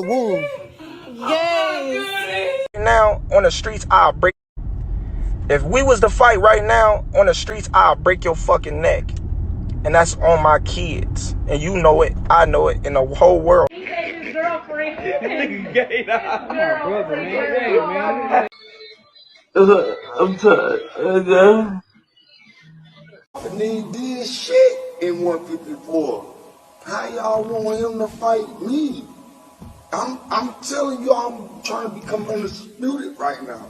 the wound. Yes. Now on the streets, I'll break. If we was to fight right now on the streets, I'll break your fucking neck. And that's on my kids. And you know it, I know it, in the whole world. He said his girlfriend. I'm tired. And he did shit in 154. How y'all want him to fight me? I'm telling you, I'm trying to become undisputed right now.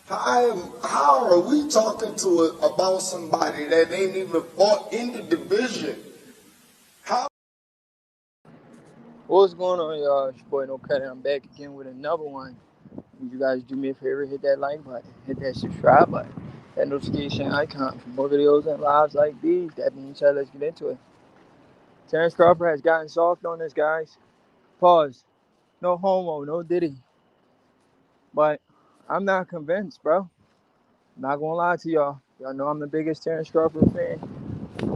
How are we talking about somebody that ain't even fought in the division? How? What's going on, y'all? It's your boy No Cut, and I'm back again with another one. You guys do me a favor, hit that like button, hit that subscribe button, that notification icon for more videos and lives like these. That being said, let's get into it. Terence Crawford has gotten soft on this, guys. Pause. No homo, no diddy. But I'm not convinced, bro. I'm not gonna lie to y'all. Y'all know I'm the biggest Terence Crawford fan.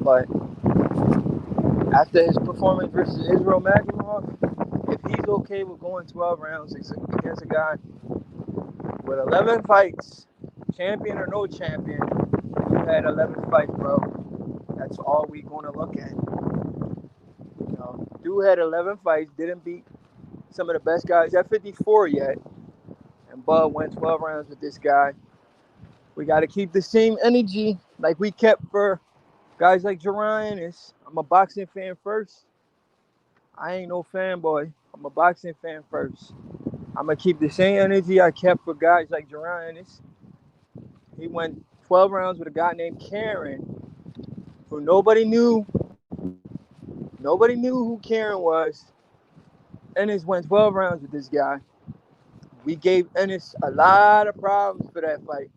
But after his performance versus Israel Magomedov, if he's okay with going 12 rounds against a guy with 11 fights, champion or no champion, you had 11 fights, bro. That's all we gonna look at. You know, dude had 11 fights, didn't beat some of the best guys at 54 yet, and Bud went 12 rounds with this guy. We got to keep the same energy like we kept for guys like Jarius. I'm a boxing fan first. I ain't no fanboy. I'm a boxing fan first. I'm going to keep the same energy I kept for guys like Jarius. He went 12 rounds with a guy named Karen, who nobody knew. Nobody knew who Karen was. Ennis went 12 rounds with this guy. We gave Ennis a lot of problems for that fight.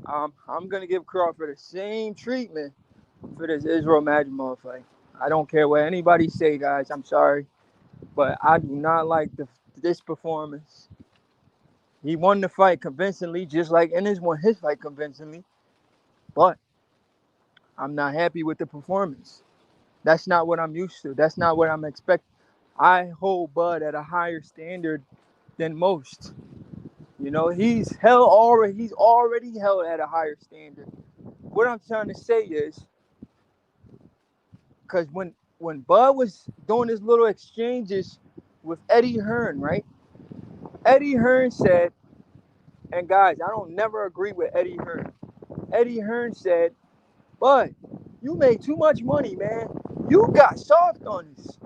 I'm going to give Crawford the same treatment for this Israel Magomedov fight. I don't care what anybody say, guys. I'm sorry. But I do not like this performance. He won the fight convincingly, just like Ennis won his fight convincingly. But I'm not happy with the performance. That's not what I'm used to. That's not what I'm expecting. I hold Bud at a higher standard than most. You know, he's already held at a higher standard. What I'm trying to say is, because when Bud was doing his little exchanges with Eddie Hearn, right? Eddie Hearn said, and guys, I don't never agree with Eddie Hearn. Eddie Hearn said, Bud, you made too much money, man. You got soft on this.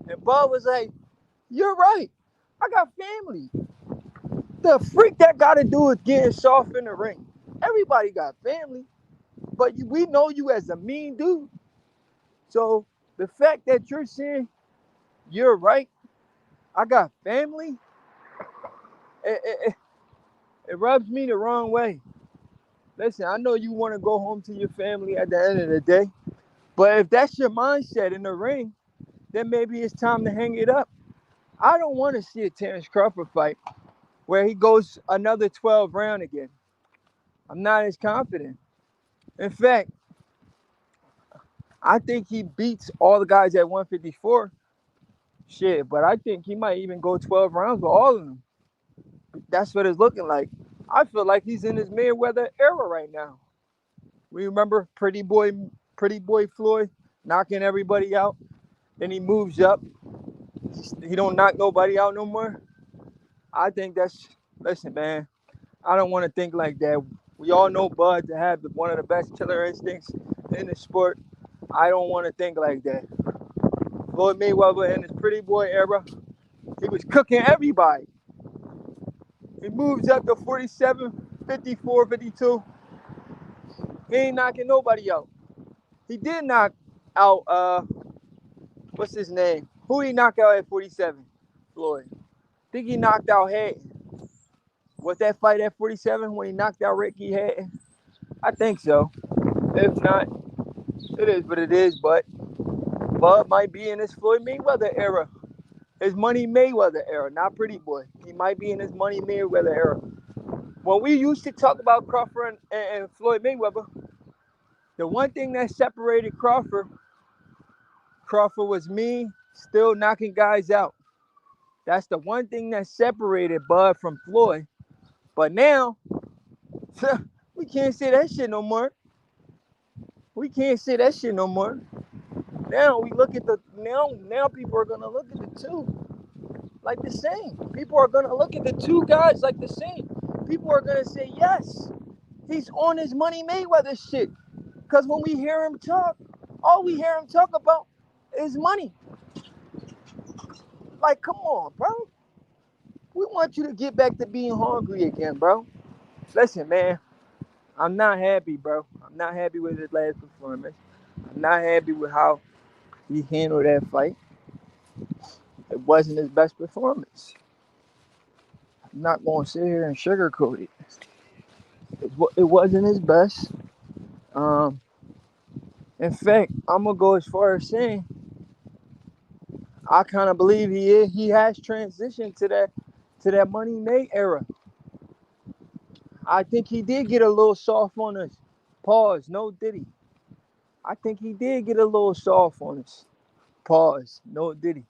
And Bud was like, you're right. I got family. The freak that got to do with getting soft in the ring. Everybody got family. But we know you as a mean dude. So the fact that you're saying you're right, I got family, it rubs me the wrong way. Listen, I know you want to go home to your family at the end of the day, but if that's your mindset in the ring, then maybe it's time to hang it up. I don't want to see a Terence Crawford fight where he goes another 12 round again. I'm not as confident. In fact, I think he beats all the guys at 154. Shit, but I think he might even go 12 rounds with all of them. That's what it's looking like. I feel like he's in his Mayweather era right now. We remember Pretty Boy Floyd knocking everybody out. Then he moves up. He don't knock nobody out no more. I think listen, man, I don't want to think like that. We all know Bud to have one of the best killer instincts in the sport. I don't want to think like that. Floyd Mayweather in his Pretty Boy era, he was cooking everybody. He moves up to 47, 54, 52. He ain't knocking nobody out. He did knock out, what's his name? Who he knocked out at 47? Floyd. I think he knocked out Hatton. Was that fight at 47 when he knocked out Ricky Hatton? I think so. If not, it is what it is. But Bud might be in his Floyd Mayweather era. His Money Mayweather era, not Pretty Boy. He might be in his Money Mayweather era. When we used to talk about Crawford and Floyd Mayweather, the one thing that separated Crawford was me still knocking guys out. That's the one thing that separated Bud from Floyd. But now, we can't say that shit no more. We can't say that shit no more. Now we look at the now people are gonna look at the two like the same. People are gonna look at the two guys like the same. People are gonna say yes, he's on his Money Mayweather shit. Cause when we hear him talk, all we hear him talk about is money. Like, come on, bro. We want you to get back to being hungry again, bro. Listen, man, I'm not happy, bro. I'm not happy with his last performance. I'm not happy with how he handled that fight. It wasn't his best performance. I'm not going to sit here and sugarcoat it. It wasn't his best. Um, in fact, I'm gonna go as far as saying I kind of believe he has transitioned to that Money May era. I think he did get a little soft on us. Pause. No Diddy. I think he did get a little soft on us. Pause. No Diddy.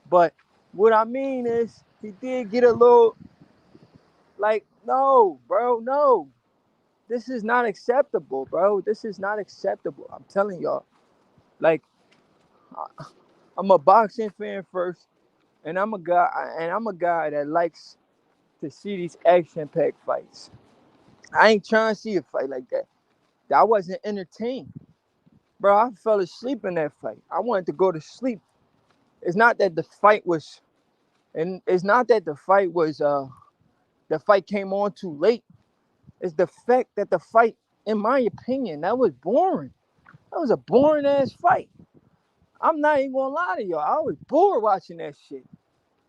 But what I mean is he did get a little like, no, bro, no. This is not acceptable, bro. This is not acceptable. I'm telling y'all. Like, I'm a boxing fan first, and I'm a guy that likes to see these action-packed fights. I ain't trying to see a fight like that. I wasn't entertained. Bro, I fell asleep in that fight. I wanted to go to sleep. It's not that the fight was and it's not that the fight came on too late. It's the fact that the fight, in my opinion, that was boring. That was a boring ass fight. I'm not even gonna lie to y'all. I was bored watching that shit.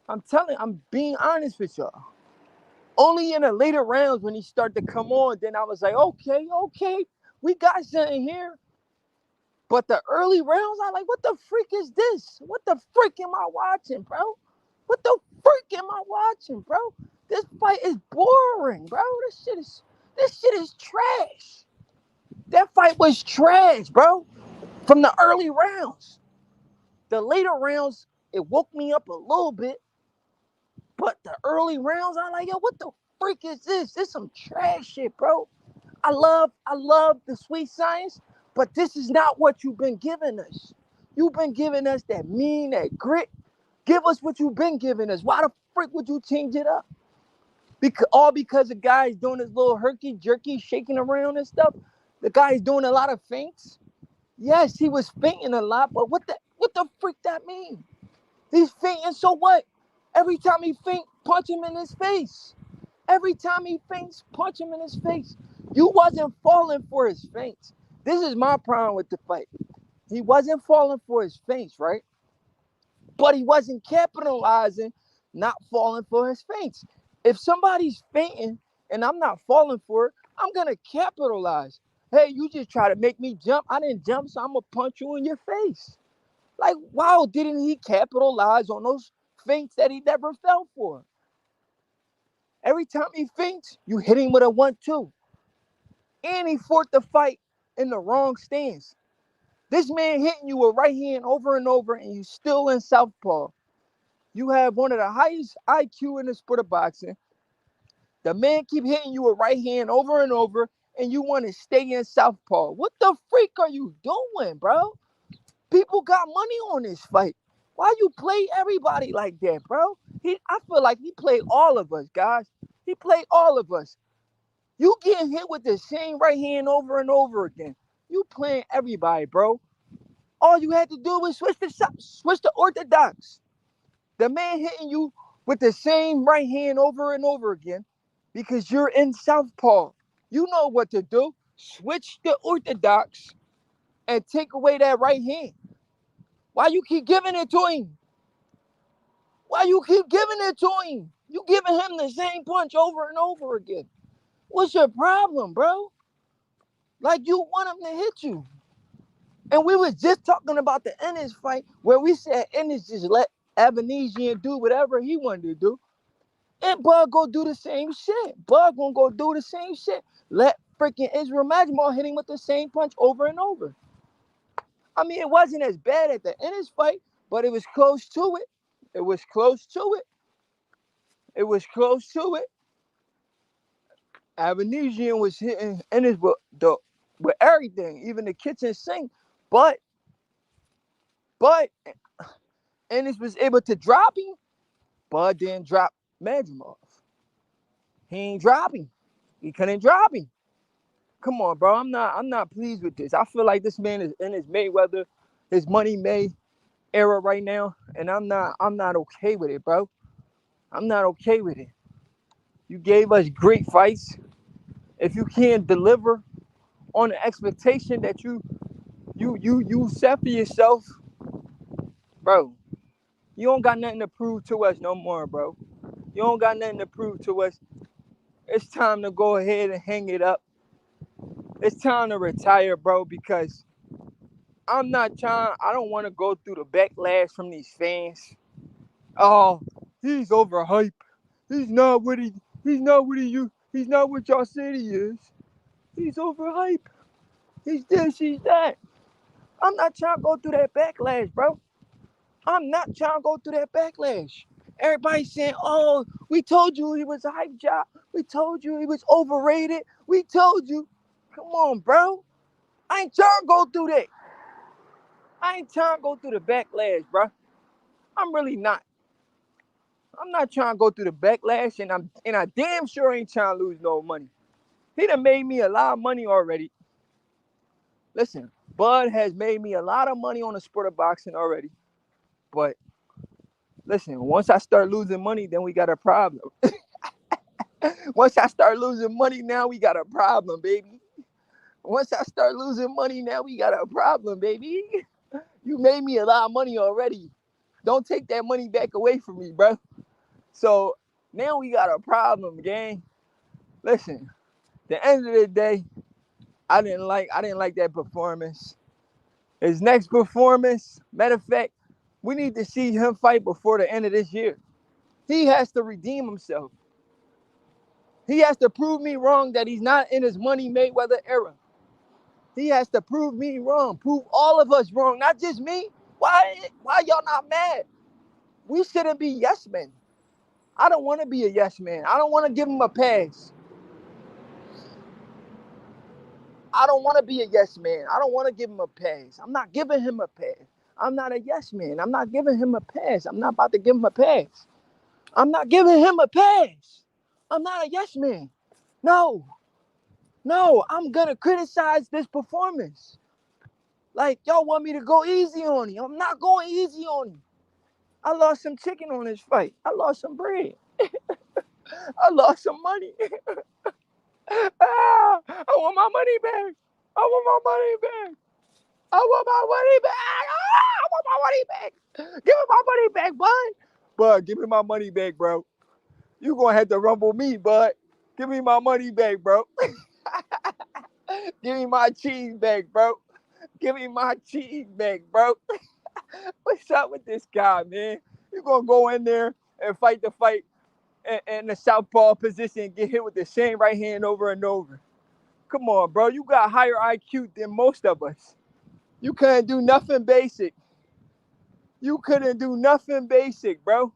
I'm being honest with y'all. Only in the later rounds when he started to come on, then I was like, okay, we got something here. But the early rounds, I like, what the freak is this? What the freak am I watching, bro? What the freak am I watching, bro? This fight is boring, bro. This shit is trash. That fight was trash, bro. From the early rounds. The later rounds, it woke me up a little bit. But the early rounds, I like, yo, what the freak is this? This some trash shit, bro. I love the sweet science, but this is not what you've been giving us. You've been giving us that mean, that grit. Give us what you've been giving us. Why the frick would you change it up? All because the guy's doing his little herky jerky, shaking around and stuff. The guy's doing a lot of feints. Yes, he was feinting a lot, but what the frick that mean? He's feinting, so what? Every time he feint, punch him in his face. Every time he feints, punch him in his face. You wasn't falling for his feints. This is my problem with the fight. He wasn't falling for his feints, right? But he wasn't capitalizing, not falling for his feints. If somebody's feinting and I'm not falling for it, I'm going to capitalize. Hey, you just try to make me jump. I didn't jump, so I'm going to punch you in your face. Like, wow, didn't he capitalize on those feints that he never fell for? Every time he feints, you hit him with a 1-2. And he fought the fight in the wrong stance. This man hitting you with right hand over and over, and you still in southpaw. You have one of the highest IQ in the sport of boxing. The man keep hitting you with right hand over and over, and you want to stay in southpaw. What the freak are you doing, bro? People got money on this fight. Why you play everybody like that, bro? I feel like he played all of us, guys. He played all of us. You getting hit with the same right hand over and over again. You playing everybody, bro. All you had to do was switch the orthodox. The man hitting you with the same right hand over and over again because you're in southpaw. You know what to do. Switch the orthodox and take away that right hand. Why you keep giving it to him? Why you keep giving it to him? You giving him the same punch over and over again. What's your problem, bro? Like, you want him to hit you. And we was just talking about the Ennis fight where we said Ennis just let Avanesian do whatever he wanted to do. And Bud go do the same shit. Bud gonna go do the same shit. Let freaking Israel Majmal hit him with the same punch over and over. I mean, it wasn't as bad at the Ennis fight, but it was close to it. It was close to it. It was close to it. Avenesian was hitting Ennis with everything, even the kitchen sink. But Ennis was able to drop him, but didn't drop Madrimov. He ain't dropping. He couldn't drop him. Come on, bro. I'm not pleased with this. I feel like this man is in his Mayweather, his Money May era right now, and I'm not okay with it, bro. I'm not okay with it. You gave us great fights. If you can't deliver on the expectation that you set for yourself, bro, you don't got nothing to prove to us no more, bro. You don't got nothing to prove to us. It's time to go ahead and hang it up. It's time to retire, bro, because I don't want to go through the backlash from these fans. Oh, he's overhyped. He's not what he he's not what y'all said he is. He's overhyped. He's this, he's that. I'm not trying to go through that backlash, bro. I'm not trying to go through that backlash. Everybody's saying, oh, we told you he was a hype job. We told you he was overrated. We told you. Come on, bro. I ain't trying to go through that. I ain't trying to go through the backlash, bro. I'm really not. I'm not trying to go through the backlash, and I damn sure ain't trying to lose no money. He done made me a lot of money already. Listen, Bud has made me a lot of money on the sport of boxing already. But listen, once I start losing money, then we got a problem. Once I start losing money, now we got a problem, baby. Once I start losing money, now we got a problem, baby. You made me a lot of money already. Don't take that money back away from me, bro. So now we got a problem, gang. Listen, the end of the day, I didn't like that performance. His next performance, matter of fact, we need to see him fight before the end of this year. He has to redeem himself. He has to prove me wrong that he's not in his Money Mayweather era. He has to prove me wrong, prove all of us wrong, not just me. Why y'all not mad? We shouldn't be yes men. I don't want to be a yes man. I don't want to give him a pass. I don't want to be a yes man. I don't want to give him a pass. I'm not giving him a pass. I'm not a yes man. I'm not giving him a pass. I'm not about to give him a pass. I'm not giving him a pass. I'm not a yes man. No, I'm going to criticize this performance. Like, y'all want me to go easy on him. I'm not going easy on him. I lost some chicken on this fight. I lost some bread. I lost some money. I want my money back. I want my money back. I want my money back. I want my money back. Give me my money back, bud. Bud, give me my money back, bro. You gonna have to rumble me, bud. Give me my money back, bro. Give me my cheese back, bro. Give me my cheese back, bro. What's up with this guy, man? You gonna go in there and fight the fight in the southpaw position and get hit with the same right hand over and over. Come on, bro. You got higher IQ than most of us. You couldn't do nothing basic. You couldn't do nothing basic, bro.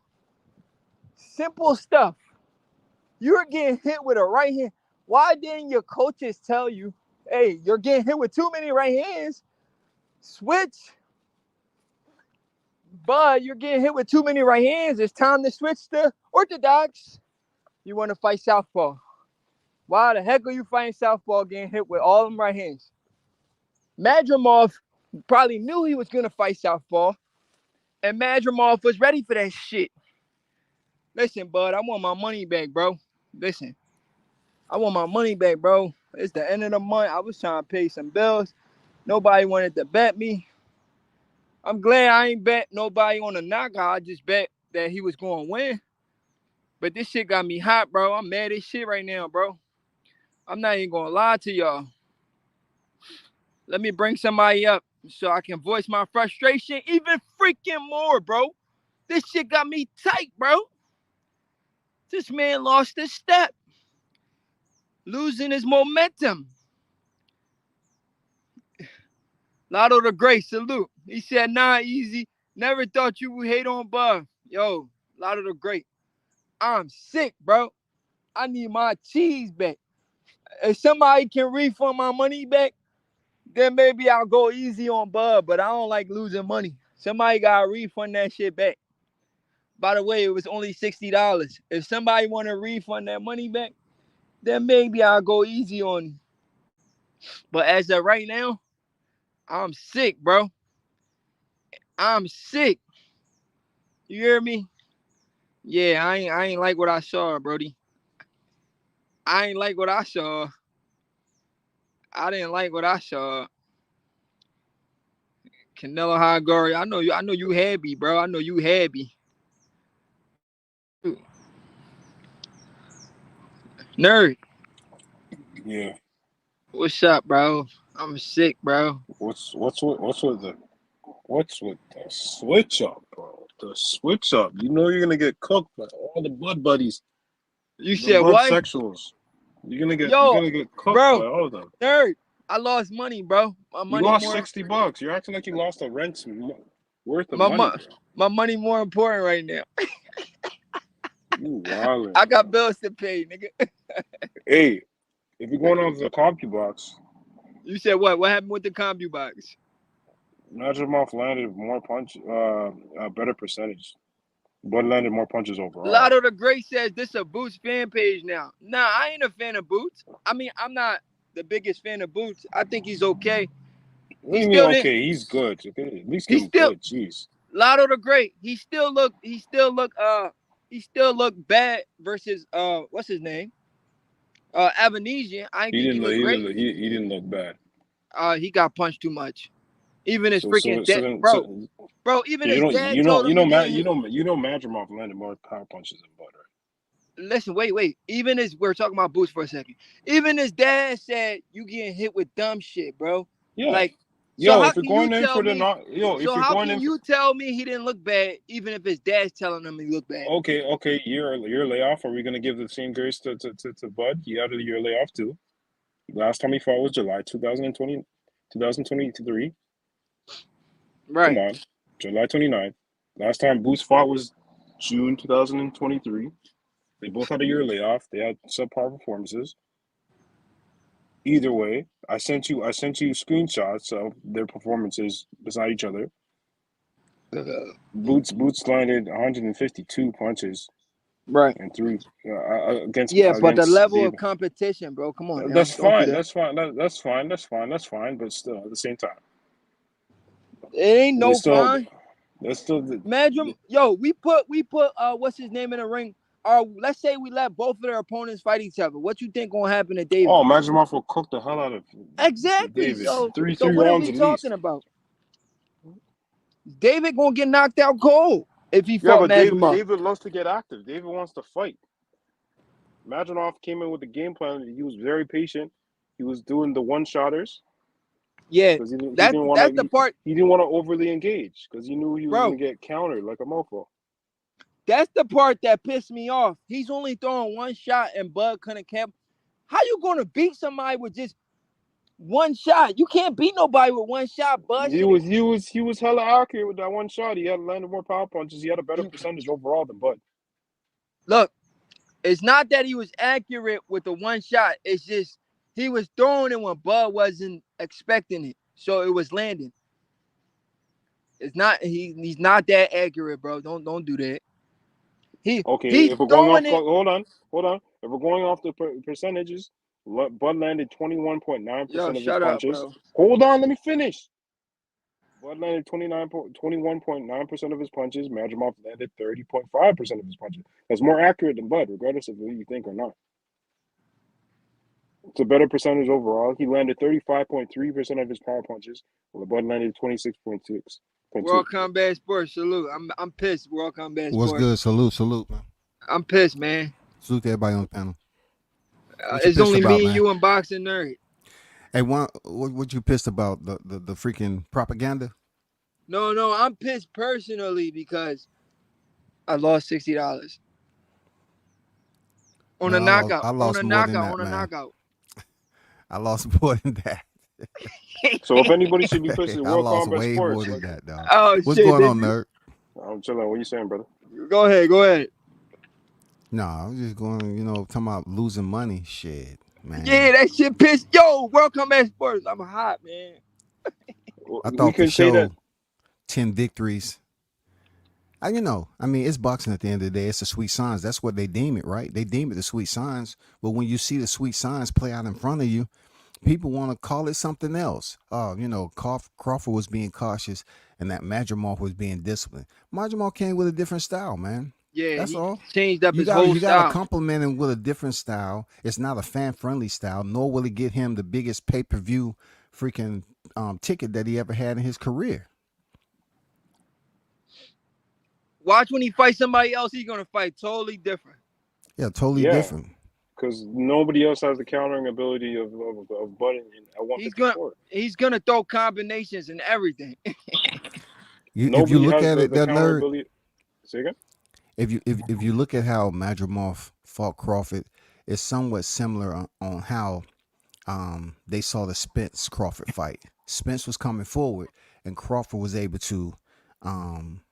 Simple stuff. You're getting hit with a right hand. Why didn't your coaches tell you, hey, you're getting hit with too many right hands? Switch. But you're getting hit with too many right hands. It's time to switch to orthodox. You want to fight southpaw. Why the heck are you fighting southpaw getting hit with all them right hands? Madrimov probably knew he was going to fight southpaw, and Madrimov was ready for that shit. Listen, bud, I want my money back, bro. Listen, I want my money back, bro. It's the end of the month. I was trying to pay some bills. Nobody wanted to bet me. I'm glad I ain't bet nobody on a knockout. I just bet that he was going to win. But this shit got me hot, bro. I'm mad as shit right now, bro. I'm not even going to lie to y'all. Let me bring somebody up so I can voice my frustration even freaking more, bro. This shit got me tight, bro. This man lost his step. Losing his momentum. Lotto the Great, salute. He said, nah, easy. Never thought you would hate on Buff. Yo, Lotto the Great. I'm sick, bro. I need my cheese back. If somebody can refund my money back, then maybe I'll go easy on Bud, but I don't like losing money. Somebody gotta refund that shit back. By the way, it was only $60. If somebody want to refund that money back, then maybe I'll go easy on you. But as of right now, I'm sick, bro. I'm sick. You hear me? Yeah, I ain't like what I saw, Brody. I ain't like what I saw. I didn't like what I saw. Canelo Hagari, I know you happy, bro. I know you happy. Nerd, Yeah. what's up, bro? I'm sick, bro. What's with the switch up, bro? The switch up. You know you're gonna get cooked by all the Bud buddies, You the said Bud what? sexuals. You're Yo, gonna get cooked by bro, all of them. nerd, I lost money, bro. My You money lost more. $60. You're acting like you lost a rent's worth of My money, mo- bro. my money more important right now. You wildin', I got bro. bills to pay, nigga. Hey, if you're going off the CompuBox, You said what? What happened with the CompuBox? Najimov landed more a better percentage. Bud landed more punches overall. Lotto the Great says this is a Boots fan page now. Nah, I ain't a fan of Boots. I mean, I'm not the biggest fan of Boots. I think he's okay. What do He you mean? still didn't. Okay, he's good. Okay, at least He give him still good. Jeez. Lotto the Great. He still look bad versus what's his name? Avanesian. I didn't He think he didn't look. looked He didn't great. look. He didn't look bad. He got punched too much. Even his So so freaking so dad, then bro. Bro, even you his know dad you know told you him know you Matt getting hit. you know Madrimov landed more power punches than Bud, right? Listen, wait. Even his we're talking about Boots for a second. Even his dad said you getting hit with dumb shit, bro. Yeah. Like, so Yo, how if you're can you going in tell for the me? not yo, if So you're how going can in for you tell me he didn't look bad, even if his dad's telling him he looked bad? okay, year layoff. Are we gonna give the same grace to Bud? He had a year layoff too. Last time he fought was July 2023. Come Right. on. July 29th. Last time Boots fought was June 2023. They both had a year layoff. They had subpar performances. Either way, I sent you screenshots of their performances beside each other. Boots landed 152 punches Right. and three against Yeah, but the against level of David. competition, bro. Come on now. That's Don't do fine. that. That's fine. That's fine. That's fine. That's fine. But still, at the same time, It ain't they no still fine. that's still Imagine, yo, we put what's his name in the ring? Let's say we let both of their opponents fight each other. What you think gonna happen to David? oh, Madrimov will cook the hell out of Exactly. David. So Three what are rounds we at talking least. about? David gonna get knocked out cold if he Yeah, fought but Majima. David loves to get active. David wants to fight. Madrimov came in with a game plan. He was very patient. He was doing the one shotters Yeah, because that's the part, he didn't want to overly engage because he knew he was bro. going to get countered like a mofo. That's the part that pissed me off. He's only throwing one shot and Bud couldn't cap. How you gonna beat somebody with just one shot? You can't beat nobody with one shot, Bud. He was hella accurate with that one shot. He had landed more power punches. He had a better percentage overall than Bud. Look, it's not that he was accurate with the one shot. It's just he was throwing it when Bud wasn't expecting it, so it was landing. It's not he's not that accurate, bro. Don't do that. Okay, He's if we're going off, throwing it. hold on. If we're going off the percentages, Bud landed 21.9% Yo, of his shut up, punches. bro. Hold on, let me finish. Bud landed 21.9% of his punches. Madrimov landed 30.5% of his punches. That's more accurate than Bud, regardless of who you think or not. It's a better percentage overall. He landed 35.3% of his power punches, while Bud landed 26.2. World Combat Sports, salute. I'm pissed. World Combat What's Sports. good? Salute, man. I'm pissed, man. Salute to everybody on the panel. What you It's pissed only about, me and man? you and Boxing Nerd. Hey, what you pissed about? The freaking propaganda? No, I'm pissed personally because I lost $60 on Man, a knockout. I On lost a more than knockout. that, On a man. knockout. I lost more than that. So if anybody should be pissed at I World lost Combat way more Sports, than that, dog. Oh What's shit! going on, nerd? I'm chilling. What you saying, brother? Go ahead. Go ahead. No, I was just going, talking about losing money. Shit, Yeah, man. that shit pissed. Yo, World Combat Sports. I'm hot, man. I We thought for can say that. sure 10 victories. I mean, it's boxing at the end of the day. It's the sweet signs. That's what they deem it, right? They deem it the sweet signs. But when you see the sweet signs play out in front of you, people want to call it something else. Crawford was being cautious and that Madrimov was being disciplined. Madrimov came with a different style, man. Yeah, That's he all. changed up You his got whole you got to style. compliment him with a different style. It's not a fan friendly style, nor will it get him the biggest pay per view freaking ticket that he ever had in his career. Watch when he fights somebody else, he's gonna fight totally different. Yeah, totally Yeah, different. because nobody else has the countering ability of Button at He's gonna 154. he's gonna throw combinations and everything. If you Nobody look has at it, the that countering nerd. ability. Say again? If you look at how Madrimov fought Crawford, it's somewhat similar on how they saw the Spence Crawford fight. Spence was coming forward, and Crawford was able to um,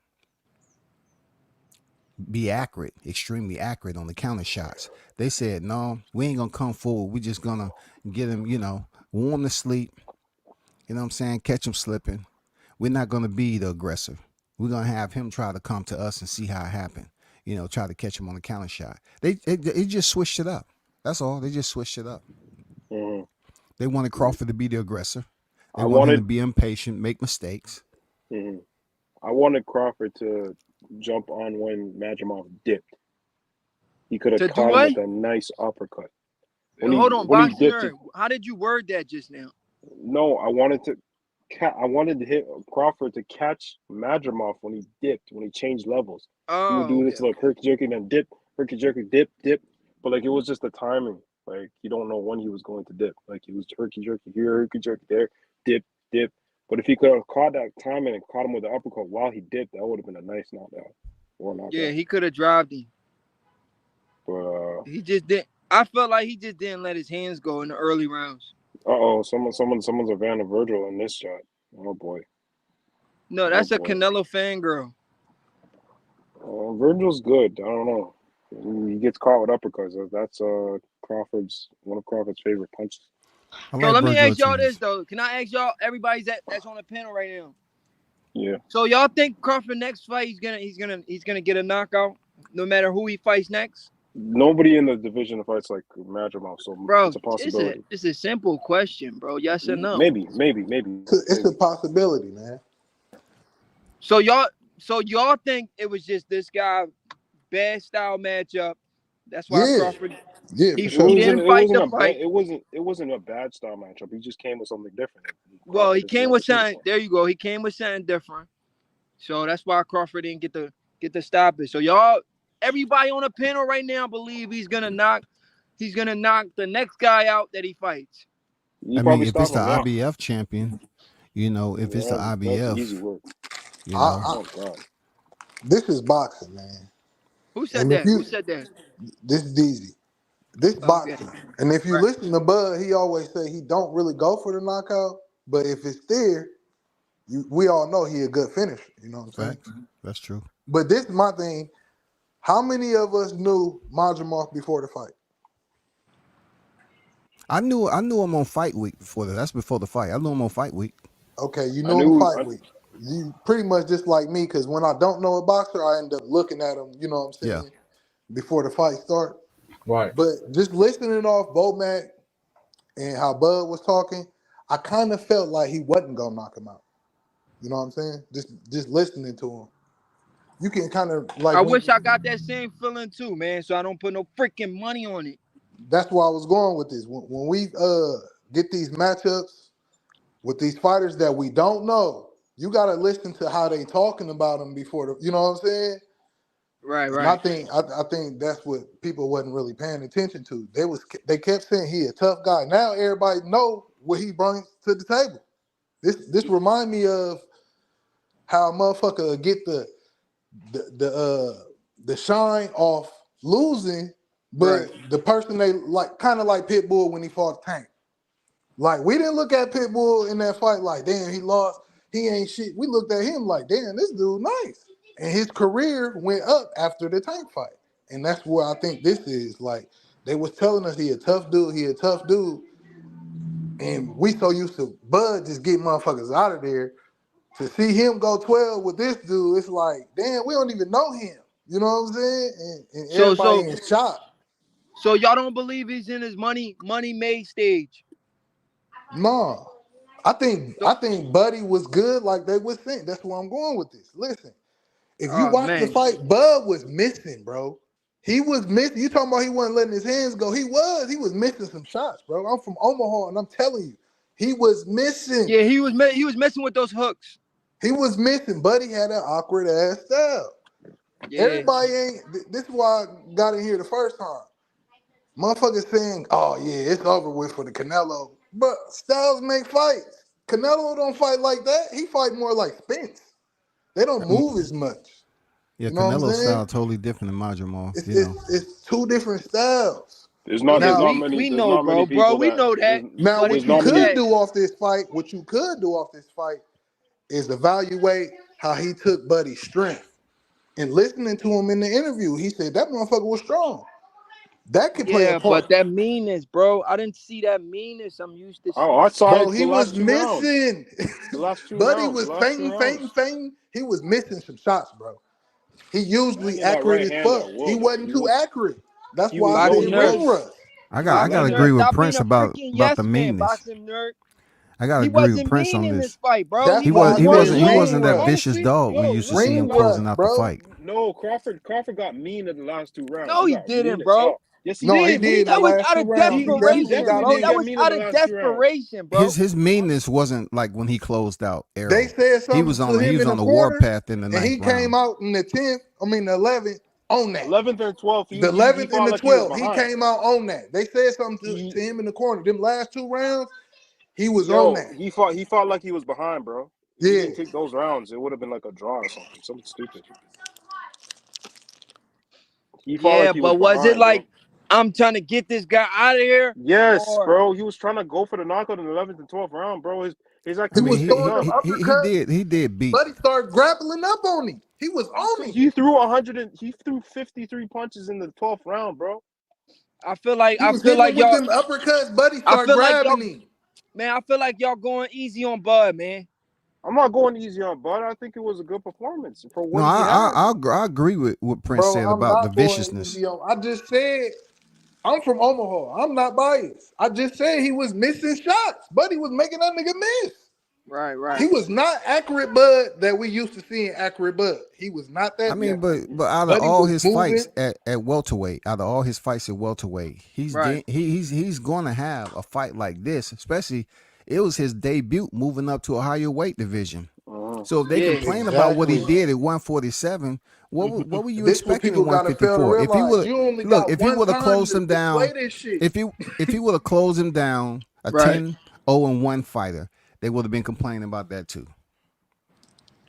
be accurate, extremely accurate on the counter shots. They said, no, we ain't gonna come forward. We just gonna get him, warm to sleep. You know what I'm saying? Catch him slipping. We're not gonna be the aggressor. We're gonna have him try to come to us and see how it happened. Try to catch him on the counter shot. They just switched it up. That's all. They just switched it up. Hmm. They wanted Crawford to be the aggressor. They I want him to wanted. be impatient, make mistakes. Mhm. I wanted Crawford to jump on when Madrimov dipped. He could have To do caught him what? with a nice uppercut. Hold on, When he boxing dipped, nerd. How did you word that just now? no, I wanted to hit Crawford to catch Madrimov when he dipped, when he changed levels. He would Oh, do okay, this like okay. herky jerky, then dip, herky jerky, dip, dip. But like it was just the timing. Like you don't know when he was going to dip. Like he was herky jerky here, herky jerky there, dip, dip. But if he could have caught that timing and caught him with the uppercut while he dipped, that would have been a nice knockdown or Yeah, knockout. he could have dropped him. But He just didn't. I felt like he just didn't let his hands go in the early rounds. someone's a Van of Virgil in this shot. Oh boy, No, oh that's a boy. Canelo fangirl. Virgil's good. I don't know. He gets caught with uppercuts. That's Crawford's one of Crawford's favorite punches. I So like let me Virgil ask at y'all this times. though. Can I ask y'all, everybody that's on the panel right now? Yeah. So y'all think Crawford next fight he's gonna get a knockout no matter who he fights next? Nobody in the division fights like Madrimov, so Bro, it's a possibility. it's a simple question, bro. Yes or no? It's a possibility, man. So y'all think it was just this guy bad style matchup. That's why Yeah, Crawford yeah, for he It sure. he wasn't. didn't It fight wasn't the a bad. fight. It wasn't a bad style matchup. He just came with something different. And Well, he Crawford came never with seen something. before. There you go. He came with something different. So that's why Crawford didn't get the stop it. So y'all, everybody on the panel right now believe he's gonna knock the next guy out that he fights. You I mean, probably if it's stop the him, yeah. IBF champion, if it's the That's easy IBF, work. you I, know, I, Oh God. this is boxing, man. Who said And if that? you, Who said that? this is easy. This Okay, boxing. And if you right. listen to Bud, he always say he don't really go for the knockout, but if it's there, we all know he a good finisher. You know what I'm saying? facts. That's true. But this is my thing. How many of us knew Madrimov before the fight? I knew him on fight week before that. That's before the fight. I knew him on fight week. Okay, you I knew him knew. fight week. You pretty much just like me, because when I don't know a boxer, I end up looking at him, you know what I'm Yeah. saying, before the fight start. Right. But just listening off Bomac and how Bud was talking, I kind of felt like he wasn't gonna knock him out. You know what I'm saying? Just listening to him. You can kind of like I when wish I got that same feeling too, man. So I don't put no freaking money on it. that's where I was going with this. When we get these matchups with these fighters that we don't know, you gotta listen to how they talking about them before the, you know what I'm saying? Right, And I right, think I think that's what people wasn't really paying attention to. They kept saying he a tough guy. Now everybody know what he brings to the table. This remind me of how a motherfucker get the shine off losing, but right. the person they like kind of like Pitbull when he fought Tank. Like we didn't look at Pitbull in that fight like damn he lost, he ain't shit. We looked at him like damn this dude nice, and his career went up after the Tank fight. And that's where I think this is. Like, they was telling us he a tough dude, and we so used to Bud just getting motherfuckers out of there. To see him go 12 with this dude, it's like, damn, we don't even know him. You know what I'm saying? And So everybody so in shock. so y'all don't believe he's in his money made stage? No. I think So, Buddy was good like they was saying. That's where I'm going with this. Listen, if you oh watch the man. fight, Bud was missing, bro. He was missing. You talking about he wasn't letting his hands go. He was missing some shots, bro. I'm from Omaha, and I'm telling you, he was missing. Yeah, he was messing with those hooks. He was missing. Buddy had an awkward ass style. Yeah. Everybody ain't. This is why I got in here the first time. Motherfuckers saying, "Oh yeah, it's over with for the Canelo," but Styles make fights. Canelo don't fight like that. He fight more like Spence. They don't move as much. Yeah, You know what I'm Canelo saying? style totally different than my Jamal. It's You know, it's it's two different styles. There's Yeah, Now, we there's know, not many bro. people We that know that. now, But there's what if you you not look many. could at do off this fight, is evaluate how he took Buddy's strength. And listening to him in the interview, he said that motherfucker was strong. That could play a yeah, part. but that meanness, bro. I didn't see that meanness I'm used to Oh, seeing. I saw Bro, it he the was last two rounds. missing. The last two Buddy rounds. The was last two rounds. fainting. He was missing some shots, bro. He usually Landed that accurate right as hand fuck. at He will though. wasn't too accurate. That's He why was I no said Boxing he nerd. ring was rust. I he was gotta Boxing landing. nerd. agree with Stop being Prince a freaking about the yes man, meanness. boxing nerd. I gotta He agree with wasn't Prince mean on in this this. fight, bro. That's He why was I He said wasn't ring that rust. vicious Honestly, dog we yo, used to see Ring him listen. closing rust, out the bro. fight. No, Crawford got mean in the last two rounds. No, He he got mean didn't, as bro. hell. Yes, he No, he did. did in the That was last out two of rounds. He He definitely desperation, got definitely bro. did on That get him. was mean in out the of last two rounds. desperation, bro. His meanness wasn't like when he closed out They Errol. said He something was to on him in the the corner, warpath in the and ninth he came round. out in the 11th on that. 11th and 12th, The he 11th and fought the like he was 12th, he behind. came out on that. They said something to He him in the corner. Them last two rounds, he was on yo, that. he fought like he was behind, bro. If he Yeah. didn't take those rounds, it would have been like a draw or something stupid. He fought like Yeah, he was but was it behind, bro. like I'm trying to get this guy out of here, Yes, or bro. He was trying to go for the knockout in the 11th and 12th round, bro. His I He mean, was accuracy was throwing them done. uppercuts, he did beat. but he started grappling up on him. He was on him. He threw 100 and he threw 53 punches in the 12th round, bro. I feel like He was hitting him with them uppercuts, but he I started feel like y'all, grabbing him. man. I feel like y'all going easy on Bud, man. I'm not going easy on Bud. I think it was a good performance for No, what he had. I agree with what Prince Bro, said I'm about the not going viciousness. easy on. I just said I'm from Omaha. I'm not biased. I just said he was missing shots, but he was making that nigga miss. Right. He was not accurate Bud that we used to seeing accurate Bud. He was not I that mean, nigga. but out of Buddy all was his moving. fights at welterweight, Right. he's going to have a fight like this. Especially, it was his debut moving up to a higher weight division. So if they Yeah. complain about what he Exactly. did at 147, what were you This what expecting at people gotta fail to 154? If he realize. would You only look, got if he one would have time closed to him down, display this shit. if he would have closed him down, a Right. 10-0-1 fighter, they would have been complaining about that too.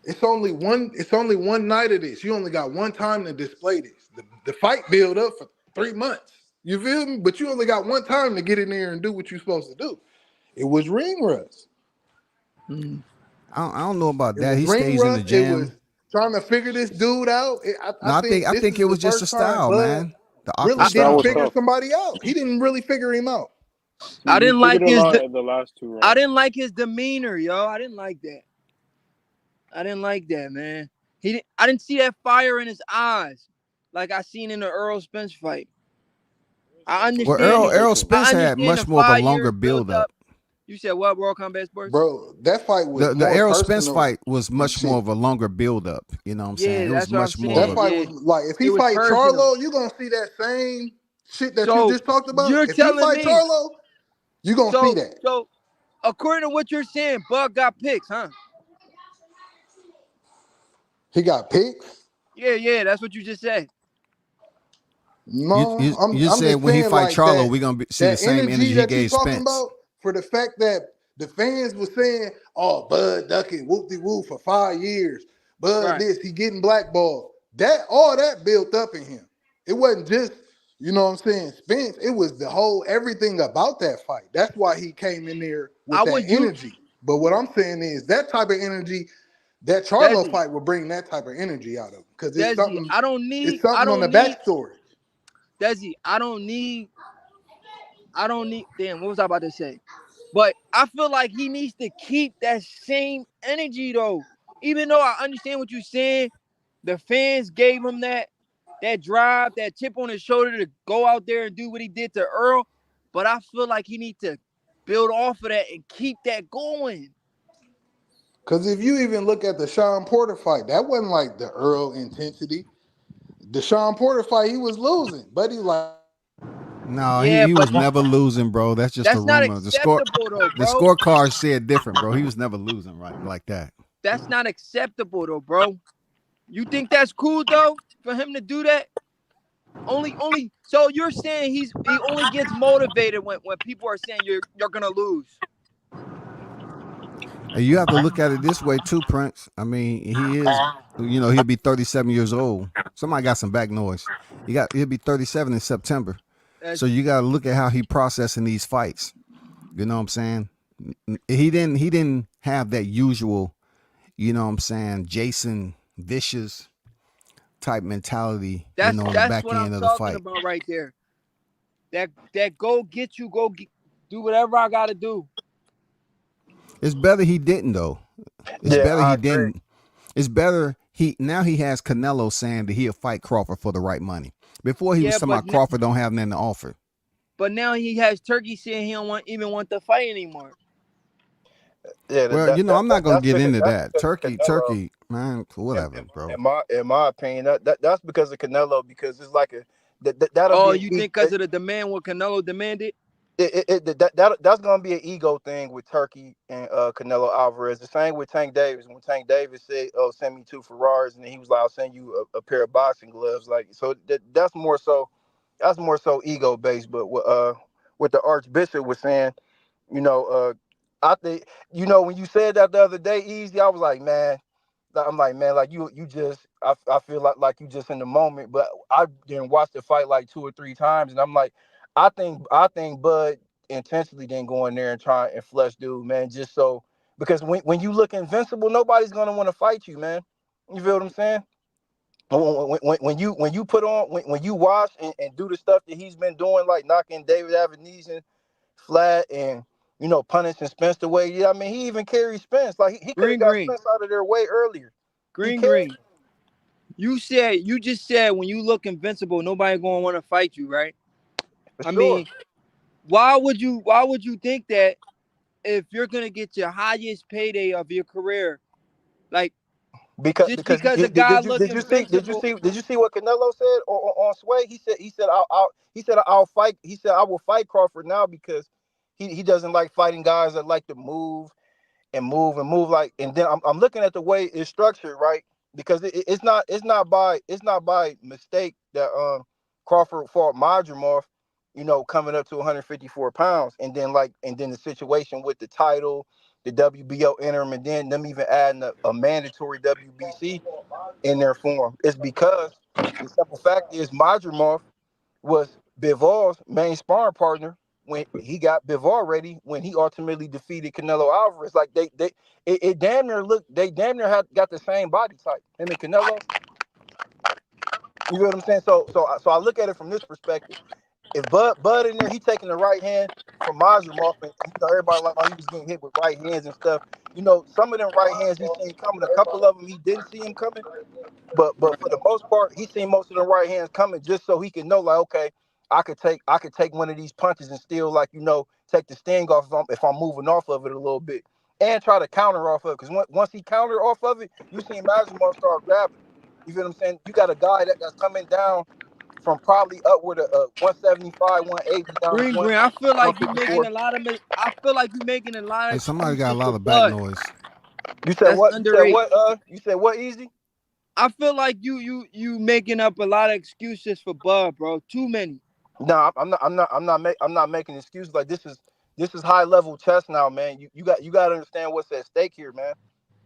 It's only one night of this. You only got one time to display this. The fight build up for 3 months. You feel me? But you only got one time to get in there and do what you're supposed to do. It was ring rust. I don't know about It that. was He ring stays in the rust. It was gym. trying to figure this dude out. No, I think I this think is it the was just a first time style, Bud man. The really awkward Style didn't style. was figure tough. somebody out. He didn't really figure him out. I He didn't like figured it his. out in the last two I rounds. didn't like his demeanor, yo. I didn't like that. I didn't like that, man. I didn't see that fire in his eyes, like I seen in the Earl Spence fight. I Well, understand. Errol I Spence had understand the much more of a 5 longer years built build up. up. You said what? World Combat Sports? Bro, that fight was The more Errol Spence personal fight was than much more shit. of a longer build up. You know what I'm saying? Yeah, It was that's what I'm much more of That saying. a fight Yeah, was like, if he it was fight personal. Charlo, you're gonna see that same shit that you So just talked about. you're If he telling fight me. Charlo, you're gonna see that. So according to what you're saying, Bud got picks, huh? He got picks. Yeah, that's what you just said. No, you I'm said just when he saying fight like Charlo, that. we're gonna see the That same energy energy he that you gave talking Spence. about, for the fact that the fans were saying, "Oh, Bud ducking whoop de woo for 5 years, Bud Right. this, he getting blackballed." All that built up in him. It wasn't just, you know what I'm saying, Spence. It was the whole everything about that fight. That's why he came in there with I that would do. energy. But what I'm saying is that type of energy That Charlo Desi, fight will bring that type of energy out of him because Desi, it's something on the backstory. Desi, I don't need. Damn, what was I about to say? But I feel like he needs to keep that same energy though. Even though I understand what you're saying, the fans gave him that drive, that chip on his shoulder to go out there and do what he did to Earl. But I feel like he needs to build off of that and keep that going. Because if you even look at the Sean Porter fight, that wasn't like the Earl intensity. The Sean Porter fight, he was losing, but he was like, No, Yeah, he but was never losing, bro. That's just a that's not rumor. acceptable though, The bro. scorecard said different, bro. He was never losing right like that. That's not acceptable though, bro. You think that's cool though for him to do that? Only. So you're saying he only gets motivated when people are saying you're gonna lose. And you have to look at it this way too, Prince. I mean, he is, he'll be 37 years old. Somebody got some back noise. He'll be 37 in September. So That's you got to look at how he processing these fights. You know what I'm saying? He didn't have that usual, Jason vicious type mentality, on the that's back what I'm end of the talking fight. about right there. That go get you, do whatever I gotta do. It's better he didn't though. It's Yeah, better I he agree. didn't. It's better he has Canelo saying that he'll fight Crawford for the right money. Before he was Yeah, talking about Crawford don't have nothing to offer. but now he has Turkey saying he don't even want the fight anymore. Yeah, Well, I'm not gonna get into that's that. because of Canelo. Turkey, man, In, whatever, in, bro. in my opinion, that's because of Canelo because it's like that'll Oh, be you think because of the demand what Canelo demanded? that's gonna be an ego thing with Turkey and Canelo Alvarez. The same with Tank Davis. When Tank Davis said, "Oh, send me two Ferraris," and then he was like, "I'll send you a pair of boxing gloves." Like, so that's more so ego based. But what the Archbishop was saying, you know, I think when you said that the other day, easy. I was like, man. I'm like, man, like you just, I feel like you just in the moment. But I didn't watch the fight like two or three times, and I'm like, I think Bud intentionally didn't go in there and try and flush dude, man, just so because when you look invincible, nobody's gonna want to fight you, man. You feel what I'm saying? When you put on when you watch and do the stuff that he's been doing, like knocking David Avenesian flat and punishing Spence the way. Yeah, I mean, he even carried Spence. Like he could have Green, got green, Spence out of there way earlier. He green, carried green. You just said when you look invincible, nobody gonna want to fight you, right? for I sure mean, why would you think that if you're gonna get your highest payday of your career, like just because because a did, guy did you look did you see did you invincible, see did you see what Canelo said on Sway? He said I'll fight. He said I will fight Crawford now because he doesn't like fighting guys that like to move and move like. And then I'm looking at the way it's structured, right? Because it's not by mistake that Crawford fought Madrimov, coming up to 154 pounds, and then the situation with the title, the WBO interim, and then them even adding a mandatory WBC in their form. It's because the simple fact is Madrimov was Bivol's main sparring partner when he got Bivol ready when he ultimately defeated Canelo Alvarez. Like it damn near they damn near had got the same body type. Him and Canelo, you know what I'm saying? So I look at it from this perspective. If Bud in there, he taking the right hand from Mazurov, and everybody like, oh, he was getting hit with right hands and stuff. Some of them right hands he seen coming. A couple of them he didn't see him coming. But for the most part, he's seen most of the right hands coming just so he can know, like, okay, I could take one of these punches and still, like, take the sting off if I'm moving off of it a little bit and try to counter off of it. Because once he counter off of it, you see Mazemar start grabbing. You feel what I'm saying? You got a guy that's coming down from probably upward of 175, 180 down to green, green. I feel like you making 154. a lot of I feel like you making a lot of Hey, somebody got a excuses lot for of back Bud. noise. You said That's what? You said underrated. what? You said what? Easy? I feel like you making up a lot of excuses for Bud, bro. Too many. No, I'm not making excuses. Like this is high level chess now, man. You got to understand what's at stake here, man.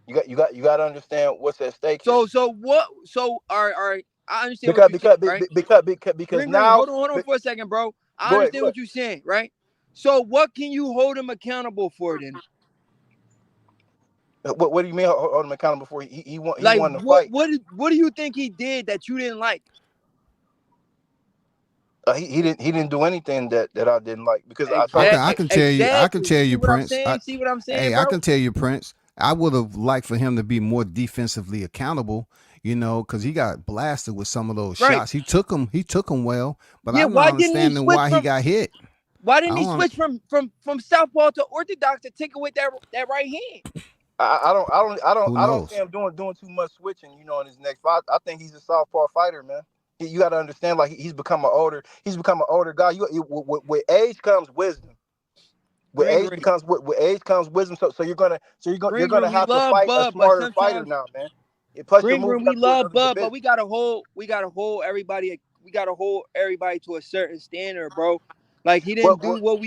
You got to understand what's at stake here. So what? So all right. I understand what Because you're saying, because right? because Green, green. now, Hold on for a second, bro. I go ahead, understand go ahead. what you're saying, right? So what can you hold him accountable for then? What do you mean hold him accountable for? He Like won the fight. what do you think he did that you didn't like? He didn't do anything that I didn't like because I I told can him I like can tell you I can Exactly. tell You see you, what I'm Prince. saying? See what I'm saying, Hey, I bro? can tell you, Prince. I would have liked for him to be more defensively accountable, because he got blasted with some of those Right. shots. He took them. He took them well, but Yeah. I'm not Why didn't he understanding switch why he got hit. Why I didn't he don't. switch from southpaw to orthodox to tinker with that right hand? I don't see Who knows? him doing too much switching. In his next fight, I think he's a southpaw fighter, man. You got to understand, like he's become an older guy. With age comes wisdom. With Green age Green. becomes with age comes wisdom. So you're Green gonna Green, we have to love fight a Bud, but smarter fighter sometimes now, man. Plus, you're Green Green, moving we up to love another Bud, but division. we gotta hold everybody. We gotta hold everybody to a certain standard, bro. Like What, what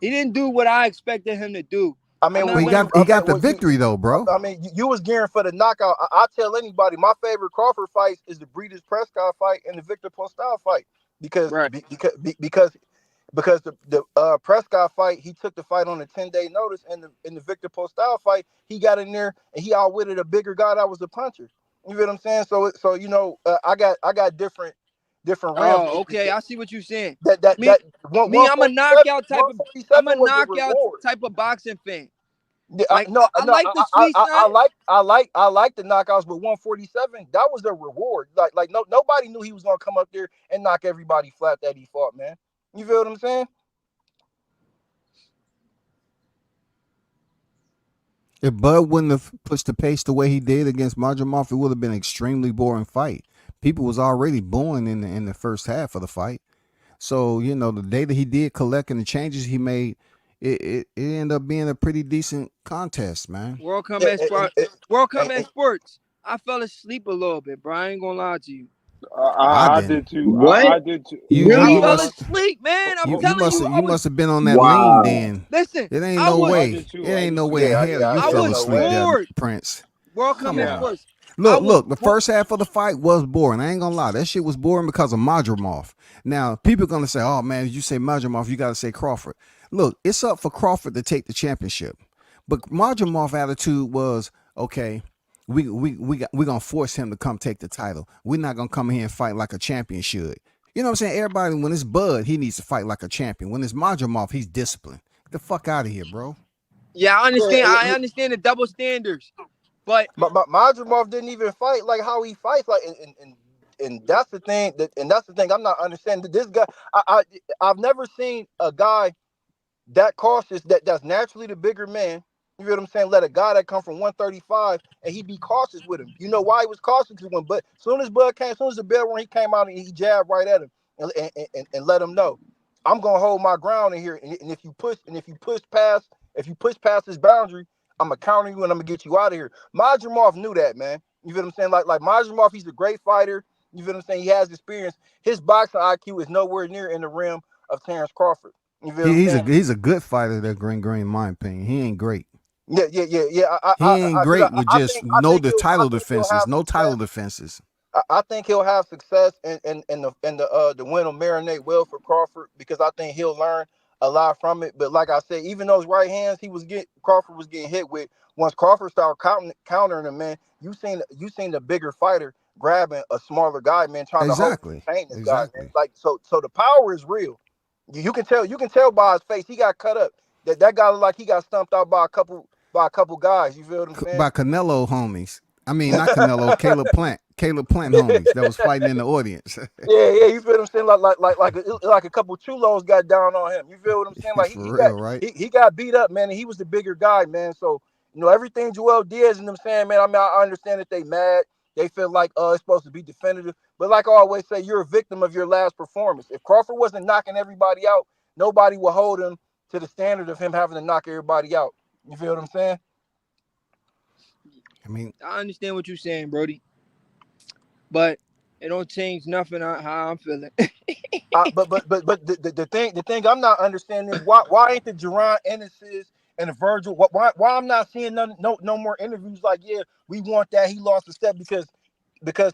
he didn't do what I expected him to do. I I'm mean, not He gonna. got he got the victory though, bro. you was gearing for the knockout. I tell anybody, my favorite Crawford fights is the Breeders' Prescott fight and the Victor Postal fight because Right. the Prescott fight, he took the fight on a 10-day notice, and in the Victor Postal fight, he got in there and he outwitted a bigger guy that was a puncher. You feel what I'm saying? So I got different realms. Oh, okay. I see what you're saying. That Me, I'm a 147 knockout type of. I'm 147 a was the knockout reward. type of boxing fan. Yeah, Like no, I no, like the street I side. like the knockouts, but 147, that was the reward. Like no, nobody knew he was gonna come up there and knock everybody flat that he fought, man. You feel what I'm saying? If Bud wouldn't have pushed the pace the way he did against Madrimov, it would have been an extremely boring fight. People was already booing in the first half of the fight. So the data he did collect and the changes he made, it ended up being a pretty decent contest, man. World Yeah, Combat Sport. World Combat and Sports. I fell asleep a little bit, bro. I ain't gonna lie to you. I I didn't. did too. What? I did too. You you I you Really? fell must asleep, man. I'm you telling must you, have I you was. must have been on that lean Wow. then. Listen, It ain't I no was. I way. did too. It I ain't did no too. way in yeah, hell yeah, you I yeah, fell was no asleep way. there, bored. Prince. World Come Combat on. Sports. I was. Look, the first half of the fight was boring. I ain't gonna lie. That shit was boring because of Madrimov. Now, people gonna say, oh man, you say Madrimov, you gotta say Crawford. Look, it's up for Crawford to take the championship. But Madrimov attitude was, okay, we gonna force him to come take the title. We're not gonna come here and fight like a champion should. You know what I'm saying? Everybody, when it's Bud, he needs to fight like a champion. When it's Madrimov, he's disciplined. Get the fuck out of here, bro. Yeah, I Yeah, understand. I understand the double standards, but but Madrimov didn't even fight like how he fights. Like, and that's the thing. And that's the thing I'm not understanding. This guy, I've never seen a guy that cautious, that's naturally the bigger man. You know what I'm saying? Let a guy that come from 135 and he be cautious with him. You know why he was cautious? Because but as soon as the bell rang, he came out and he jabbed right at him and let him know, I'm gonna hold my ground in here. And if you push past this boundary, I'm gonna counter you and I'm gonna get you out of here. Madrimov knew that, man. You feel what I'm saying? Like Madrimov, he's a great fighter. You feel what I'm saying? He has experience. His boxing IQ is nowhere near in the realm of Terence Crawford. You feel what I'm He's a saying? he's a good fighter, that Green Green, in my opinion. He ain't great. Yeah, yeah, yeah, yeah. He ain't great with I just think I no think the he'll I title think he'll defenses, have no title success. defenses. I think he'll have success and the win will marinate well for Crawford because I think he'll learn a lot from it. But like I said, even those right hands Crawford was getting hit with. Once Crawford started countering him, man, you seen the bigger fighter grabbing a smaller guy, man, trying to hold Exactly. contain this guy, man. Exactly. Like so the power is real. You can tell by his face he got cut up. That guy looked like he got stumped out by a couple guys. You feel what I'm saying? By Canelo homies. I mean, not Canelo, Caleb Plant homies that was fighting in the audience. Yeah, yeah, you feel what I'm saying? Like a couple chulos got down on him. You feel what I'm saying? Like For real, right? he got beat up, man, and he was the bigger guy, man. So everything Joel Diaz and them saying, man. I mean, I understand that they mad. They feel like it's supposed to be definitive, but like I always say, you're a victim of your last performance. If Crawford wasn't knocking everybody out, nobody would hold him to the standard of him having to knock everybody out. You feel what I'm saying? I mean, I understand what you're saying, Brody. But it don't change nothing on how I'm feeling. But the thing I'm not understanding is why ain't the Jerron Ennis's and the Virgil why I'm not seeing no more interviews like, yeah, we want that he lost a step, because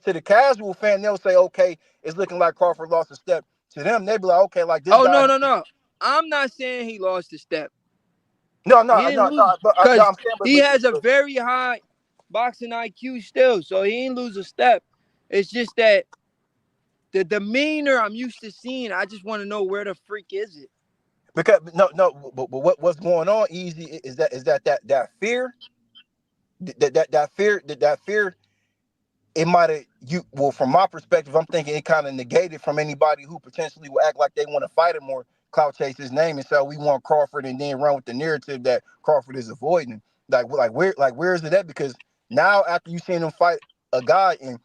to the casual fan they'll say, okay, it's looking like Crawford lost a step. To them they be like, okay, like this Oh guy. no, no, no. I'm not saying he lost the step. No, He no, didn't no, lose no. But no, because I'm saying, he has a very high boxing IQ still, so he ain't lose a step. It's just that the demeanor I'm used to seeing. I just want to know where the freak is it? because but what's going on? Easy is that fear, that fear. It might have you. Well, from my perspective, I'm thinking it kind of negated from anybody who potentially will act like they want to fight him or clout chase his name and say we want Crawford and then run with the narrative that Crawford is avoiding. Where is it at? Because now after you seen him fight a guy and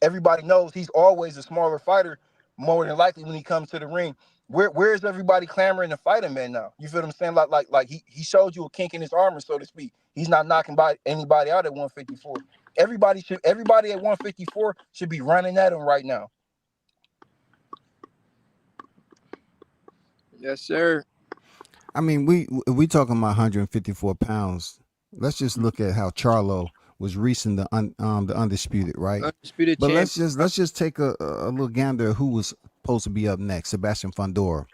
everybody knows he's always a smaller fighter, more than likely when he comes to the ring. Where is everybody clamoring to fight him man now? You feel what I'm saying? Like he showed you a kink in his armor, so to speak. He's not knocking anybody out at 154. Everybody at 154 should be running at him right now. Yes, sir. I mean, we talking about 154 pounds. Let's just look at how Charlo was recent the undisputed, right? Undisputed But champ. let's just take a little gander at who was supposed to be up next. Sebastian Fundora.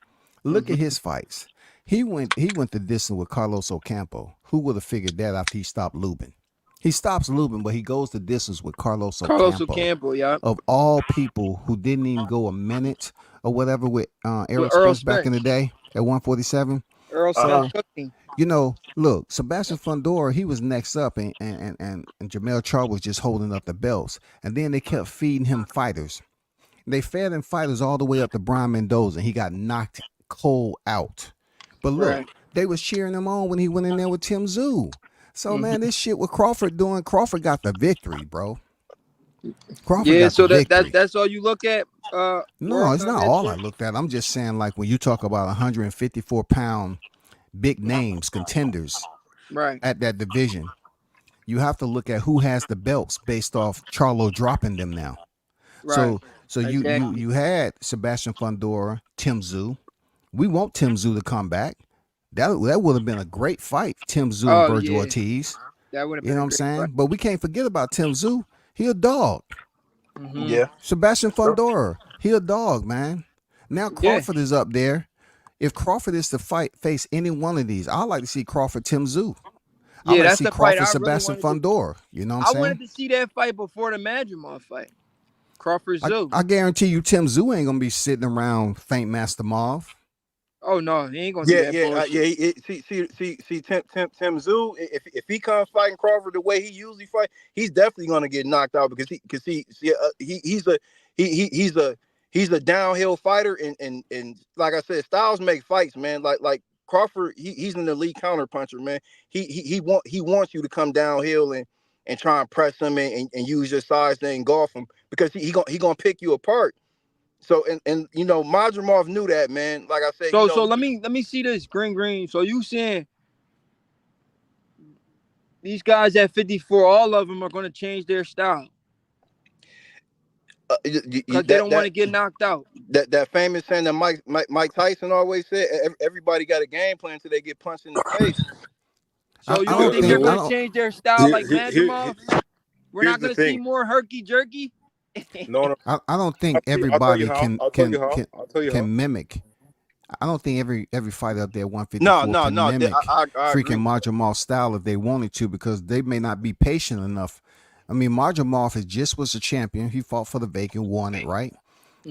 Look at Mm-hmm. his fights. He went the distance with Carlos Ocampo. Who would have figured that after he stopped lubing? He stops lubing, but he goes the distance with Carlos Carlos Ocampo. Ocampo, yeah. Of all people who didn't even go a minute or whatever with With Eric Earl Spence back in the Spence. day at 147. Earl Spence So, cooking. look, Sebastian Fundora, he was next up, and Jamel Charlo was just holding up the belts. And then they kept feeding him fighters. They fed him fighters all the way up to Brian Mendoza, and he got knocked cold out. But look, Right. they was cheering him on when he went in there with Tim Tszyu. So, man, Mm-hmm. this shit with Crawford doing, Crawford got the victory, bro. Crawford Yeah, got the so victory. that's all you look at, No, world it's not all I championship? looked at. I'm just saying, like, when you talk about 154-pound big names, contenders Right. at that division, you have to look at who has the belts based off Charlo dropping them now. Right. So so Exactly. you had Sebastian Fundora, Tim Tszyu. We want Tim Tszyu to come back. That would have been a great fight, Tim Tszyu and Oh Virgil yeah. Ortiz. That would have You been know a what I'm great fight. saying? But we can't forget about Tim Tszyu. He a dog. Mm-hmm. Yeah. Sebastian Fundora, he a dog, man. Now Yeah. Crawford is up there. If Crawford is to face any one of these, I like to see Crawford Tim Tszyu. I Yeah, like to that's see the fight Crawford I really Sebastian wanted to. Fundora. You know what I'm I wanted saying? to see that fight before the Madrimov fight. Crawford Zoo. I guarantee you Tim Tszyu ain't gonna be sitting around Faint Master Marv. Oh no, he ain't gonna do Yeah, that yeah, bullshit. See, Tim Tszyu. If he comes fighting Crawford the way he usually fight, he's definitely gonna get knocked out because he's a downhill fighter and like I said, styles make fights, man. Like Crawford, he's an elite counter puncher, man. He wants you to come downhill and try and press him and use your size to engulf him because he gonna pick you apart. So and Madrimov knew that, man. Like I said, So let me see this green. So you saying these guys at 54, all of them are gonna change their style because they that don't want that to get knocked out. that famous saying that Mike Tyson always said, everybody got a game plan until they get punched in the face. So you I don't don't think they're think I gonna No, don't change their style here, like here, here, Madrimov? We're here's not the gonna see thing. more herky jerky. No, I don't think I'll tell you everybody how. can I'll tell you how. I'll tell you how. can mimic. I don't think every fighter up there No, 154 no, can no. mimic I agree freaking with that. Marjamov style if they wanted to because they may not be patient enough. I mean, Marjamov is just was a champion. He fought for the vacant, won it, right?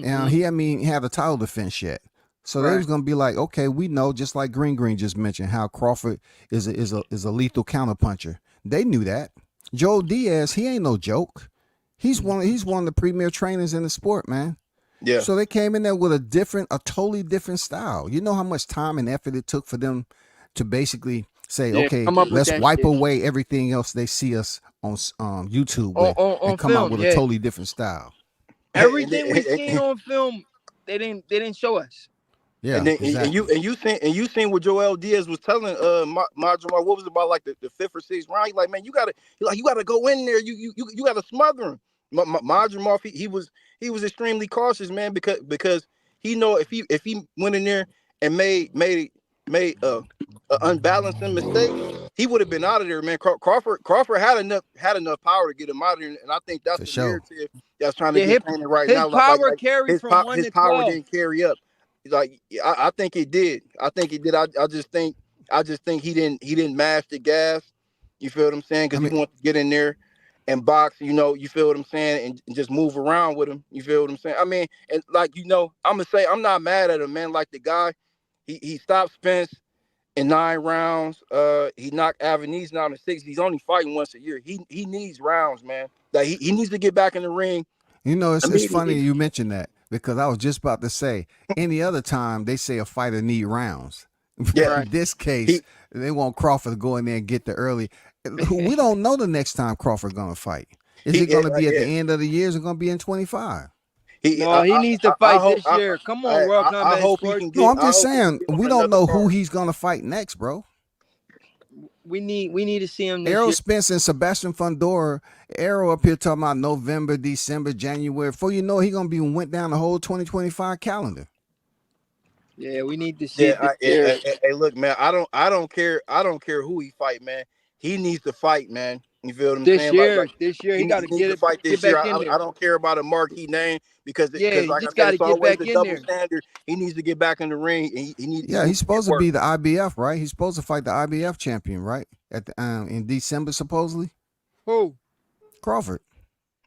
And Mm-hmm. he had a title defense yet. So they Right. was gonna be like, okay, we know, just like Green just mentioned, how Crawford is a lethal counterpuncher. They knew that. Joe Diaz, he ain't no joke. He's one of the premier trainers in the sport, man. Yeah, So they came in there with a totally different style. You know how much time and effort it took for them to basically say, Yeah. okay, Come up with let's that wipe shit away everything else they see us on YouTube on with on, and on come out film. with a Yeah. totally different style. and Everything we then, seen on film, they didn't show us. and Yeah, then exactly. and you seen what Joel Diaz was telling Madrimov. What was it about, like the fifth or sixth round? He's like, man, you gotta go in there. You gotta smother him. Madrimov, he was extremely cautious, man, because he know if he went in there and made a unbalancing mistake, he would have been out of there, man. Crawford had enough power to get him out of there, and I think that's For the sure. narrative that's trying to Yeah, get painted right his now. Like power carried from one his to power 12. didn't carry up. Like I think it did. I think it did. I just think I just think he didn't mash the gas. You feel what I'm saying? I Because he mean, wants to get in there and box. You feel what I'm saying, and just move around with him. You feel what I'm saying? I mean, and like I'm gonna say I'm not mad at him, man. Like the guy, he stopped Spence in 9 rounds. He knocked Avenese down in 6. He's only fighting once a year. He needs rounds, man. Like he needs to get back in the ring it's funny immediately. you mentioned that because I was just about to say any other time they say a fighter need rounds. Yeah, Right. In this case, he they want Crawford to go in there and get the early. We don't know the next time Crawford gonna fight. Is he it gonna be at the yeah. end of the year? Is it gonna be in 25? He No, he needs to I fight hope this year. Come on, I, World I Combat hope he Sports. can No, get I'm I just hope he can saying get we on don't another know who card. he's gonna fight next, bro. We need to see him this Errol year. Spence and Sebastian Fundora. Errol up here talking about November, December, January. Before you know, he gonna be went down the whole 2025 calendar. Yeah, we need to see Yeah, it this year. hey, look, man, I don't care who he fight, man. He needs to fight, man. You feel what I'm This saying? Like year, like this year, he, he got he to needs to fight get this year. back in I there. don't care about a marquee name because Yeah, he like I just said, got to it's get always back a in double there. standard. He needs to get back in the ring, and he Yeah, needs he's to get supposed to work. be the IBF, right? He's supposed to fight the IBF champion, right? At the in December, supposedly. Who? Crawford.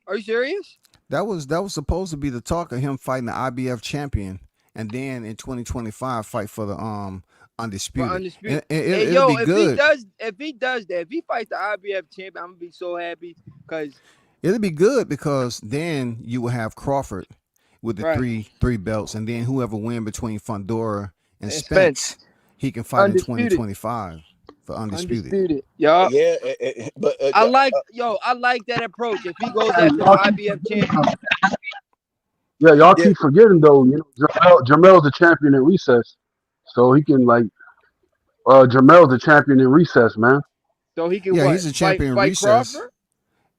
Are you serious? That was supposed to be the talk of him fighting the IBF champion, and then in 2025 fight for the For undisputed. undisputed. And it, Hey, it'll yo, be good. if he does that, if he fights the IBF champion, I'm gonna be so happy. Cause It'll be good because then you will have Crawford with the right, three belts, and then whoever win between Fundora and and Spence, Spence, he can fight in undisputed, 2025 for undisputed. undisputed. Yup. Yeah, but I like that approach. If he goes Hey, after the y'all keep IBF forgetting champion, though. Yeah, y'all yeah, keep forgetting though. Jamel's the champion in recess, so he can like. Jamel's the champion in recess, man. so he can Yeah, what? he's a Fight champion fight recess. Crawford.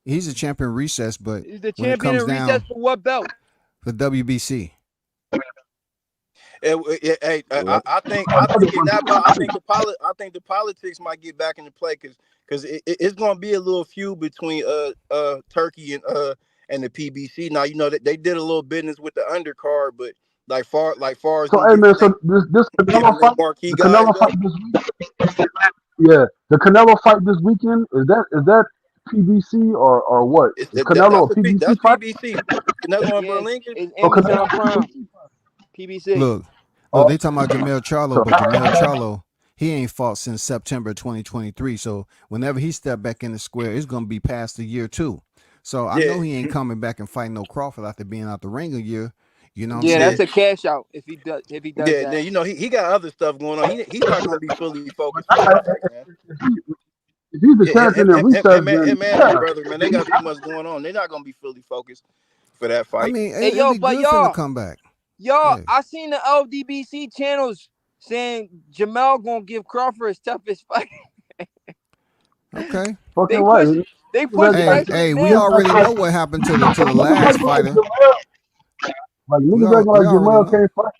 He's a champion recess, but He's the when it champion comes in recess down for what belt? for WBC, Hey, Yeah. I think in that, but I think the politics might get back into play because it's gonna be a little feud between Turkey and the PBC. Now you know that they did a little business with the undercard, but like far as So them hey man, so this giving Canelo them fight, marquee the guys Canelo up. fight this week. Yeah, the Canelo fight this weekend is that PBC or what? It's Is Canelo a PBC that's fight? PBC. Canelo and Yes, Berlingis. it's Or Canelo Amazon Prime, PBC? PBC. look, Oh, they talking about Jamel Charlo, so but Jamel Charlo, he ain't fought since September 2023. So whenever he step back in the square, it's gonna be past a year too. So I Yeah, know he ain't coming back and fighting no Crawford after being out the ring a year. You know what I'm Yeah, yeah, that's saying? a cash out if he does yeah. that. Then he got other stuff going on. He's not gonna be fully focused for that fight, man. if he's the Yeah, champion in recess, then him and his yeah. brother, man, they got too much going on. They're not gonna be fully focused for that I fight. mean, Hey, it'd yo, be but good for him to come back. y'all, Yeah. I seen the LDBC channels saying Jamel gonna give Crawford his toughest fight. Okay. Fucking they right. push, they pushing Hey, that hey, shit we now. already know what happened to the Niggas last acting like fighter. Jamel, like niggas acting We like already Jamel know. can't fight.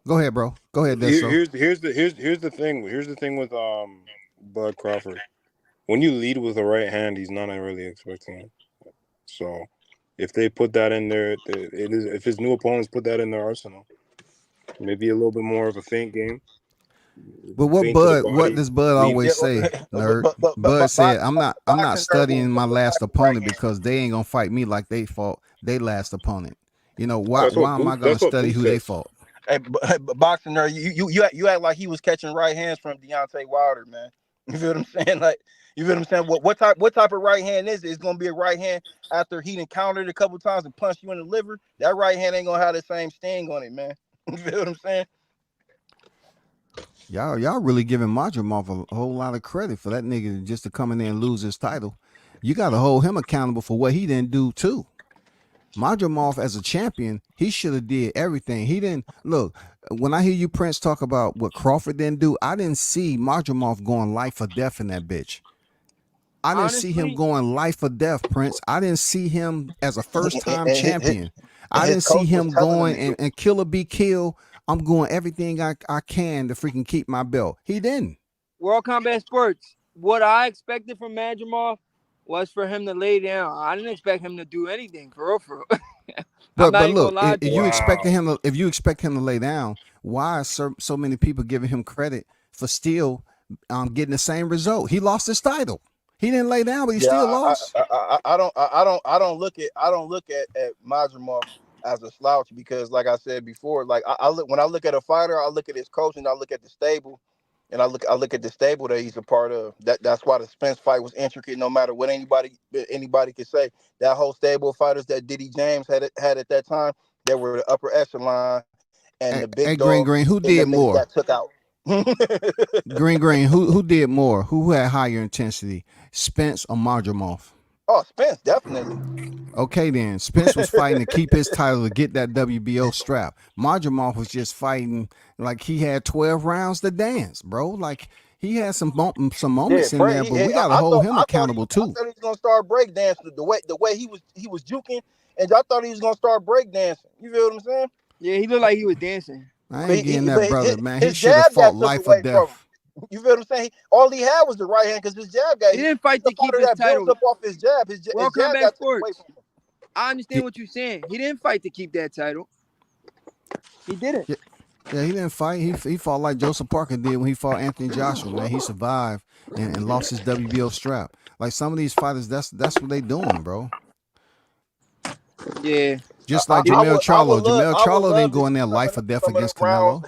Go ahead, bro. Go ahead, Deso. Here's the thing. Here's the thing with Bud Crawford. When you lead with the right hand, he's not really expecting it. So if they put that in there, if his new opponents put that in their arsenal, maybe a little bit more of a feint game, But feint to the what body, does Bud lead. Yeah, always say, nerd? but Bud said, I'm not boxing nerd studying my will last attack the right opponent hand. because they ain't gonna fight me like they fought they last opponent. You know, why That's what why am I Booth. gonna That's what study Booth who they says. fought? Hey, but boxing nerd, you act like he was catching right hands from Deontay Wilder, man. You feel what I'm saying? Like, you feel what I'm saying? What type of right hand is it? It's gonna be a right hand after he encountered a couple times and punched you in the liver. That right hand ain't gonna have the same sting on it, man. You feel what I'm saying? Y'all really giving Madrimov a whole lot of credit for that nigga just to come in there and lose his title. You got to hold him accountable for what he didn't do too. Madrimov as a champion, he should have did everything. He didn't look. When I hear you, Prince, talk about what Crawford didn't do, I didn't see Madrimov going life or death in that bitch. I didn't see him Honestly, going life or death, Prince. I didn't see him as a first time And champion. I his didn't see coach was him telling him going to do. and kill or be killed. I'm going everything I can to freaking keep my belt. He didn't. World Combat Sports. What I expected from Madrimov was for him to lay down. I didn't expect him to do anything for real. For real. I'm But not even look, gonna lie to if you you. expect Wow. him to lay down, why are so many people giving him credit for still getting the same result. He lost his title. He didn't lay down, but he Yeah, still lost. I don't look at Madrimov as a slouch because, like I said before, like I look when I look at a fighter, I look at his coach and I look at the stable, and I look at the stable that he's a part of. That's why the Spence fight was intricate. No matter what anybody could say, that whole stable of fighters that Diddy James had at that time, they were the upper echelon and the Hey, big hey, dogs Green, who in the did mix more? got took out. Green, who did more? Who had higher intensity, Spence or Madrimov? Oh, Spence definitely. Okay, then Spence was fighting to keep his title to get that WBO strap. Madrimov was just fighting like he had 12 rounds to dance, bro. Like he had some Yeah, moments in there, but we got to hold him accountable I too. thought he was gonna start breakdancing the way he was juking, and I thought he was gonna start breakdancing. You feel what I'm saying? Yeah, he looked like he was dancing. I But ain't getting that brother, man. He his should have jab fought got took life or away from him. death. You feel what I'm saying? All he had was the right hand because his jab got. He He's didn't fight a to keep fighter his that builds title. up off his jab. His World jab Combat got took away Sports. from him. I understand what you're saying. He didn't fight to keep that title. He didn't. Yeah, yeah, he didn't fight. He fought like Joseph Parker did when he fought Anthony Joshua. Man, he survived and lost his WBO strap. Like some of these fighters, that's what they doing, bro. Yeah. Just like Jamel Charlo. Jamel I would Charlo didn't love to go in see there life or death some of them against rounds. Canelo.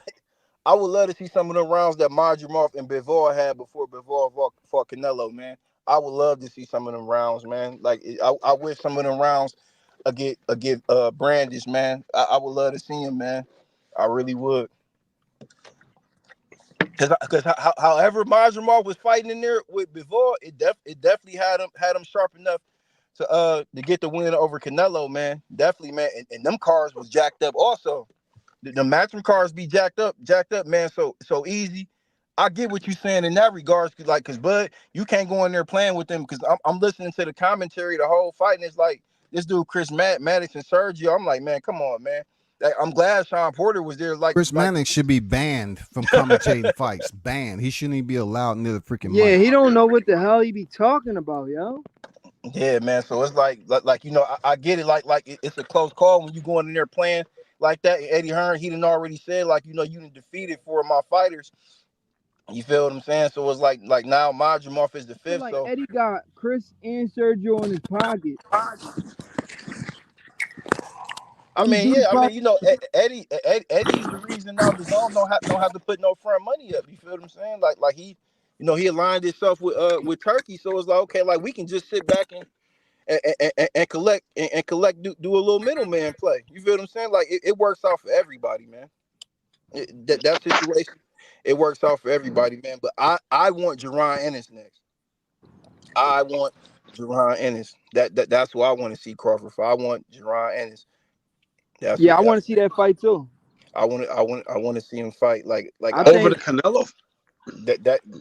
I would love to see some of them rounds that Madrimov and Bivol had before Bivol fought Canelo, man. I would love to see some of them rounds, man. Like I wish some of them rounds get Brandish, man. I would love to see him, man. I really would. Because however Madrimov was fighting in there with Bivol, it definitely had him sharp enough to get the win over Canelo, man. Definitely, man. And them cars was jacked up also. The matchroom cars be jacked up, man. So easy. I get what you're saying in that regards, cause Bud, you can't go in there playing with them because I'm listening to the commentary the whole fight, and it's like this dude Chris Maddox and Sergio. I'm like, man, come on, man. Like, I'm glad Sean Porter was there. Chris Mannix should be banned from commentating fights. Banned. He shouldn't even be allowed near the freaking Yeah, mic. he don't know what the hell he be talking about, yo. yeah, man. So it's like I get it. It's a close call when you going in there playing like that. And Eddie Hearn, he done already said you done defeated four of my fighters. You feel what I'm saying? So it's like now Madrimov is the I feel fifth. like So Eddie got Chris and Sergio in his pocket. I Them mean, dudes yeah, I mean, probably, Eddie's the reason now the zone don't have to put no front money up. You feel what I'm saying? Like he, he aligned himself with Turkey. So it's like, okay, like we can just sit back and collect and collect do a little middleman play. You feel what I'm saying? Like it works out for everybody, man. That situation, it works out for everybody, man. But I want Jerron Ennis next. I want Jerron Ennis. That's who I want to see Crawford for. I want Jerron Ennis. That's yeah, what I want that's to see that fight too. I want to see him fight. Like I Over think, the Canelo?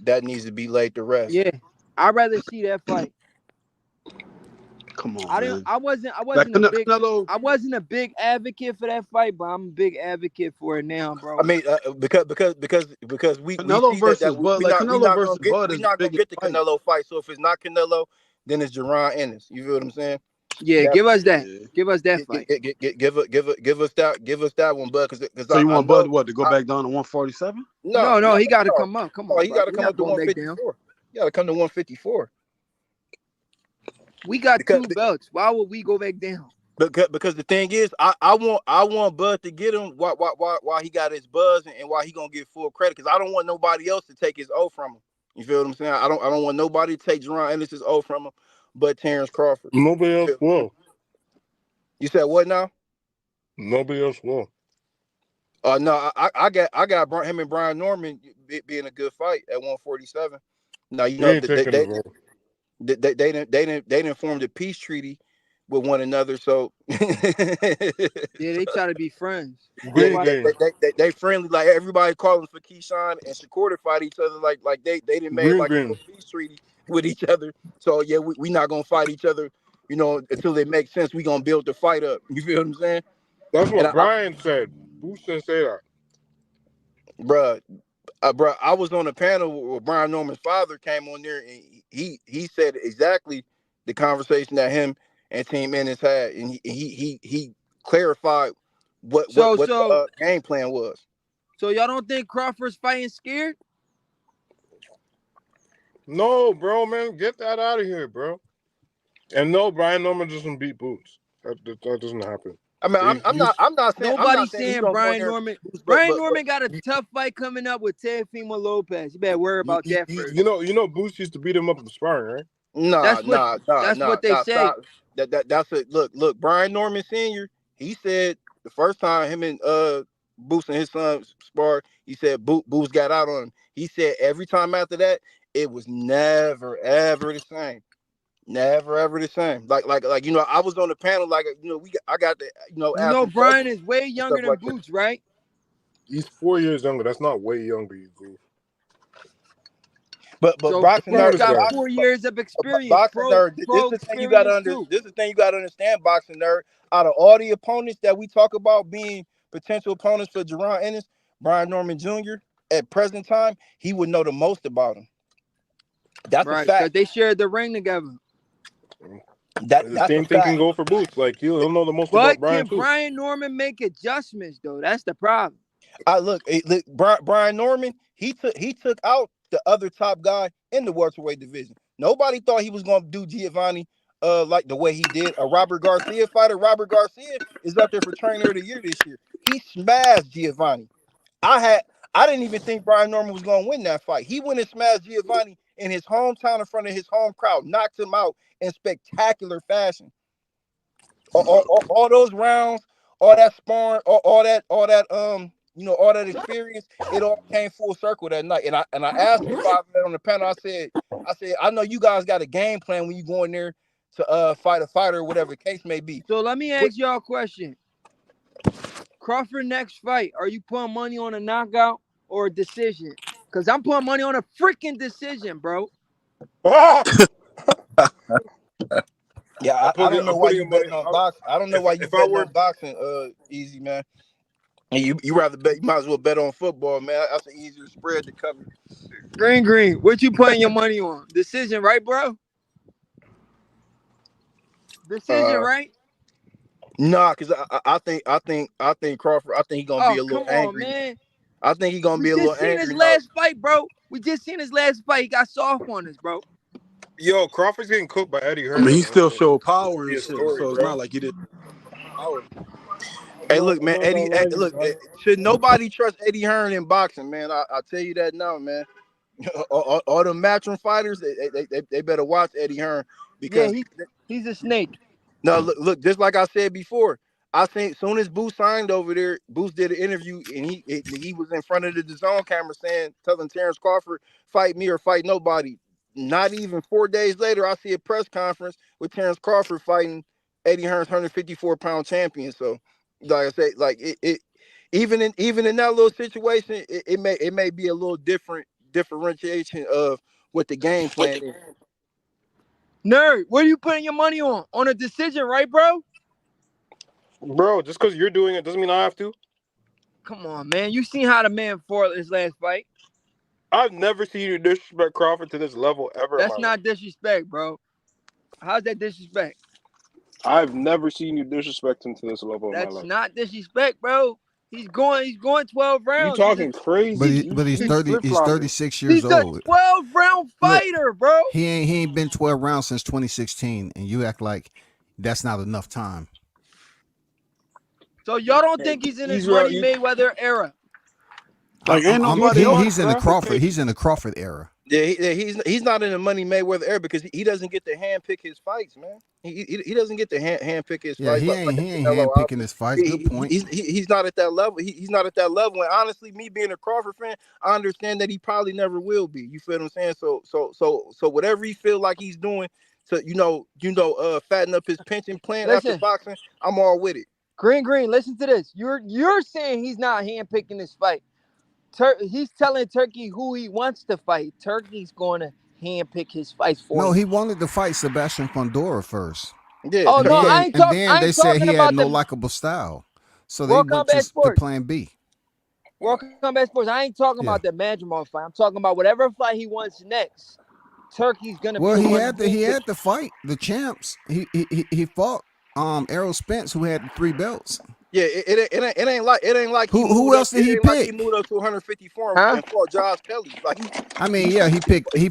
that needs to be laid to rest. yeah, I'd rather see that fight. Come on, I didn't. man. I Like wasn't a big. Canelo, I wasn't a big advocate for that fight, but I'm a big advocate for it now, I bro. mean, because we Canelo see that versus Bud. Like we Canelo not gonna versus Bud we is the not gonna biggest get the fight. Canelo fight. So if it's not Canelo, then it's Jerron Ennis. You feel what I'm saying? Yeah, give us Definitely. that. Yeah. Give us that fight. Give us that one, Bud. Because So you I want Bud know what to go I back down to 147? No, no no, no he got to no come up. Come no. on, He bro. got to We're come not up to going back down. 154. He got to come to 154 We got because two belts. Why would we go back down? because the thing is, I want Bud to get him while he got his buzz and while he gonna get full credit because I don't want nobody else to take his O from him. You feel what I'm saying? I don't want nobody to take Jerron Ennis's O from him, but Terence Crawford. Nobody You else feel? will. You said what now? Nobody else will. No, I got him and Brian Norman being a good fight at 147. Now He ain't taking his own. they didn't form the peace treaty with one another. So Yeah, they try to be friends. That's yeah, Green why. game. they friendly. Like everybody calling for Keyshawn and Shakur to fight each other. Like they didn't made Green like a game. little peace treaty with each other. So yeah, we not gonna fight each other. Until it makes sense. We gonna build the fight up. You feel what I'm saying? That's And what Brian said. Bruce didn't say that. bruh, bruh, I was on a panel where Brian Norman's father came on there, and he said exactly the conversation that him and Team Ennis had, and he clarified what So what the so game plan was. so y'all don't think Crawford's fighting scared? No, bro, man, get that out of here, bro. And no, Brian Norman doesn't beat Boots. That doesn't happen. I mean, So I'm Nobody not saying he's saying gonna go in Brian there and Norman. lose, Brian Norman got a you, tough fight coming up with Teofimo Lopez. You better worry about that first. you know, Boots used to beat him up in sparring, right? nah, That's what nah, nah, that's nah, what they nah. say. Stop. That's it. Look. Brian Norman Senior. He said the first time him and Boots and his son sparred, he said Boots got out on him. He said every time after that, it was never ever the same. Never ever the same. Like I was on the panel. I got to You ask know him Brian questions is way and younger stuff than like that. Boots, right? He's 4 years younger. That's not way younger, you goof. But So boxing Come on, Boots nerd, this got guy. 4 years of experience, boxing pro nerd. This pro is the thing you got to experience too. This is the thing you got to understand, boxing nerd. Out of all the opponents that we talk about being potential opponents for Jerron Ennis, Brian Norman Jr. at present time, he would know the most about him. That's a Right, because fact. they shared the ring together. The That's a same thing can fact. go for Boots. Like he'll know the most about But Brian can too. Brian Norman make adjustments though? That's the problem. I look, Brian Norman. He took out the other top guy in the welterweight division. Nobody thought he was going to do Giovanni like the way he did. A Robert Garcia fighter. Robert Garcia is up there for trainer of the year this year. He smashed Giovanni. I had I didn't even think Brian Norman was going to win that fight. He went and smashed Giovanni in his hometown in front of his home crowd, knocked him out in spectacular fashion. All those rounds, all that sparring, all that experience, it all came full circle that night. And I asked him 5 minutes on the panel. I said, I know you guys got a game plan when you go in there to fight a fighter or whatever the case may be. So let me What ask y'all a question. Crawford next fight, are you putting money on a knockout or a decision? Because I'm putting money on a freaking decision, bro. Yeah, I don't know I'm why putting you in money. betting on boxing. I don't know why you If I betting were on boxing, easy man. And you rather bet, you might as well bet on football, man. That's an easier spread to cover. Green, what you putting your money on? Decision, right, bro? Decision, Uh, right? nah, because I think Crawford. I think he's gonna be Oh, a come little on, angry. man. I think he's gonna We be a just little seen his angry now. last fight, bro. We just seen his last fight. He got soft on us, bro. Yo, Crawford's getting cooked by Eddie I Hearn mean, though. he That's still gonna showed power be and a shit, story, so it's bro. not like he didn't power. Hey, look, man. I'm not Eddie. gonna lie to you, Look, dog. should nobody trust Eddie Hearn in boxing, man? I tell you that now, man. All the matchroom fighters, they better watch Eddie Hearn Yeah, because he's a snake. no, look, just like I said before, I think soon as Booth signed over there, Booth did an interview and he was in front of the DAZN camera telling Terence Crawford, fight me or fight nobody. Not even 4 days later, I see a press conference with Terence Crawford fighting Eddie Hearn's 154-pound champion. So, like I say, like it even in that little situation, it may be a little differentiation of what the game plan is. Nerd, what are you putting your money on? On a decision, right, bro? Bro, just because you're doing it doesn't mean I have to. Come on, man. You seen how the man fought his last fight? I've never seen you disrespect Crawford to this level ever in my That's life. not disrespect, bro. How's that disrespect? I've never seen you disrespect him to this level in my That's life. not disrespect, bro. He's going 12 You rounds. talking crazy? He's You 30 flip he's flopping. 36 years He's a old. 12 round Look, fighter, bro. he ain't been 12 rounds since 2016, and you act like that's not enough time. So y'all don't think he's in his He's Money Mayweather era? I'm, Like, I'm, ain't I'm nobody he, else, he's in the bro. Crawford. He's in the Crawford era. Yeah, he's not in the Money Mayweather era because he doesn't get to hand pick his fights, man. He doesn't get to hand pick his Yeah, fights like a he ain't Canelo. hand picking his fights. Good point. He's not at that level. He's not at that level. And honestly, me being a Crawford fan, I understand that he probably never will be. You feel what I'm saying? So whatever he feel like he's doing to fatten up his pension plan after Listen, boxing, I'm all with it. Green, listen to this. You're saying he's not hand picking his fight. He's telling Turkey who he wants to fight. Turkey's going to hand pick his fights for No, him. he wanted to fight Sebastian Fundora first, Yeah, Oh and no, then I they ain't said talking he had about no the likable style, so they World went Combat to Sports. Plan B. World Combat Sports. I ain't talking Yeah. about the Madrimov fight. I'm talking about whatever fight he wants next. Turkey's gonna be Well, the he one had hand picking. to fight the champs. He fought Errol Spence, who had 3 belts. Yeah, it ain't like he Who moved up. else did It he ain't like he pick? moved up to 154 Huh? and fought Josh Kelly. Like I mean, yeah, he picked he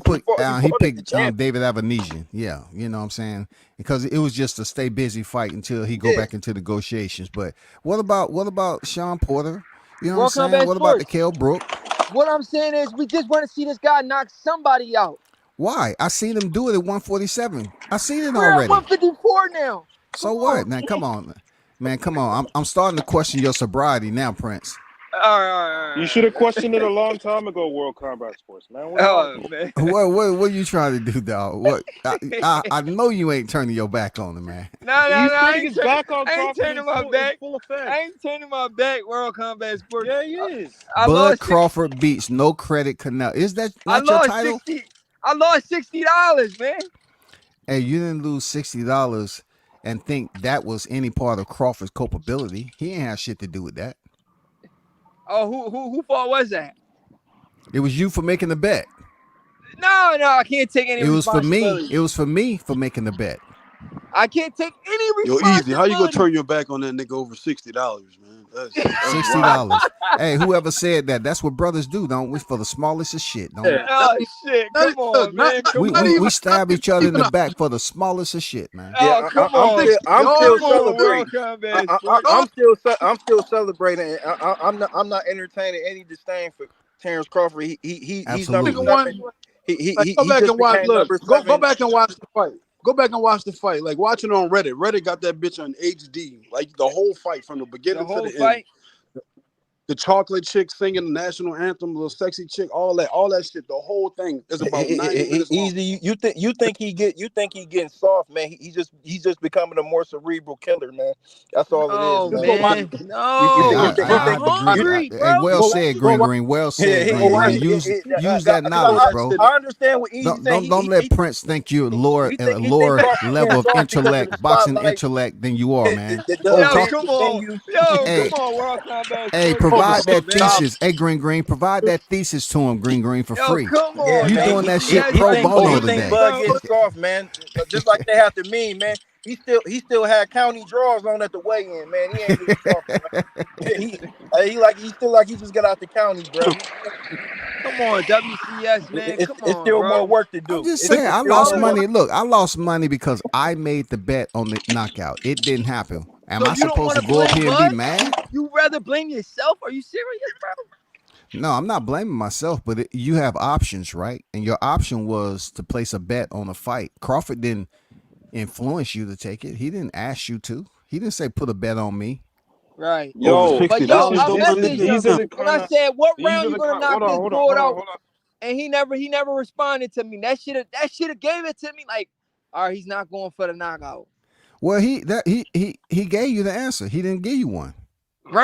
he fought at the picked champ. David Avanesian. Yeah, you know what I'm saying? Because it was just a stay busy fight until he go Yeah. back into negotiations. But what about Sean Porter? You know what I'm World saying? Combat What about the Sports. Kell Brook? What I'm saying is, we just want to see this guy knock somebody out. Why? I seen him do it at 147. I seen it We're at already. 154 now. Come So what, on, man? man. Come on, man. Come on. I'm starting to question your sobriety now, Prince. All right. You should have questioned it a long time ago, World Combat Sports, man. What are you on Oh about? man. What are you trying to do, dog? What? I know you ain't turning your back on him, man. No. He's I turning ain't, his back on I ain't Crawford turning my in back. full effect. I ain't turning my back. World Combat Sports. Yeah, he is. I Bud lost Crawford beats no credit Canelo. Is that I not your lost title? 60. I lost $60, man. Hey, you didn't lose $60 and think that was any part of Crawford's culpability. He ain't have shit to do with that. Oh, who fault was that? It was you for making the bet. No, I can't take any It was for me. responsibility. It was for me for making the bet. I can't take any Yo, easy. How you gonna responsibility. turn your back on that nigga over $60, man? That's wild. $60. Hey, whoever said that? That's what brothers do, don't we? For the smallest of shit, don't we? Yeah, Oh shit! Come on, man. Come not on. even We stab each other in even the a, back for the smallest of shit, man. Yeah, Oh, come I'm on. still I'm y'all still Come on, still World celebrating. Combat Sports. I'm still celebrating. I'm not entertaining any disdain for Terence Crawford. He's number nigga Absolutely. seven. one. Like, go He back just and watch. became Look, number go 7. back and watch the fight. Go back and watch the fight. Like watching on Reddit. Reddit got that bitch on HD. Like the whole fight from the The beginning to whole the end. fight. The chocolate chick singing the national anthem, little sexy chick, all that shit. The whole thing is about 90 minutes long. Easy. You think he getting soft, man. He's just becoming a more cerebral killer, man. That's all it is, No, man. Just go watch. man. Hey, No, You he's think I not have to agree. you hungry, Hey, bro. well Go, said, go Green watch. Green. Well yeah, said, Green Green. Use that knowledge, bro. I understand what Easy saying. Don't let Prince think you're He think lower Crawford getting level of soft because of the intellect, boxing spotlight. intellect than you are, man. The Yo, Talk. come elevation on. venue. Yo, Hey, come on, World Combat hey, Sports. Come Hold on. provide on, that man. thesis. Hey, Green Green, provide that thesis to him, Green Green, for Yo, free. come Yeah, on, You man. man. doing that He shit has pro nothing to bono He do with think it, today. Bud bro. getting soft, man. Just like they have to me, man. He still had county draws on at the weigh-in, man. He ain't getting soft, bro. He still like he just got out the county, bro. Come on, WCS, man. Come It's on, still more bro. work to I'm do. just It's, saying, it's I still lost more work. money. Look, I lost money because I made the bet on the knockout. It didn't happen. Am So I you don't supposed want to to go up blame here and be Bud? mad? You rather blame yourself? Are you serious, bro? No, I'm not blaming myself, but you have options, right? And your option was to place a bet on a fight. Crawford didn't influence you to take it. He didn't ask you to. He didn't say put a bet on me. Right. Over Yo, But $60 yo, I though, my messaged nigga. him these are the when I kind of said, "What these round are you the gonna kind. knock Hold on, this hold on, board hold on, out?" hold on. And he never responded to me. That should have gave it to me. Like, all right, he's not going for the knockout. Well, he gave you the answer. He didn't give you one.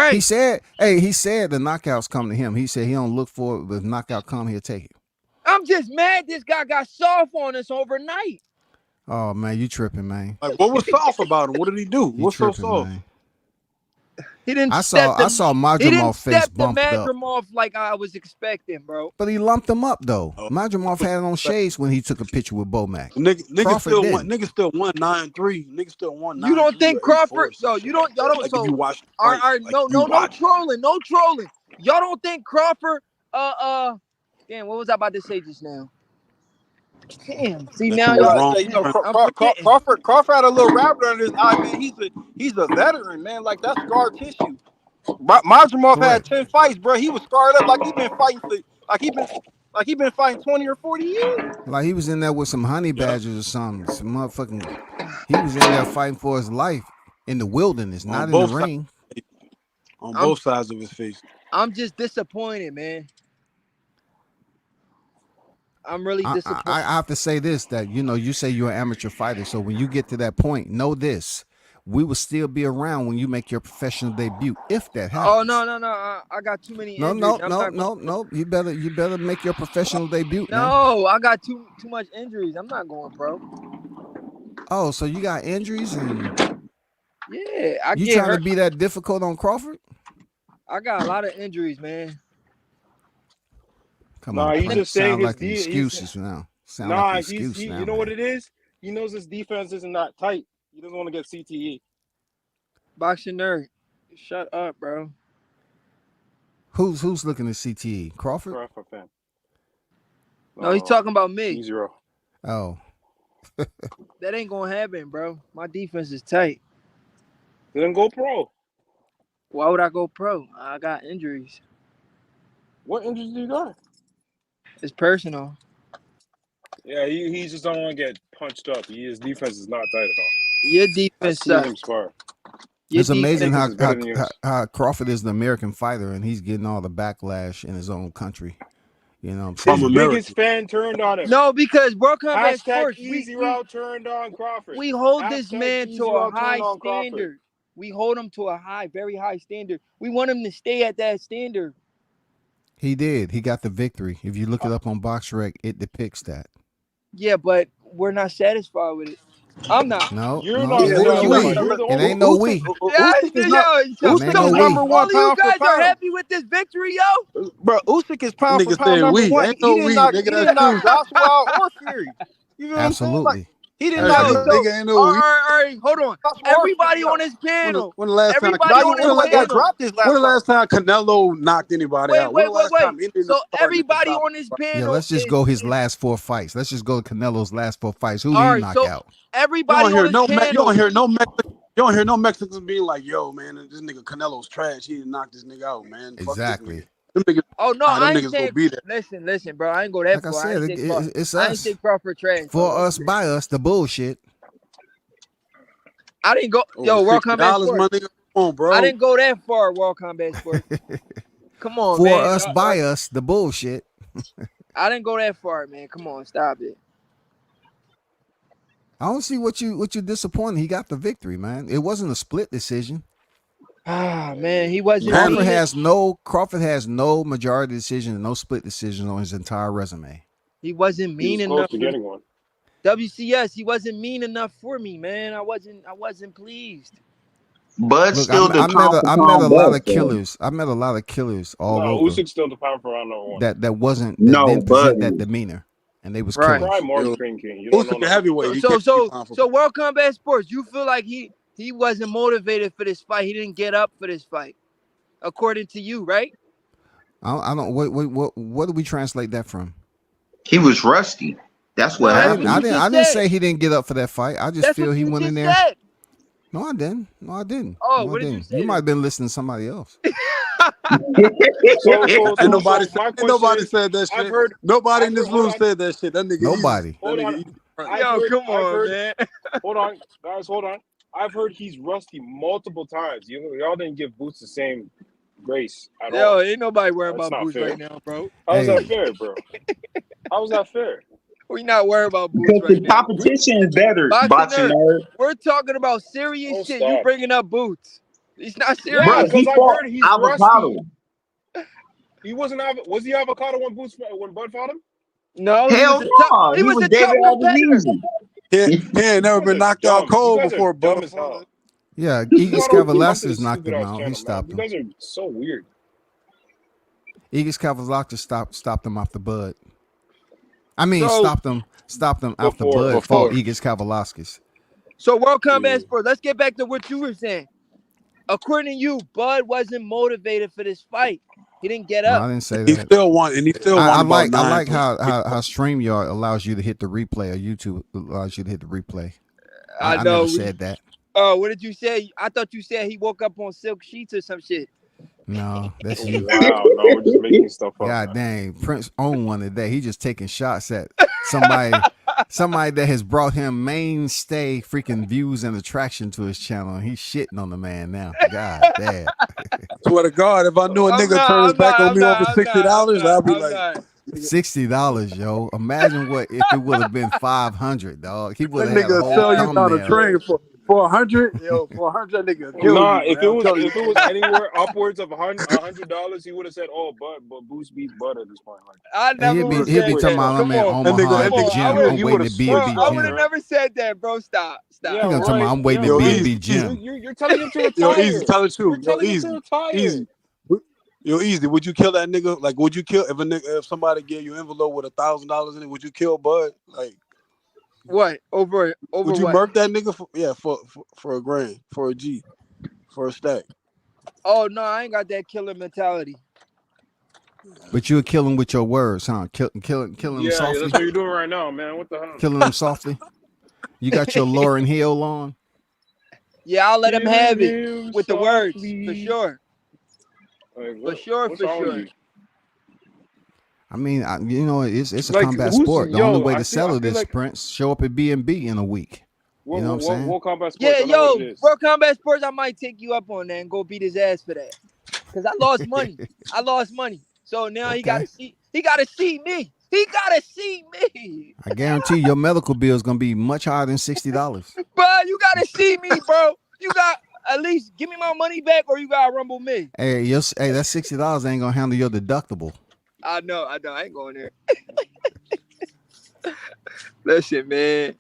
He Right. said, he said the knockouts come to him. He said he don't look for it, but if knockout come, he'll take it. I'm just mad this guy got soft on us overnight. Oh man, you tripping, man. Like, what was soft about him? What did he do? You What's so tripping, soft? man. He didn't I step saw Madrimov face the bumped up. Madrimov like I was expecting, bro. But he lumped him up though. Oh, Madrimov had it on shades when he took a picture with Bomac. nigga Crawford still won. didn't. Nigga still won 9-3. Nigga still won You 9-3 don't think or 8-4 Crawford? or some Yo, shit you like don't. Y'all that. don't. Like if you So, watch the fight, like no, you no watch. trolling, no trolling. Y'all don't think Crawford? Damn, what was I about to say just now? Damn. See That you now, was y'all. I wrong. say, Damn, I'm forgetting. Crawford had a little rabbit under his eye, man. He's a veteran, man. Like that's scar tissue. Majimov had Correct. 10 fights, bro. He was scarred up like he been fighting for like he been fighting 20 or 40 years. Like he was in there with some honey Yeah, badgers or something. Some motherfucking. He was in there fighting for his life in the wilderness, on not in the both sides. ring. On I'm both sides of his face. I'm just disappointed, man. I'm really I disappointed. have to say this that you say you're an amateur fighter, so when you get to that point, know this: we will still be around when you make your professional debut, if that Oh happens. no. I got too many No, injuries. no, I'm no, not going. no, no. You better make your professional debut now. No, I got too much injuries. I'm not going pro. Oh, so you got injuries and Yeah, I you get trying to hurt. be that difficult on Crawford? I got a lot of injuries, man. Come Nah, on, he's Prince. just saying Sound his like an D. He's excuses now. Sound like an nah. excuse You now, know what man. it is? He knows his defense isn't that tight. He doesn't want to get CTE. Boxing nerd. Shut up, bro. Who's looking at CTE? Crawford? Crawford fan. No, he's talking about me. 0. Oh, That ain't gonna happen, bro. My defense is tight. Then go pro. Why would I go pro? I got injuries. What injuries do you got? It's personal. Yeah, he just don't want to get punched up. His defense is not tight at all. Your I've defense seen him sucks. spar. Your it's amazing defense. how Defense is better than yours. how Crawford is the American fighter and he's getting all the backlash in his own country. You know what I'm saying? His From biggest America. fan turned on him. No, because World Combat Hashtag Sports, Easy Route turned on Crawford. we hold this Hashtag man to Easy a Route high turned on Crawford. standard. We hold him to a high, very high standard. We want him to stay at that standard. He did. He got the victory. If you look it up on BoxRec, it depicts that. Yeah, but we're not satisfied with it. I'm not. No, You're no, not it Yeah, ain't no satisfied. we. You're the It only ain't no one. we. Yeah, Usyk is not. yo, It ain't Usyk no is we. number one all you pound for guys are pound. happy with this victory, yo. Bro, Usyk is pound for Nigga pound said number we. one. Ain't He no didn't we, knock. nigga. He That's didn't knock you. Joshua out or Fury. You know what I'm saying? Like Absolutely. he didn't That's knock Yo, you, so nigga. Ain't no all we. right, hold on. Joshua or Everybody Fury on out. this panel. When the last time? Everybody Now on you this feel like I panel. dropped this When last the fight. last time Canelo knocked anybody Wait, out? When the last time any of them So hard niggas everybody stopped on this anybody? Yeah, panel let's just is go his last 4 fights. Let's just go to Canelo's last 4 fights. Who did all he right. knock So out? You everybody don't on hear this no you panel. don't hear no Mexican. You don't hear no Mexicans being like, "Yo, man, this nigga Canelo's trash. He didn't knock this nigga out, man. Fuck this nigga." Exactly. Them niggas, Oh no, them I ain't niggas gonna saying. be there. Listen, bro. I ain't go that Like I far. said, it's I ain't say us. Crawford trash, bro. For Don't us, do that. by us, the bullshit. I didn't go. Over Yo, World Combat $60, my Sports. nigga. Come on, I bro. didn't go that far, World Combat Sports. Come on, For man. us, by us, the bullshit. I didn't go that far, man. Come on, stop it. I don't see what you're disappointed. He got the victory, man. It wasn't a split decision. Ah, man, he wasn't Man, Crawford has no majority decision and no split decisions on his entire resume. He wasn't He was mean close enough to for getting one. WCS. He wasn't mean enough for me, man. I wasn't pleased. Bud's Look, still the pound for I met a pound lot best, of though. killers. I met a lot of killers all No, over Usyk's still the pound for round number one. that No, didn't Bud present that is. demeanor, and they was Right. Try killers. Mark yo, Train King. You don't know Usyk a nothing. heavyweight. He can't be pound for So pound. World Combat Sports, you feel like he wasn't motivated for this fight. He didn't get up for this fight, according to you, right? I don't. What do we translate that from? He was rusty. That's what No, I that's didn't. what happened. I you didn't. just I didn't said. say he didn't get up for that fight. I just That's feel what he you went in just there. said. No, I didn't. No, I didn't. Oh, No, I what did you didn't. say You might then? have been listening to somebody else. So Ain't nobody my ain't question nobody is, said that I've shit. heard, Nobody in this hold room on, said that shit. That nigga easy. Nobody. That hold nigga on. easy. Yo, come I've on, heard, man. hold on, guys, hold on. I've heard he's rusty multiple times. Y'all didn't give Boots the same grace at Yo, all. ain't nobody worried That's about not Boots fair. right now, bro. How is that Hey, fair, bro? How is that fair? We not worried about Boots Because right the now. competition is better, Boxing boxing nerd, nerd. we're talking about serious Oh, shit. You stop. bringing up Boots? He's not Yeah, Bro, serious. because he I've fought heard he's avocado. rusty. He wasn't. Was he avocado when Bud fought him? No, he Hell was a tough. no. He He was was a David tough competitor. Adesanya. He ain't You never guys been are knocked out dumb. You cold guys are before, dumb as butterfly. hell. yeah, You Igis gotta come to Kavalastas this knocked stupid him ass out. He channel, man. stopped You him. guys are so weird. Igis Kavalastas stopped him off the bud. I mean, So, stopped him after Before. Bud fought Igis Kavalaskas. World Combat Yeah. Sports. Let's get back to what you were saying. According to you, Bud wasn't motivated for this fight. He didn't get No, up. I didn't say He that. still won, and he still won about I 9 like points. how StreamYard allows you to hit the replay or YouTube allows you to hit the replay. I I know. never said that. Oh, what did you say? I thought you said he woke up on silk sheets or some shit. No, that's you. Wow, no, we're just making stuff up, God man. dang, Prince owned one today. He just taking shots at somebody that has brought him mainstay freaking views and attraction to his channel, and he's shitting on the man now. God damn. Swear to God, if I knew a nigga turn his back on me over $60, I'd be like, nigga, $60, yo. Imagine what if it would have been $500, dog. He would that have had a nigga whole sell you down a thumbnail. train for 100. Yo, for 100, that nigga kill Nah, you, man. I'm telling if it you. was anywhere upwards of $100, he would have said, "Oh, but Boost beats Bud at this point." Like, I And never would have he'll be said talking that. about I'm Come in on. That nigga, Omaha that at the nigga, I gym. would I'm you waiting would to have B&B smashed Bro, I that, would have gym. bro. never said that, bro. Stop. Yeah, He gonna tell me right. I'm waiting to Yeah, yo, B&B easy, gym. you're telling him to yo, easy, retire. tell the You're truth. Yo, telling him to retire. easy. Yo, easy. Would you kill that nigga? Like, would you kill if somebody gave you an envelope with $1,000 in it? Would you kill Bud? Like, What? Over would you what? murk that nigga for $1,000, for a grand, for a G, for a stack? Oh no, I ain't got that killer mentality. But you'll kill him with your words, huh? Killing him Yeah, softly. that's what you're doing right now, man. What the hell? Killing him softly. You got your Lauryn Hill on. Yeah, I'll let him Killing have it him with the words for softly. sure. Like, For what? sure, What's for wrong with sure. you? I mean, it's a Like, combat who's sport. The only yo? way I to feel. I settle feel this, like Prince, show up at B&B in a week. You know what I'm saying? what combat Yeah, sports? I know what it yo, is. World Combat Sports, I might take you up on that and go beat his ass for that. Cause I lost money. I lost money. So now he Okay. gotta see me. He gotta see me. I guarantee your medical bill is gonna be much higher than $60. Bro, you gotta see me, bro. You got at least give me my money back or you gotta rumble me. Hey, that $60 ain't gonna handle your deductible. I know. I ain't going there. Listen, man.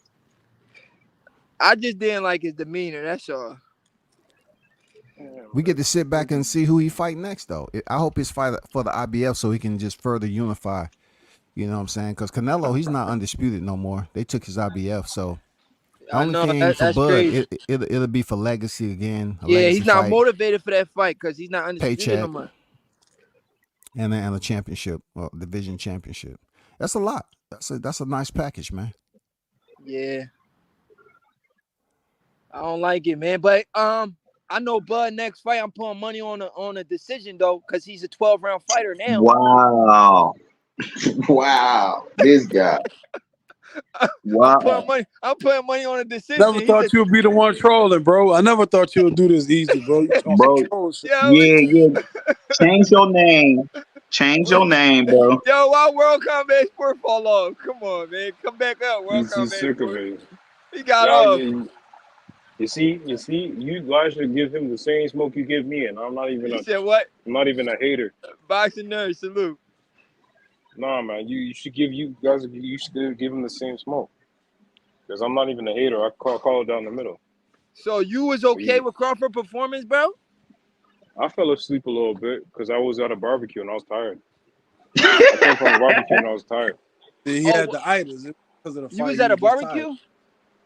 I just didn't like his demeanor, that's all. We get to sit back and see who he fight next, though. I hope it's fight for the IBF so he can just further unify. You know what I'm saying? Because Canelo, he's not undisputed no more. They took his IBF, so the I only know thing for that's Bud, crazy. it'll be for legacy again, a Yeah, legacy he's not fight, motivated for that fight because he's not undisputed no paycheck, more. and a championship, division championship. That's a lot. That's a nice package, man. Yeah. I don't like it, man. But I know Bud next fight. I'm putting money on a decision though, because he's a 12-round fighter now. Wow. Wow. This guy. Wow. I'm putting money on a decision. Never He said, thought you'd be the one trolling, bro. I never thought you would do this easy, bro. You on some Bro. troll shit. yo, Yeah, yeah. Change your name. Change your name, bro. yo, why World Combat Sport fall off? Come on, man. Come back up, World He's Combat sick of Sport. it. He got Y'all, off. you see, you guys should give him the same smoke you give me, and He said what? I'm not even a hater. Boxing nerd, salute. Nah, man, you should give him the same smoke, because I'm not even a hater. I call it down the middle. So you was But okay with Crawford performance, bro? I fell asleep a little bit because I was at a barbecue and I was tired. I came from a barbecue and I was tired. He Oh, had the itis because of the you fight. was He at a was just tired. barbecue?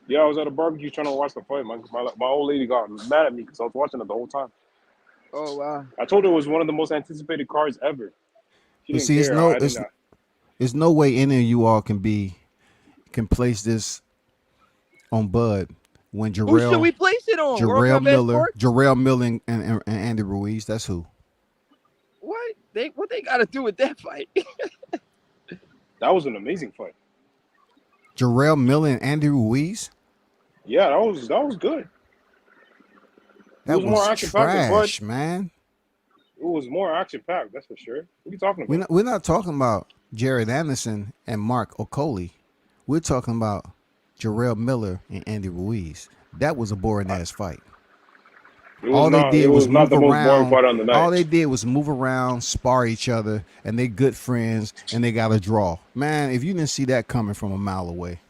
Yeah, I was at a barbecue trying to watch the fight. My old lady got mad at me because I was watching it the whole time. Oh wow. I told her it was one of the most anticipated cards ever. She But didn't see, care. I didn't. it's no way any of you all can place this on Bud when Who should we place it on? World Combat Sport? Jarrell Miller, and Andy Ruiz. That's who. What they got to do with that fight? That was an amazing fight. Jarrell Miller and Andy Ruiz. Yeah, that was good. That was more was action packed than Bud. trash, man. It was more action packed. That's for sure. What are you talking about? We're not talking about Jared Anderson and Mark Okoli. We're talking about Jarrell Miller and Andy Ruiz. That was a boring ass fight. All they did It was was not move the most boring around. fight on the night. All they did was move around, spar each other, and they good friends, and they got a draw. Man, if you didn't see that coming from a mile away.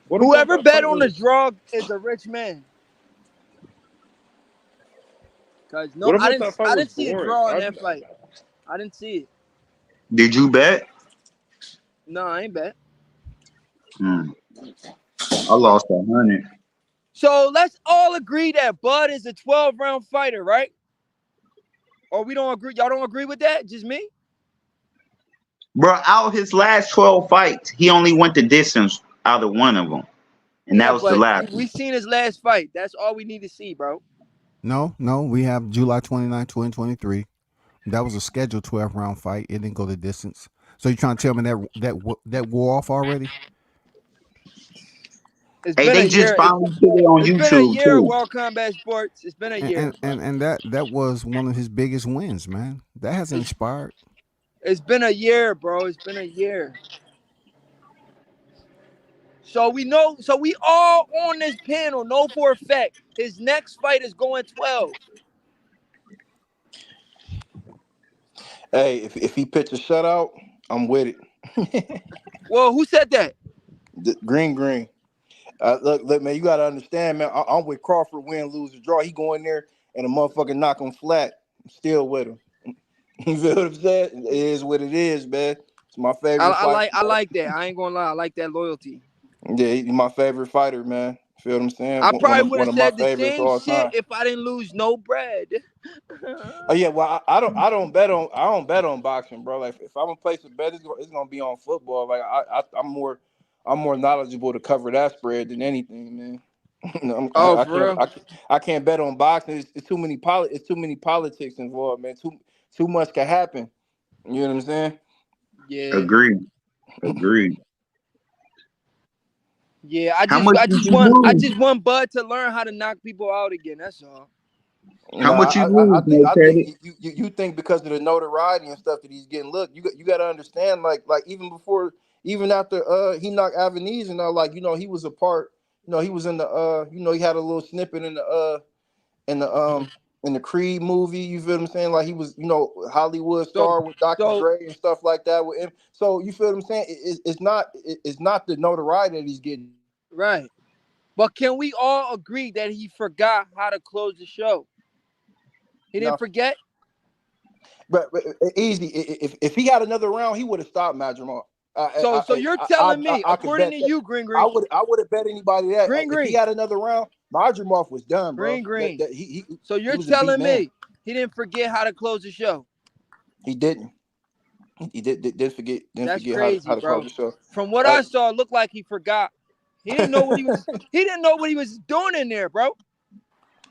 Whoever bet on the draw is a rich man. Cause no, I didn't see a draw in that fight. I didn't see it. Did you bet? No, I ain't bet. I lost 100. So let's all agree that Bud is a 12-round fighter, right? Or we don't agree? Y'all don't agree with that? Just me? Bro, out his last 12 fights, he only went the distance out of one of them. And Yeah, that was the but last we seen his last fight. That's all we need to see, bro. No, we have July 29, 2023. That was a scheduled 12-round fight. It didn't go the distance. So you trying to tell me that wore off already? It's Hey, been a they just year. finally put it on It's been a YouTube, year of too. World Combat Sports. It's been a year. And that was one of his biggest wins, man. That hasn't expired. It's been a year, bro. It's been a year. So we know. So we all on this panel know for a fact his next fight is going 12. Hey, if he pitch a shutout, I'm with it. Well, who said that? Green. Look, man, you gotta understand, man. I'm with Crawford, win, lose, or draw. He go in there and a motherfucker knock him flat. I'm still with him. You feel what I'm saying? It is what it is, man. It's my favorite fighter. I like that. I ain't gonna lie. I like that loyalty. Yeah, he's my favorite fighter, man. Feel what I'm saying? I probably would One have of my said the favorites same all shit time. if I didn't lose no bread. Oh yeah, well I don't bet on boxing, bro. Like if I'm gonna place a bet, it's gonna be on football. Like I'm more knowledgeable to cover that spread than anything, man. Oh, for real? I can't bet on boxing. It's too many it's too many politics involved, man. Too much can happen. You know what I'm saying? Yeah. Agreed. Agreed. Yeah, How much I would just you want lose? Bud to learn how to knock people out again. That's all. How Nah, much you lose, I no think Teddy? you think because of the notoriety and stuff that he's getting. Look, you got to understand, like even before, even after he knocked Avenese and all, like he was a part. He was in the he had a little snippet in the in the Creed movie. You feel what I'm saying? Like he was Hollywood So star with Dr. so Dre and stuff like that with him. So you feel what I'm saying? It's not the notoriety that he's getting. right. But can we all agree that he forgot how to close the show? He didn't Now, forget. but easy. If he had another round, he would have stopped Madrimov. So you're telling me, I could according bet to that. you, Green Green, I would have bet anybody that Green if he Green, had another round, Madrimov was done, bro. Green Green. That So he you're was a beat telling man. me he didn't forget how to close the show? He didn't. He didn't That's forget crazy, how to close bro. the show. From what Uh, I saw, it looked like he forgot. He didn't know what he was. He didn't know what he was doing in there, bro.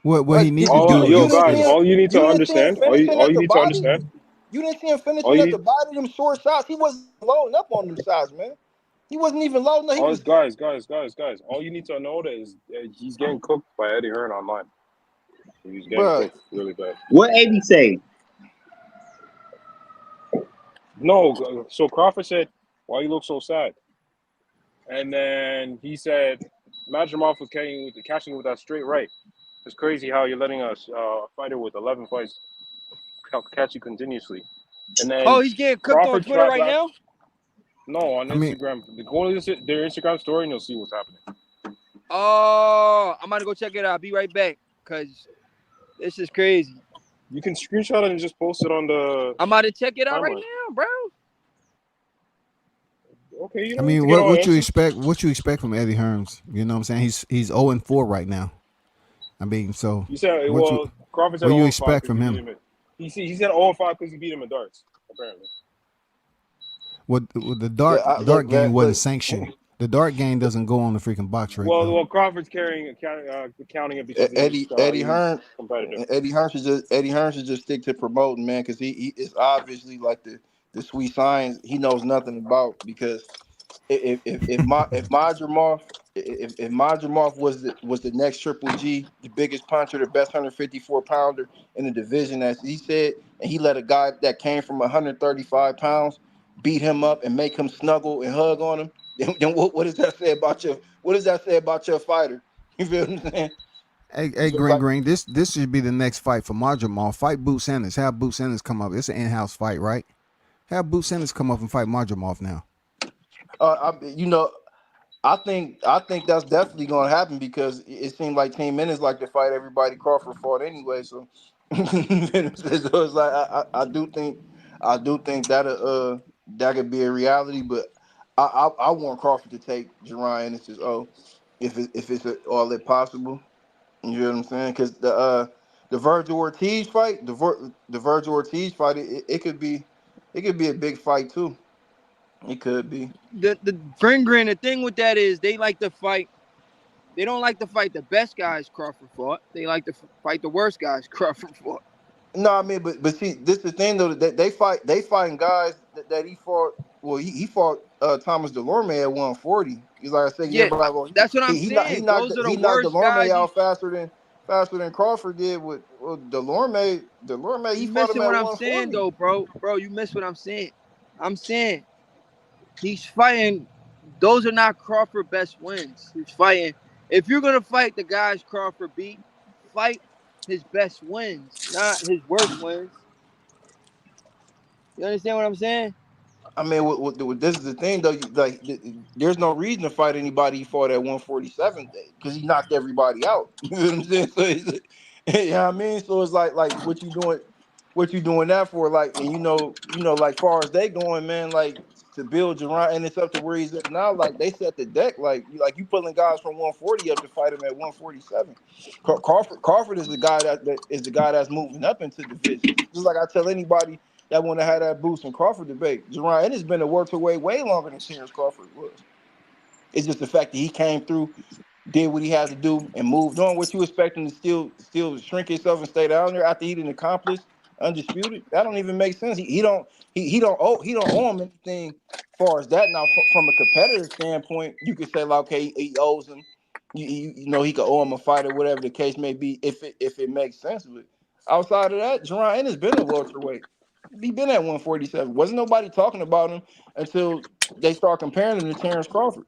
What he like need to All do yo you didn't guys, see is him. all you need to You didn't see him understand, finishing all at you the need to body. understand, You didn't see him all finishing you at the need, body. Them short shots. He wasn't loading up on them sides, man. He wasn't even loading up. He all was. guys. All you need to know that is he's getting cooked by Eddie Hearn online. He's getting Bruh, cooked really bad. What 80 say? No, so Crawford said, "Why you look so sad?" And then he said, "Madrimov was catching with that straight right. It's crazy how you're letting a fighter with 11 fights catch you continuously." And Oh, then he's getting cooked on Crawford Twitter tried right last. now. No, on I mean, Instagram. Go to their Instagram story and you'll see what's happening. Oh, I'm gonna go check it out. I'll be right back, cause this is crazy. You can screenshot it and just post it on the I'm about to check it out right timeline. now, bro. Okay, you I don't need mean, to get all what you antsy. expect? What you expect from Eddie Hearns? You know what I'm saying? He's 0-4 right now. I mean, so You said, what you well, Crawford said what you 0-5 expect because from he beat him? him. He said 0-5 because he beat him in darts, apparently. What the yeah. dart Look, game man. wasn't Look. sanctioned. The dart game doesn't go on the freaking box rate though. Well, Crawford's counting it because Eddie he was Hearn, competitive. Eddie Hearn should just stick to promoting, man, because he is obviously like the sweet science he knows nothing about. Because if Madrimov if Madrimov was the next Triple G, the biggest puncher, the best 154 pounder in the division, as he said, and he let a guy that came from 135 pounds beat him up and make him snuggle and hug on him, then what does that say about your fighter? You feel what I'm saying? Hey, So it's like, Green, this should be the next fight for Marjamal. Fight Boot Sanders. Have Boot Sanders come up. It's an in-house fight, right? Have Boot Sanders come up and fight Marjamal now. you know, I think that's definitely gonna happen because it seemed like Team Minutes like to fight everybody Crawford fought anyway. So, so it's like I do think that could be a reality, but I want Crawford to take Jerron Ennis's if it's all that possible. You know what I'm saying? Because the Virgil Ortiz fight, the Virgil Ortiz fight, it could be a big fight too. It could be. The Green Green. The thing with that is they like to fight. They don't like to fight the best guys Crawford fought. They like to fight the worst guys Crawford fought. No, I mean, but see, this is the thing though that they fighting guys that he fought. Well, he fought Thomas Delorme at 140. He's like I said, Yeah, everybody. Well, that's what I'm saying. Those are the he knocked worst Delorme guys. out faster than Crawford did with Delorme. Delorme he You fought him missing at what I'm saying 140. though, bro. Bro, you miss what I'm saying. I'm saying he's fighting. Those are not Crawford best wins. He's fighting. If you're gonna fight the guys Crawford beat, fight his best wins, not his worst wins. You understand what I'm saying? I mean, this is the thing though. There's no reason to fight anybody he fought at 147 because he knocked everybody out. You know what I'm saying? So you know what I mean. So it's like what you doing that for? Like, and like far as they going, man, like. to build Jerron Ennis up to where he's at now. Like they set the deck. Like you pulling guys from 140 up to fight him at 147. Crawford is the guy that's moving up into divisions. Just like I tell anybody that want to have that Boots and Crawford debate, Jerron Ennis been a welterweight way longer than Terence Crawford was. It's just the fact that he came through, did what he had to do, and moved on. What you expect him to still shrink himself and stay down there after he didn't accomplish undisputed? That don't even make sense. He don't owe him anything as far as that. Now from a competitive standpoint, you could say like, okay, he owes him. You know, he could owe him a fight or whatever the case may be if it makes sense. But outside of that, Jerron Ennis been a welterweight. He been at 147. Wasn't nobody talking about him until they start comparing him to Terence Crawford.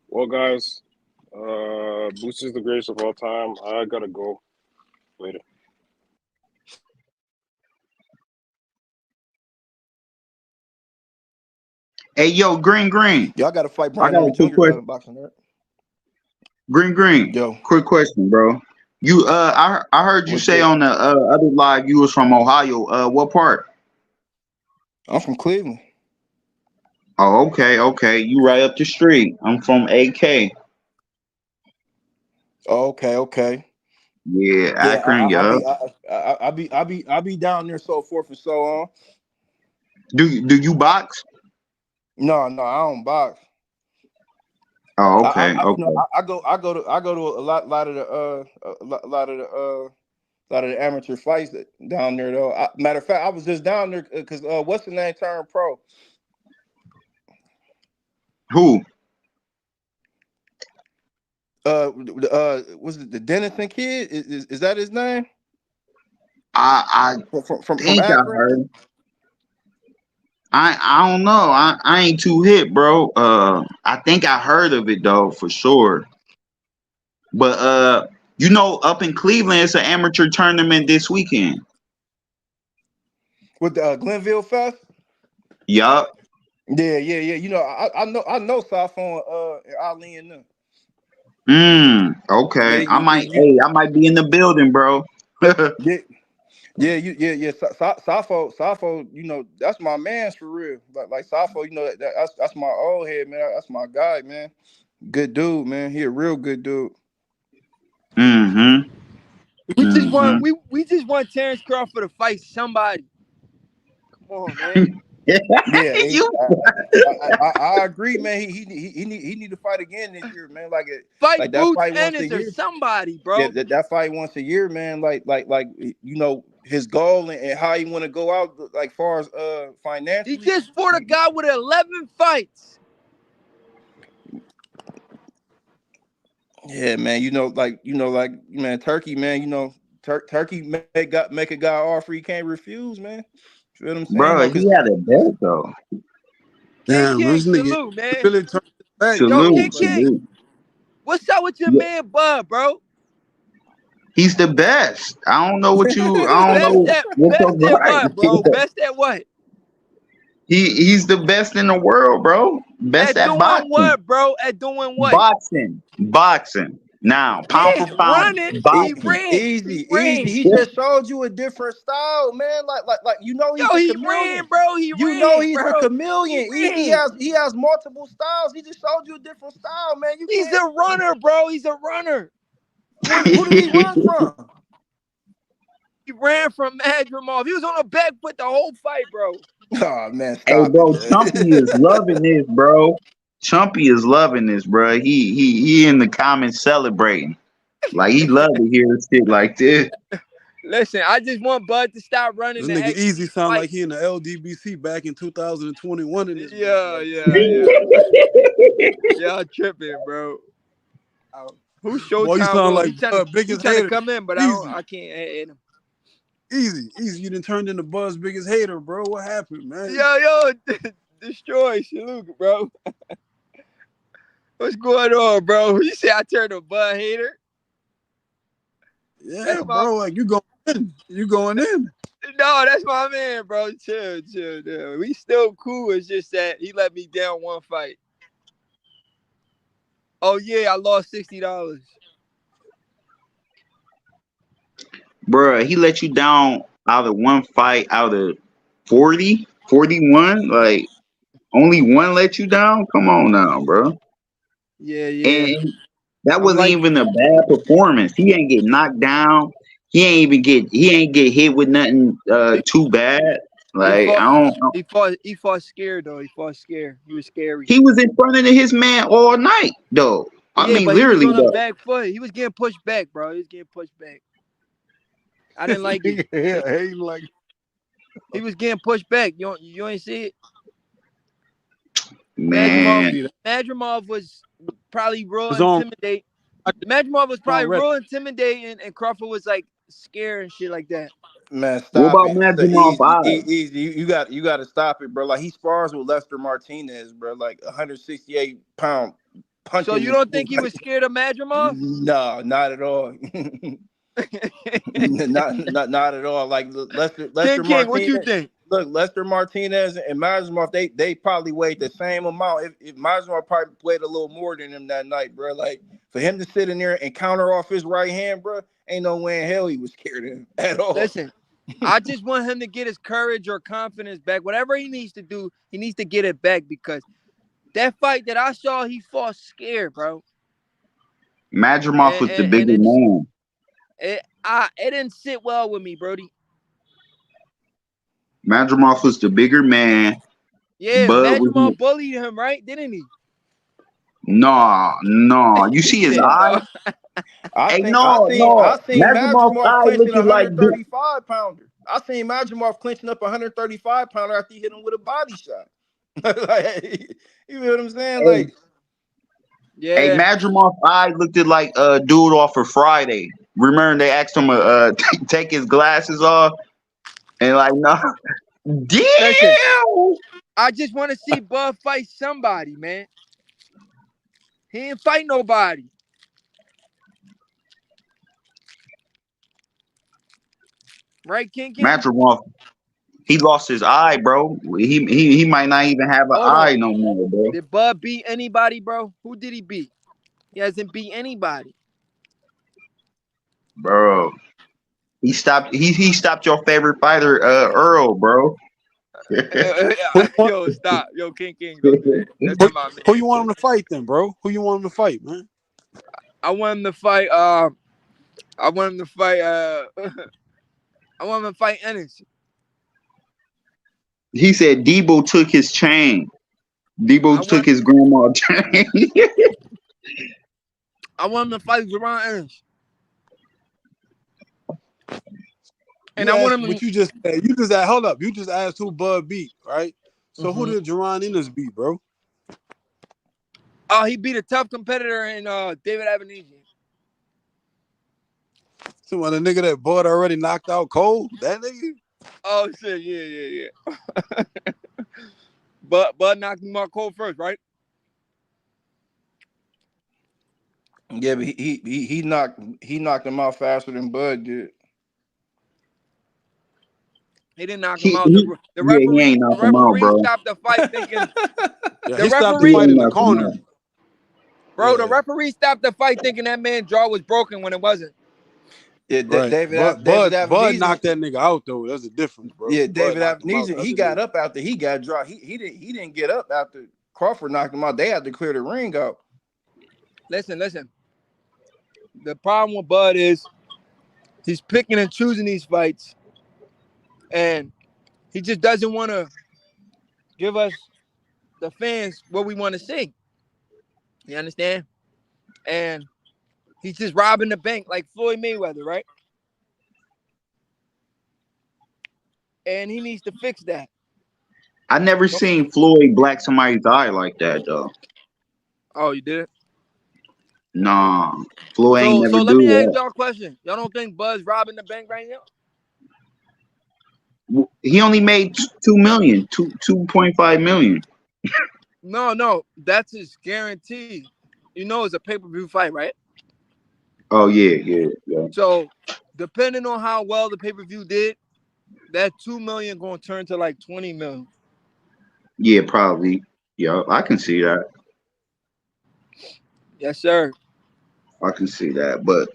Well, guys, Boots is the greatest of all time. I gotta go. Later. Hey, yo, Green. Y'all got to fight I Brian got Norman a quick Jr. question. Boxing, right? Green. Yo, Quick question, bro. You I heard you what's say good? on the other live you was from Ohio. What part? I'm from Cleveland. Oh, okay. You right up the street. I'm from AK. Oh, okay. Yeah, Yeah, Akron. Yup. I be down there, so forth and so on. Do you box? No, I don't box. Oh, I okay. you know I go to a lot of the amateur fights down there though. Matter of fact, I was just down there because what's the name turned pro? Who? Was it the Dennison kid? Is that his name? I From think I Akron? heard. I don't know. I ain't too hip, bro. I think I heard of it though for sure. But you know, up in Cleveland, it's an amateur tournament this weekend. With the Glenville Fest? Yup. Yeah. You know, I know Safon and Ali and them. Okay. Yeah, I might be in the building, bro. yeah, Safo, you know, that's my man's for real. Like Safo, you know, that's my old head, man. That's my guy, man. Good dude, man. He a real good dude. Mm-hmm. We just Mm-hmm. want we just want Terence Crawford to fight somebody. Come on, man. Yeah, You I agree, man. He need to fight again this year, man. Fight Like that Boots fight once a Ennis or year. somebody, Yeah, bro. that fight once a year, man. Like you know his goal and how he want to go out, like far as He financially. just fought a guy with 11 fights. Yeah, man. Man, Turkey, man. You know, Turkey make a guy offer he can't refuse, man. You know what I'm saying? You bro, know, he because had a bet though. Damn, King, this nigga salute, man. really turned his back Yo, though. Salute, Like, King, salute. what's up with your Yeah, man Bud, bro? he's the best. I don't know what you. I don't Best know at what's best your at right. what, bro? Best at what? He's the best in the world, bro. Best At at doing boxing. what, bro? At doing what? Boxing. Now, pound for Yeah, pound, running. He boxing. ran. He easy. ran. He just showed you a different style, man. Like you know he's Yo, a he ran, chameleon. bro. He You know ran, he's a bro. He chameleon. ran. He has multiple styles. He just showed you a different style, man. You He's can't. a runner, bro. He's a runner. Who did he run from? He ran from Madrimov. He was on a back foot the whole fight, bro. Oh man, Hey, stop it, bro, man. Chumpy is loving this, bro. Chumpy is loving this, bro. He in the comments celebrating. Like he love to hear shit like this. Listen, I just want Bud to stop running this and nigga actually Easy sound like fight. he in the LDBC back in 2021 in this bitch. Yeah, Like, yeah. Y'all tripping, bro. Who's boy, you Showtime sound Will? like He biggest trying to hater. come in, but Easy, I can't hit him. easy. You done turned into Buzz biggest hater, bro. What happened, man? Yo, destroy Shaluka, bro. What's going on, bro? You say I turned a Bud hater? Yeah, That's my bro. Like you going in. You going in. no, that's my man, bro. Chill. We still cool. It's just that he let me down one fight. Oh yeah, I lost $60. Bruh, he let you down out of one fight out of 40, 41. Like, only one let you down? Come on now, bro. Yeah. And that I'm wasn't like, even a bad performance. He ain't get knocked down. He ain't get hit with nothing he, too bad. he Like, fought I don't. he fought scared though. He fought scared. He was scary. He was in front of his man all night, though. I Yeah, mean, but he was literally, on a though. back foot. He was getting pushed back, bro. He was getting pushed back. I didn't like it. He like He was getting pushed back. You ain't see it. Madrimov Man, see that. Madrimov was probably real It's on. intimidating. I Madrimov was on probably record. real intimidating, and Crawford was like scared and shit like that. Man, what stop about it. So Madrimov easy, Eye? easy. You got to stop it, bro. Like he spars with Lester Martinez, bro. Like 168-pound So punching you machine. don't think he Like, was scared of Madrimov? no, not at all. Not at all. Like Lester King, what you Martinez. think? Look, Lester Martinez and Mazemov, they probably weighed the same amount. If Mazemov probably weighed a little more than him that night, bro. Like for him to sit in there and counter off his right hand, bro, ain't no way in hell he was scared of him at all. Listen, I just want him to get his courage or confidence back. Whatever he needs to do, he needs to get it back because that fight that I saw, he fought scared, bro. Madrimov And was the and, and bigger it's man. it didn't sit well with me, Brody. Madrimov was the bigger man. Yeah, Bud was Madrimov bullied him, right? Didn't he? no. You He see his said eye? no. Hey, no. I seen Madrimov's Madrimov eye clinching a looking like 135 pounder. I seen Madrimov clinching up a 135 pounder after he hit him with a body shot. Like, you know what I'm saying? hey, Like, hey, Yeah. Madrimov's eye looked like a dude off of Friday. Remember they asked him to take his glasses off and like no, Listen, damn. I just want to see Bud fight somebody, man. He ain't fight nobody. Right, King? Madrimov, he lost his eye, bro. He might not even have an Hold eye on. no more, bro. Did Bud beat anybody, bro? Who did he beat? He hasn't beat anybody. Bro, he stopped your favorite fighter, Earl, bro. Who you want? Yo, stop. Yo, King, don't do that. That's not my Who you man. want him to fight then, bro? Who you want him to fight, man? I want him to fight. I want him to fight. I want him to fight Ennis. He said Debo took his chain. I Debo took want. his grandma's chain. I want him to fight Jerron Ennis. And You I want asked him. what you just said. You just asked, hold up. You just asked who Bud beat, right? So who Mhm. did Jerron Ennis beat, bro? Oh, he beat a tough competitor in David Avenesian. So when the nigga that Bud already knocked out cold, that nigga? Oh shit, yeah. But Bud knocked him out cold first, right? yeah, but he knocked him out faster than Bud did. He didn't knock him out. The Yeah, he referee ain't the knocked him out, referee bro. stopped the fight thinking Yeah, the he stopped the He fight referee in ain't the knocked him corner. out. bro, the Yeah, referee stopped the fight thinking that man's jaw was broken when it wasn't. Yeah, right. David Bud Avenesian. knocked that nigga out though. That's the difference, bro. Yeah, Bud David knocked him out. Avenesian. That's He the got difference. up after he got dropped. He didn't get up after Crawford knocked him out. They had to clear the ring out. Listen. The problem with Bud is he's picking and choosing these fights, and he just doesn't want to give us the fans what we want to see. You understand? And he's just robbing the bank like Floyd Mayweather, right? And he needs to fix that. I never seen Floyd black somebody's eye like that though. Oh, you did it? Nah, Floyd ain't So never let me ask do y'all a question. Y'all don't think Bud's robbing the bank right now? that. He only made 2 million, 2.5 million. No. That's his guarantee. You know it's a pay-per-view fight, right? Oh yeah. So depending on how well the pay-per-view did, that 2 million gonna turn to like 20 million. Yeah, probably. Yeah, I can see that. Yes, sir. I can see that. But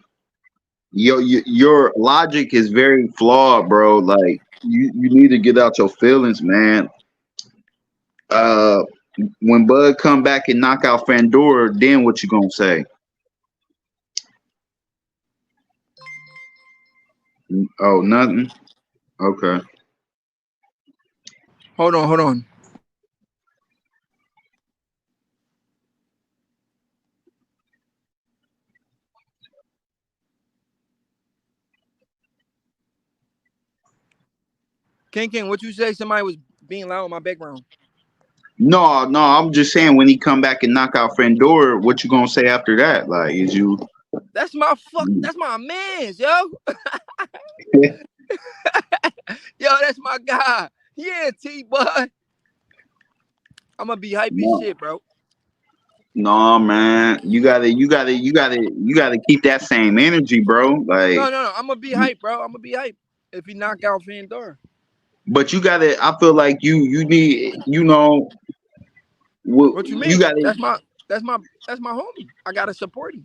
Your logic is very flawed, bro. Like you need to get out your feelings, man. Uh, when Bud come back and knock out Fandora, then what you gonna say? Oh, nothing. Okay. Hold on, hold on. King, what you say? Somebody was being loud in my background. No, I'm just saying when he come back and knock out Fandora, what you gonna say after that? Like, is you? That's my man's, yo. Yo, that's my guy. Yeah, T-Bud. I'm gonna be hype as No, shit, bro. no, man. You gotta keep that same energy, bro. Like, No. I'm gonna be hype, bro. I'm gonna be hype if he knock out Fandor. but you gotta. I feel like you need. What you You mean? gotta. That's my homie. I gotta support him.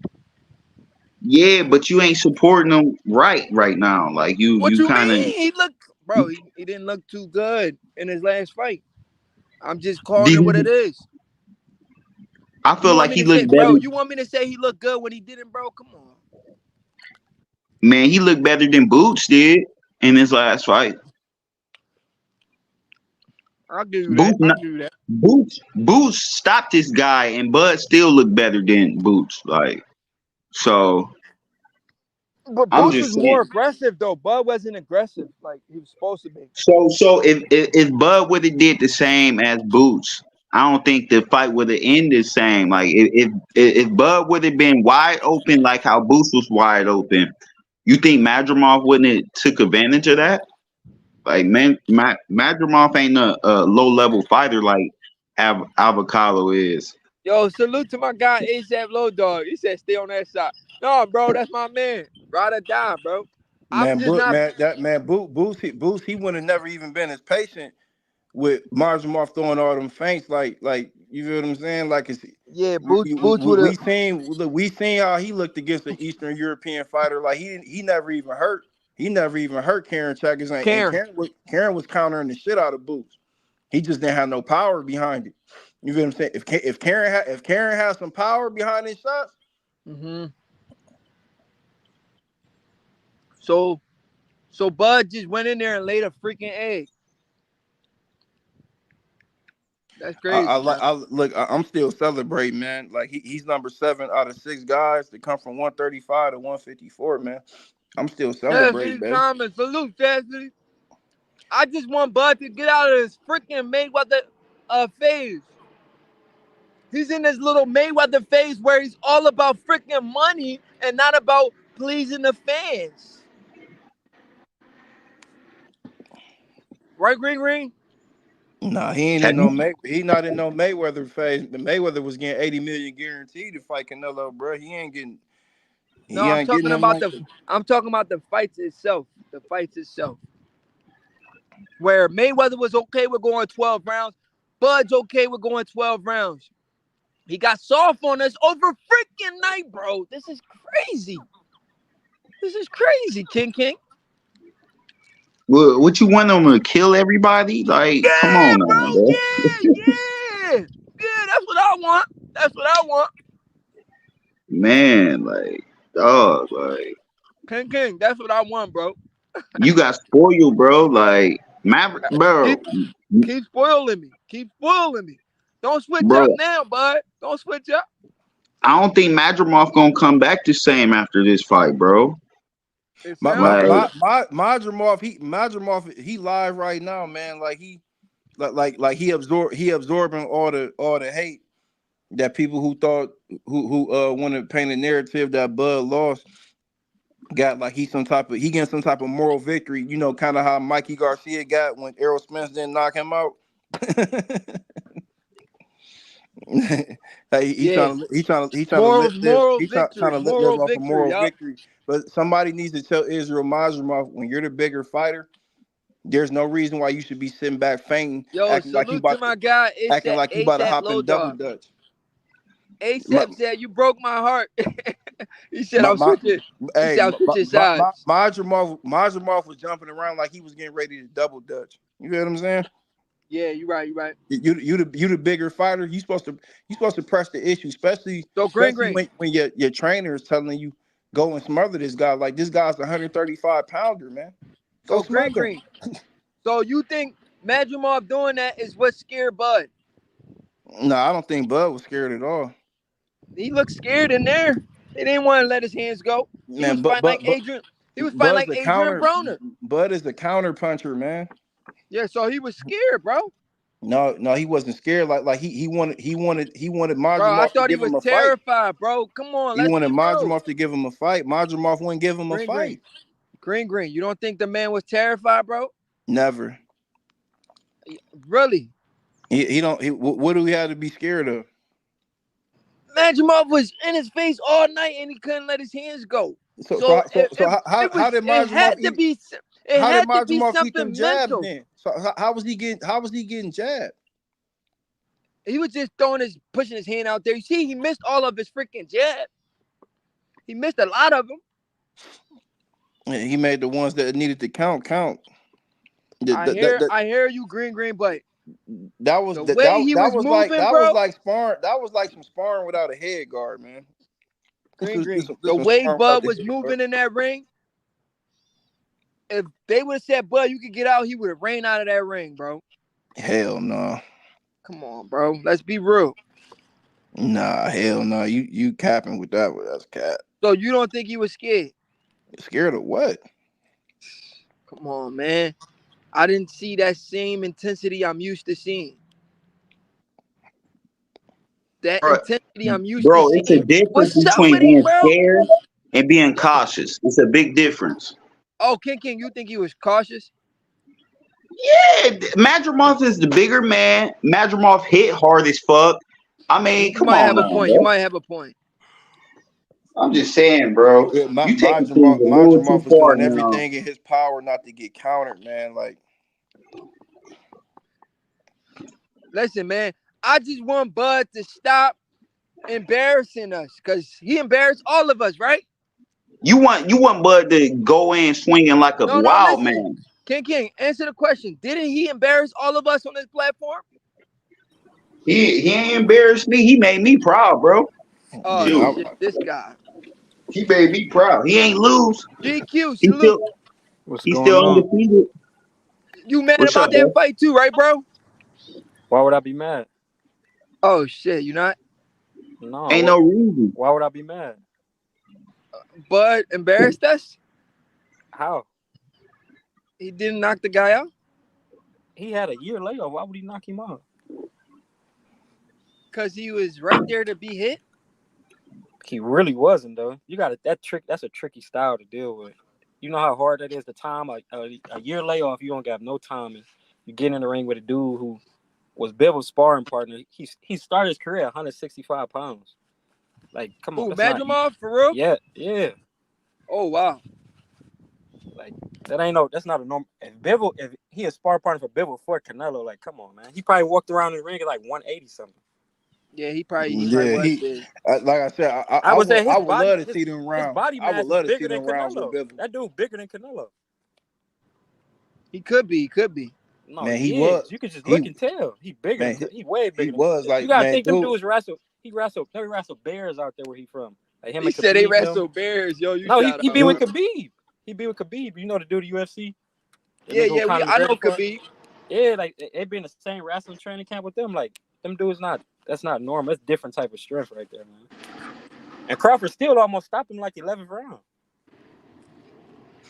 Yeah, but you ain't supporting them right now. Like What you you kind of. mean? He looked, bro. He didn't look too good in his last fight. I'm just calling Did it what it he? is. I You feel want like me he to say, looked bro? better. You want me to say he looked good when he didn't, bro? Come on. Man, he looked better than Boots did in his last fight. I'll give you that. Boots, I'll not, give you that. Boots stopped this guy, and Bud still looked better than Boots. Like so, But I'm Boots just was more saying. aggressive though. Bud wasn't aggressive like he was supposed to be. So if Bud would have did the same as Boots, I don't think the fight would have ended the same. Like if Bud would have been wide open like how Boots was wide open, you think Madrimov wouldn't have took advantage of that? Like man, Madrimov ain't a low level fighter like Avocado is. Yo, salute to my guy ASAP Low Dog. He said stay on that side. No, bro, that's my man. Ride or die, bro. I'm Man, just not. Boost, he would have never even been as patient with Marjamar throwing all them feints, like you feel what I'm saying? Like it's Yeah, we, Boots would have. we seen how he looked against an Eastern European fighter. Like he never even hurt Karen Checkers, and Karen. Karen was countering the shit out of Boots. He just didn't have no power behind it. You feel what I'm saying? If Karen has some power behind his shots, Mm-hmm. So Bud just went in there and laid a freaking egg. That's crazy, man. I'm still celebrating, man. Like he's number 7 out of 6 guys to come from 135 to 154, man. I'm still celebrating, Chastity baby. Thomas, salute Chastity. I just want Bud to get out of this freaking Mayweather phase. He's in this little Mayweather phase where he's all about freaking money and not about pleasing the fans. Right, Green Green? Nah, he not in no Mayweather phase. The Mayweather was getting 80 million guaranteed to fight Canelo, bro. No, He ain't getting nothing like that. I'm talking about the fights itself. The fights itself. Where Mayweather was okay with going 12 rounds, Bud's okay with going 12 rounds. He got soft on us over freaking night, bro. This is crazy. This is crazy, King. What you want them to kill everybody? Like, come Yeah, on now, bro. bro. Yeah. That's what I want. That's what I want. Man, like, dog, like King. That's what I want, bro. you got spoiled, bro. Like, Maverick, bro, Keep keep spoiling me. Keep spoiling me. Don't switch bro. up now, bud. Don't switch up. I don't think Madrimov gonna come back the same after this fight, bro. It My sounds my Like, my good. my Madrimov, he live right now, man. Like he absorbing all the hate that people who thought who want to paint a narrative that Bud lost got, like he getting some type of moral victory. You know, kind of how Mikey Garcia got when Errol Spence didn't knock him out. Like Yeah. he trying to Moral live off a victory, moral yup. victory. But somebody needs to tell Israel Mazrimov, when you're the bigger fighter, there's no reason why you should be sitting back fainting, Yo, salute to my guy, acting like you about to ASAP hop Low in double Dog. dutch. ASAP said you broke my heart. He said My, I'm my, switching. He hey, said I'm switching sides. Madrimov was jumping around like he was getting ready to double dutch. You know what I'm saying? Yeah, you're right. You're right. You the bigger fighter. You supposed to press the issue, especially So green. when your trainer is telling you go and smother this guy. Like this guy's 135 pounder, man. Go So smother him. green. So you think Madrimov doing that is what scared Bud? No, I don't think Bud was scared at all. He looked scared in there. He didn't want to let his hands go. He was Man, fighting like Adrian. He was fighting Bud's like a Adrian counter. Broner. Bud is a counter puncher, man. Yeah, so he was scared, bro. No, he wasn't scared. Like he wanted Bro, I Madrimov to thought he give was him a fight. terrified, bro. Come on, He let's wanted be real. Madrimov to give him a fight. Madrimov wouldn't give him a fight. Green. You don't think the man was terrified, bro? Never. Really? He don't. What do we have to be scared of? Madrimov was in his face all night and he couldn't let his hands go. So how did It Madrimov had to eat? be. It How did had to be Madrimov eat them something jabs mental. then? So how was he getting jabbed? He was just pushing his hand out there. You see, he missed all of his freaking jab. He missed a lot of them. Yeah, he made the ones that needed to count. I hear you, green, but That was the way he was moving, bro. was like sparring. That was like some sparring without a head guard, man. Green. This The was way sparring Bud without was the head moving guard. in that ring, if they would have said, Bud, you could get out, he would have ran out of that ring, bro. Hell no. Come on, bro. Let's be real. Nah, hell no. You capping with that one. That's cap. So you don't think he was scared? Scared of what? Come on, man. I didn't see that same intensity I'm used to seeing. That intensity I'm used to Bro, it's a seeing. difference What's up between with him, being bro? scared and being cautious. It's a big difference. Oh, King, you think he was cautious? Yeah, Madrimov is the bigger man. Madrimov hit hard as fuck. I mean, You come might on have a now, point. You bro. might have a point. I'm just saying, bro. Yeah, You taking things a little too Madrimov was far doing now. everything in his power not to get countered, man. Like, Listen, man. I just want Bud to stop embarrassing us because he embarrassed all of us, right? You want Bud to go in swinging like a No, wild listen. man. King, answer the question. Didn't he embarrass all of us on this platform? He ain't embarrassed me. He made me proud, bro. Oh, yeah, Shoot, shit. This guy. he made me proud. He ain't lose. GQ, He salute. still What's he's going still on? undefeated. You mad What's up, about that bro? fight too, right, bro? Why would I be mad? Oh, shit. You not? No. Ain't no reason. Why would I be mad? Bud embarrassed us? How? He didn't knock the guy out? He had a year layoff. Why would he knock him out? Because he was right there to be hit? He really wasn't, though. You got that's a tricky style to deal with. You know how hard that is. The time a year layoff, you don't got no time, and you get in the ring with a dude who was Biv's sparring partner. He started his career at 165 pounds. Like, come on, Who, that's not. Madrimov, for real? Yeah. Oh, wow. Like, that's not a normal. If he is spar partner for Bivol for Canelo, like, come on, man. He probably walked around in the ring at like 180 something. Yeah, he probably yeah. was big. Like I said, I would say I would love to see them his rounds. body I would mass is love to see bigger than them rounds with Canelo. Bivol. That dude bigger than Canelo. He could be. No, Man, he was is. You can just he look and tell. He bigger man than he way he bigger than was Canelo. You like, gotta man, think them dude. dudes wrestle. They wrestle bears out there where he from. Like him He and said they Khabib. wrestle bears. Yo, you No, shout he out. be with Khabib. He be with Khabib. You know the dude at UFC. The nigga who Conor I know McGregor fought? Khabib. Yeah, like they be in the same wrestling training camp with them. Like them dudes that's not normal. That's different type of strength right there, man. And Crawford still almost stopped him like 11th round.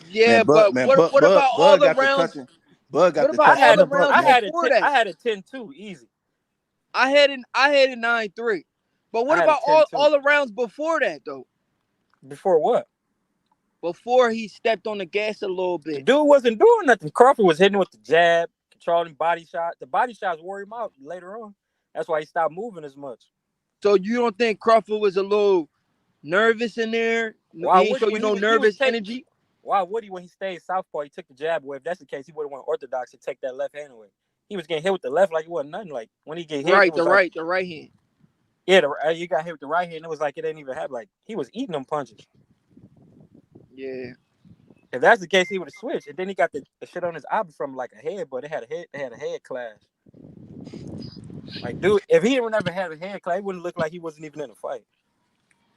Yeah, but what about all Bud the got the rounds? touching. Bud got What the about touching all of the the buck, rounds I man. had it before that? 10-2 easy. I had it 9-3. But what I had about a 10-2. all the rounds before that though? Before what? Before he stepped on the gas a little The bit. dude wasn't doing nothing. Crawford was hitting with the jab, controlling body shot. The body shots wore him out later on. That's why he stopped moving as much. So you don't think Crawford was a little nervous in there? Why He ain't would show he you when no he was nervous energy? Why would he when he stayed southpaw? He took the jab away. If that's the case, he would have went orthodox and take that left hand away. He was getting hit with the left like it wasn't nothing. Like when he get hit, it was The like right hand. Yeah, you got hit with the right hand. It was like it didn't even happen. Like he was eating them punches. Yeah. If that's the case, he would have switched. And then he got the shit on his eye from like a head, but it had a head. They had a head clash. Like, dude, if he didn't never had a head clash, it wouldn't look like he wasn't even in a fight.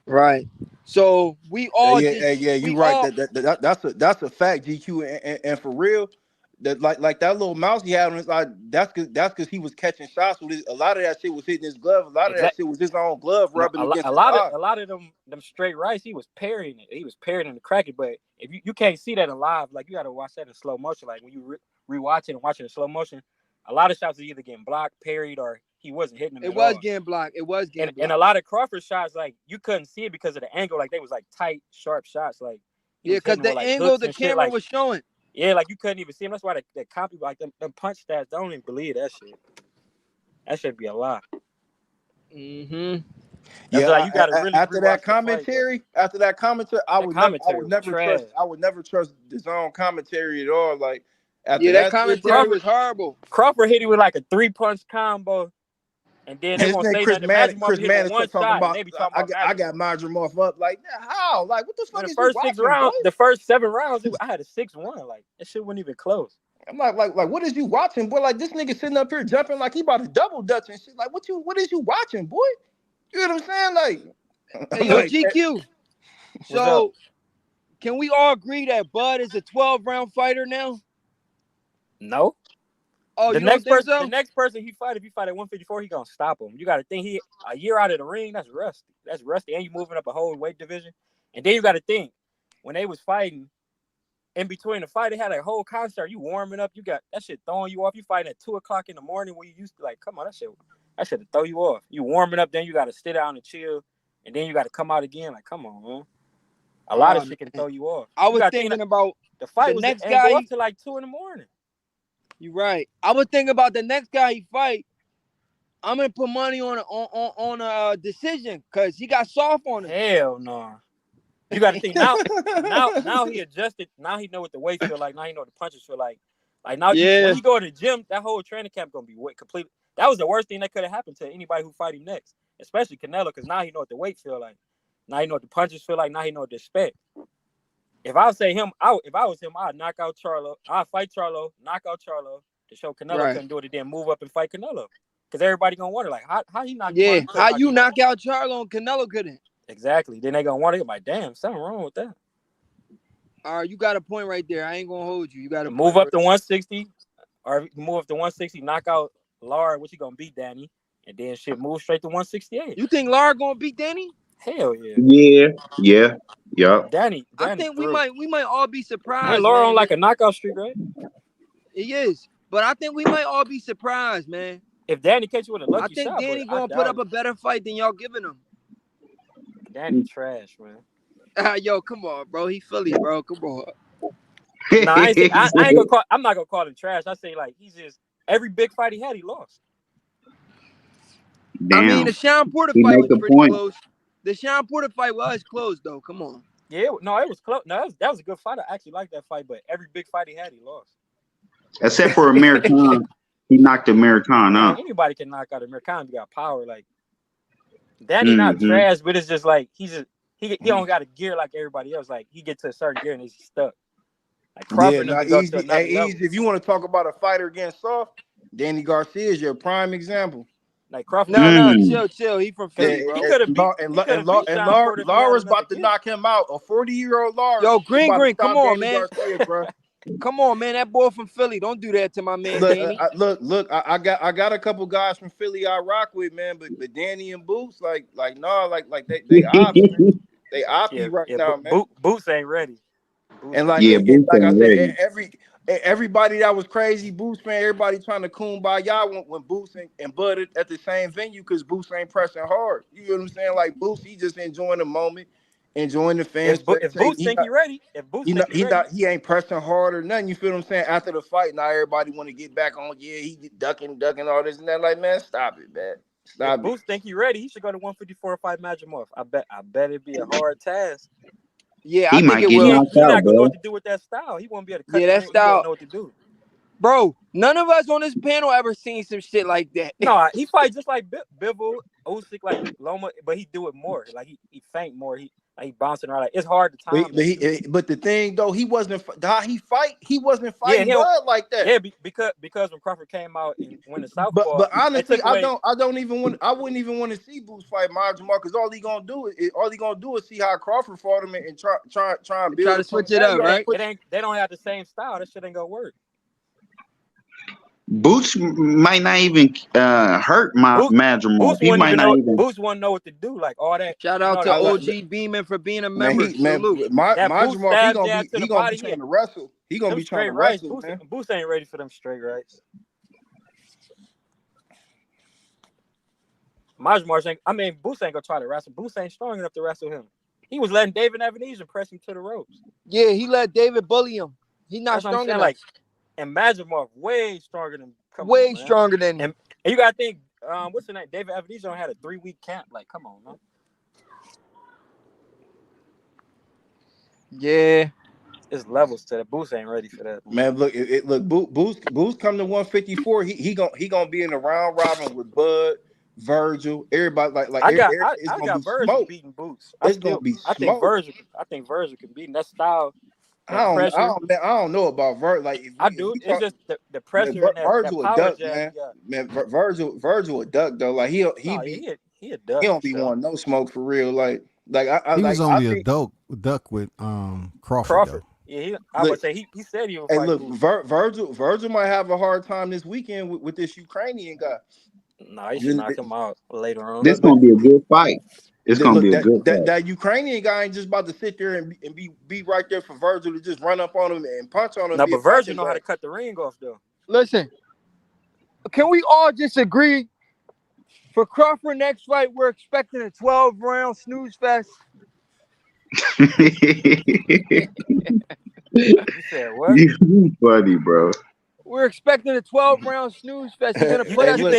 Right. So we all just You right. That's a fact, GQ, and for real, that like that little mouse he had on his eye. That's because he was catching shots with a lot of that shit was hitting his glove. A lot of that shit was his own glove No, rubbing against his eye. a lot of them straight rights, he was parrying it. He was parrying and cracking. But if you can't see that alive, like you got to watch that in slow motion. Like when you rewatch it and watch it in slow motion, a lot of shots are either getting blocked, parried, or he wasn't hitting them it at was all. getting blocked. It was getting blocked. And a lot of Crawford shots, like you couldn't see it because of the angle. Like they was like tight, sharp shots. Like yeah, because the like angle the camera like, was showing. Yeah, like you couldn't even see him. That's why the comp people like them punch stats don't even believe that shit. That should be a lie. Mm-hmm. Yeah, like you gotta really after that commentary, I would never trust the zone commentary at all. Like after that commentary was horrible. Crawford hit him with like a 3-punch combo, and then they won't say Chris nothing. Chris Mannix one talking shot, about, they be talking I got Madrimov up. Like how? Like what the fuck the is first you 6 watching, rounds, boy? the first 7 rounds, I had a 6-1. Like that shit wasn't even close. I'm like what is you watching, boy? Like this nigga sitting up here jumping like he about to double dutch and shit. Like what is you watching, boy? You know what I'm saying? Like, hey, yo, GQ. So can we all agree that Bud is a 12-round fighter now? No. Oh, the you don't think so? The next person he fight, if he fight at 154, he gonna stop him. You got to think he a year out of the ring. That's rusty. That's rusty, and you moving up a whole weight division. And then you got to think when they was fighting, in between the fight, they had a whole concert. You warming up, you got that shit throwing you off. You fighting at 2:00 in the morning where you used to like, come on, that shit to throw you off. You warming up, then you got to sit down and chill, and then you got to come out again. Like, come on, man. A lot of shit can throw you off. I was thinking about the fight was next guy up to like 2 a.m. You right. I was thinking about the next guy he fight. I'm gonna put money on a decision because he got soft on it. Hell no. You got to think now he adjusted. Now he know what the weight feel like. Now he know what the punches feel like. Like now, when you go to the gym, that whole training camp gonna be complete. That was the worst thing that could have happened to anybody who fight him next, especially Canelo, because now he know what the weight feel like. Now he know what the punches feel like. Now he know what to expect. If I say him, if I was him, I'd knock out Charlo. I'd fight Charlo, knock out Charlo to show Canelo couldn't do it, and then move up and fight Canelo. Because everybody gonna wonder like how he knocked. Yeah, how you knock out Charlo and Canelo couldn't? Exactly. Then they gonna want to get like, damn, something wrong with that. All right, you got a point right there. I ain't gonna hold you. You got to move up to 160, or move up to 160, knock out Lara, which you gonna beat Danny, and then shit move straight to 168. You think Lara gonna beat Danny? Hell yeah. Yeah. Danny I think we might all be surprised. And Lara on like a knockout streak, right? It is, but I think we might all be surprised, man. If Danny catch you with a lucky shot, I think Danny gonna put up a better fight than y'all giving him. Danny trash, man. Yo, come on, bro. He Philly, bro. Come on. No, I ain't gonna call. I'm not gonna call him trash. I say like he's just every big fight he had, he lost. Damn. I mean, the Sean Porter fight was pretty close. The Sean Porter fight was close, though. Come on. Yeah, no, it was close. No, that was a good fight. I actually like that fight, but every big fight he had, he lost. Except for American, he knocked American out. Anybody can knock out American. He got power. Like Danny, not trash, but it's just like he don't got a gear like everybody else. Like he gets to a certain gear and he's stuck. Like Crawford easy. If you want to talk about a fighter getting soft, Danny Garcia is your prime example. Like Crawford. No, chill. He from Philly, bro. He could have beat Laura's about to knock him out. A 40-year-old Laura. Yo, Green, come on, man. Garcia, come on, man. That boy from Philly. Don't do that to my man, Danny. I got a couple guys from Philly I rock with, man. But Danny and Boots, like they ops, man. They oppy right now, man. Boots ain't ready. And like I said, everybody that was crazy Boots fan, everybody trying to kumbaya when Boots and Bud at the same venue because Boots ain't pressing hard. You know what I'm saying? Like Boots, he just enjoying the moment, enjoying the fans. If Boots think he ready, he ain't pressing hard or nothing. You feel what I'm saying? After the fight, now everybody want to get back on. Yeah, he ducking all this and that. Like, man, stop it, man. Stop it. Boots think he ready. He should go to 154 and fight Madrimov. I bet it'd be a hard task. Yeah, I think it will. He's not gonna know what to do with that style. He won't be able to cut that style. He won't know what to do. Bro, none of us on this panel ever seen some shit like that. No, he fight just like Bivol Usyk like Loma, but he do it more. Like he feint more. He bouncing around. Like it's hard to time that. But the thing though, he wasn't how he fight. He wasn't Yeah, fighting Bud like that. yeah, because when Crawford came out and went to Southpaw, But they honestly, took away. I wouldn't even want to see Boots fight Miles Jamal because all he gonna do is see how Crawford fought him and try and build Try to upon switch it that. up, right? They don't have the same style. That shit ain't gonna work. Boots might not even hurt my Madrimal. He might not even. Boots wouldn't know what to do. Like all that. Shout You out know, to like, OG Beeman for being a Man, member. Salute. that Boots Jamal, stab jab to the he gonna be body. trying to wrestle. He gonna Them be trying straight to rights. wrestle, man. Boots ain't ready for them straight rights. Boots ain't gonna try to wrestle. Boots ain't strong enough to wrestle him. He was letting David Ebenezer press him to the ropes. Yeah, he let David bully him. He not That's what I'm strong saying. enough. Like, and Madrimal way stronger than. Way stronger than. And you gotta think. What's the name? David Ebenezer had a 3-week camp. Like, come on, man. Yeah. It's levels to that. Boots ain't ready for that. Man, look, Boots come to 154. He gonna be in the round robin with Bud, Virgil, everybody. I It's gonna got be Virgil smoke. beating Boots. It's gonna be I think smoke. Virgil can beat him. That style, I that pressure. don't know about Virgil. Like if I we do. It's talk, just the pressure and that Virgil a power duck, jab man. he got. Man, Virgil a duck though. Like he a duck. don't be wanting no smoke for real. Like He was I only a think. duck with Crawford Crawford. though. Yeah, I would say he said he would Hey, fight look, Boots. Virgil might have a hard time this weekend with this Ukrainian guy. No, he should knock him out later on. This gonna be a good fight. It's gonna Look, be a good fight. that Ukrainian guy ain't just about to sit there and be right there for Virgil to just run up on him and punch on him. No, but Virgil know how to cut the ring off though. Listen, can we all just agree for Crawford next fight, we're expecting a 12-round snooze fest? You said what? You funny, bro. We're expecting a 12-round snooze fest. He's gonna put us. You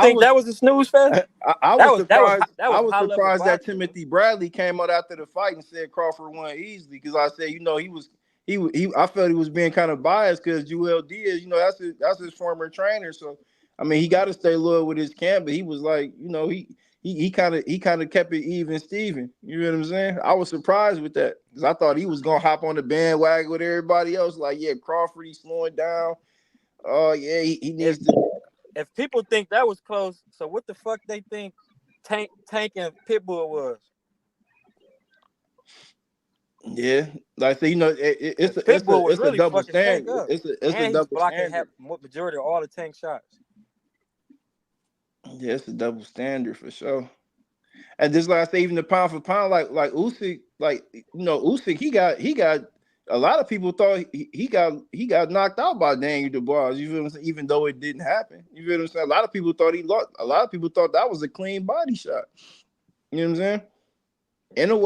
think that was a snooze fest? I was surprised. That was I was high level surprised that boxing. Timothy Bradley came out after the fight and said Crawford won easily because I said, I felt he was being kind of biased because Joel Diaz, that's his former trainer. So I mean, he got to stay loyal with his camp, but he was like, he kind of kept it even, Steven. You know what I'm saying? I was surprised with that because I thought he was gonna hop on the bandwagon with everybody else. Like, yeah, Crawford, he's slowing down. Oh yeah, he needs to. If people think that was close, so what the fuck they think Tank and Pitbull was? Yeah, like I say, it's a really double fucking Tank standard. up. It's And a double blocking standard. majority of all the Tank shots. Yeah, it's a double standard for sure. And just like I say, even the pound for pound, like Usyk, Usyk, he got a lot of people thought he got knocked out by Daniel Dubois. You feel what I'm saying? Even though it didn't happen, you feel what I'm saying? A lot of people thought he lost. A lot of people thought that was a clean body shot. You know what I'm saying? In a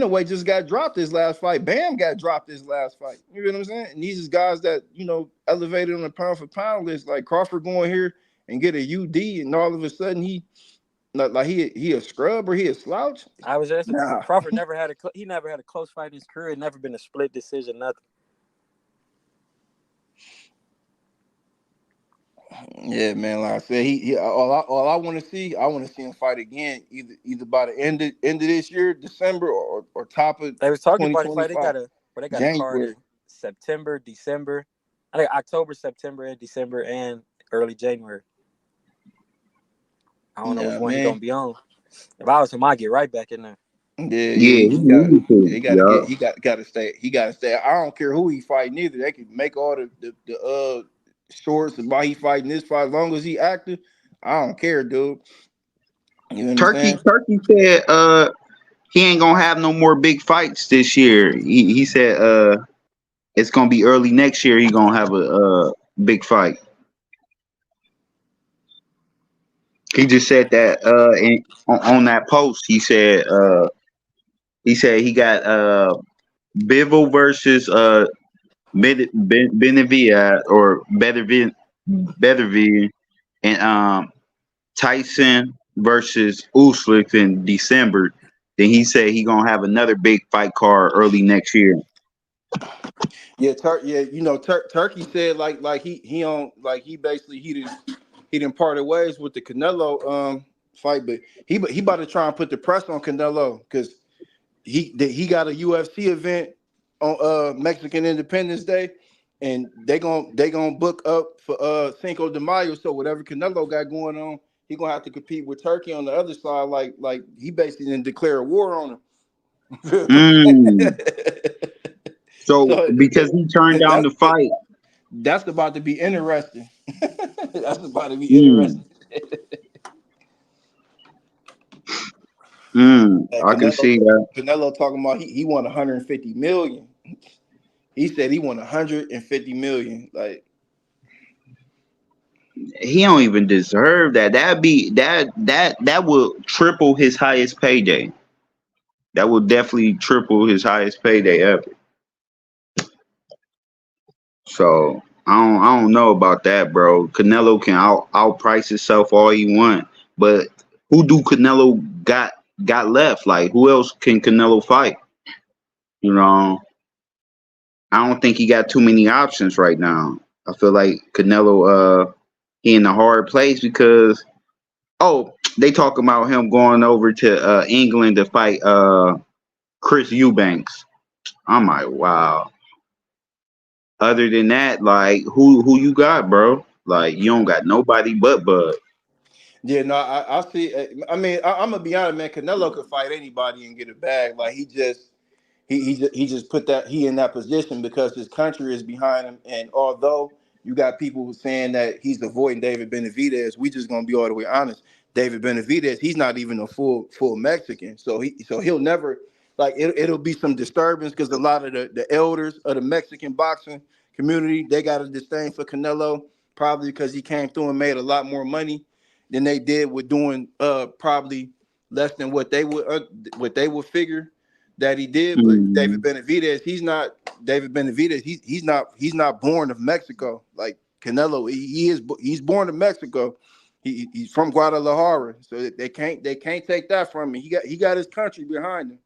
way, just got dropped his last fight. Bam got dropped his last fight. You know what I'm saying? And these is guys that elevated on the pound for pound list, like Crawford going here and get a UD, and all of a sudden he a scrub or he a slouch. I was just Nah. Crawford never had a close fight in his career. Never been a split decision, nothing. Yeah, man. Like I said, he all I want to see, him fight again, either by the end of this year, December, or top of. They was talking about the fight. They got a January. card in September, December. I think October, September, and December, and early January. I don't know which one he's gonna be on. If I was him, I'd get right back in there. Yeah, he got to stay. He got to stay. I don't care who he fighting either. They can make all the shorts about he fighting this fight. As long as he active, I don't care, dude. You know what I'm saying? Turkey said he ain't gonna have no more big fights this year. He said it's gonna be early next year. He gonna have a big fight. He just said that on that post. He said he got Bivol versus Benavidez or Beterbiev and Tyson versus Usyk in December. Then he said he gonna have another big fight card early next year. Yeah, Turkey said like he basically he didn't parted ways with the Canelo fight, but he about to try and put the press on Canelo because he got a UFC event on Mexican Independence Day, and they gonna book up for Cinco de Mayo. So whatever Canelo got going on, he gonna have to compete with Turkey on the other side. Like he basically didn't declare a war on him. Mm. So So because he turned down the fight. that's about to be interesting. That's about to be Mm. interesting. And I can see that. Canelo talking about he won 150 million. He said he won 150 million. Like He don't even deserve that. That would triple his highest payday. That would definitely triple his highest payday ever. So I don't know about that, bro. Canelo can outprice himself all he want, but who do Canelo got left? Like who else can Canelo fight? You know, I don't think he got too many options right now. I feel like Canelo he in a hard place because they talk about him going over to England to fight Chris Eubanks. I'm like, wow. Other than that, like who you got, bro? Like you don't got nobody but Bud. yeah, no, I see. I mean, I'm gonna be honest, man. Canelo could fight anybody and get a bag. Like he just put that he in that position because his country is behind him. And although you got people saying that he's avoiding David Benavidez, we just gonna be all the way honest. David Benavidez, he's not even a full Mexican, so he'll never like it'll be some disturbance because a lot of the elders of the Mexican boxing community they got a disdain for Canelo probably because he came through and made a lot more money than they did with doing probably less than what they would figure that he did. But Mm-hmm. David Benavidez, he's not David Benavidez. He's not born of Mexico like Canelo. He's born of Mexico. He's from Guadalajara, so they can't take that from him. He got his country behind him.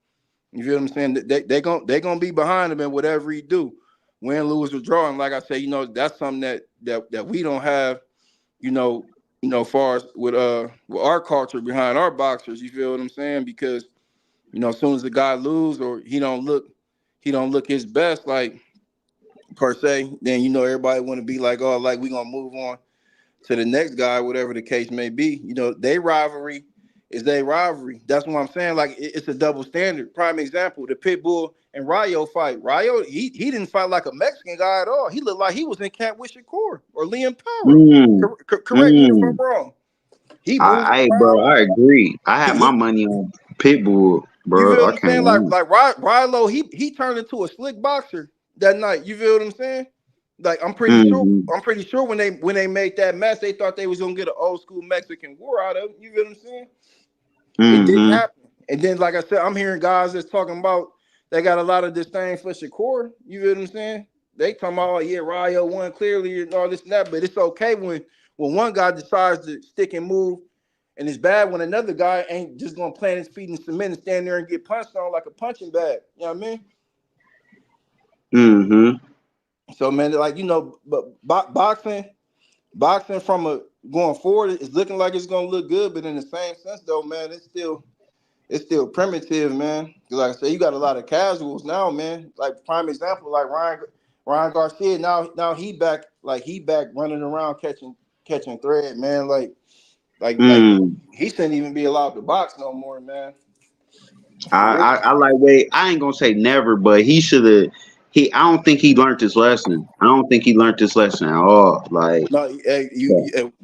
You feel what I'm saying? They gonna be behind him in whatever he do, win, lose, or draw. And like I say, that's something that we don't have. You know, far as with our culture behind our boxers. You feel what I'm saying? Because as soon as the guy lose or he don't look his best, like per se, then everybody want to be like, oh, like we gonna move on to the next guy, whatever the case may be. They rivalry is their rivalry. That's what I'm saying. Like it's a double standard. Prime example, the Pitbull and Rayo fight. Rayo, he didn't fight like a Mexican guy at all. He looked like he was in camp with Shakur or Liam Power. Mm. Correct me if I'm Mm. wrong. He moved Bro, around. I agree. I had my He money on Pitbull, You feel bro. what I I'm can't saying? lie. Like Rilo, he turned into a slick boxer that night. You feel what I'm saying? Like Mm-hmm. I'm pretty sure when they made that match, they thought they was gonna get an old school Mexican war out of it. You feel what I'm saying? It didn't Mm-hmm. happen. And then, like I said, I'm hearing guys that's talking about they got a lot of disdain for Shakur. You feel what I'm saying? They talking about, oh yeah, Ryo won clearly and all this and that, but it's okay when one guy decides to stick and move, and it's bad when another guy ain't just gonna plant his feet in cement and stand there and get punched on like a punching bag. You know what I mean? Mm-hmm. So man, like but boxing from a going forward is looking like it's gonna look good, but in the same sense though, man, it's still primitive, man. Like I said, you got a lot of casuals now, man. Like prime example, like Ryan Garcia. Now he back running around catching thread, man. Like Mm. he shouldn't even be allowed to box no more, man. For real. I like wait. I ain't gonna say never, but he should have. I don't think he learned his lesson. I don't think he learned this lesson at all. Like, No, yeah.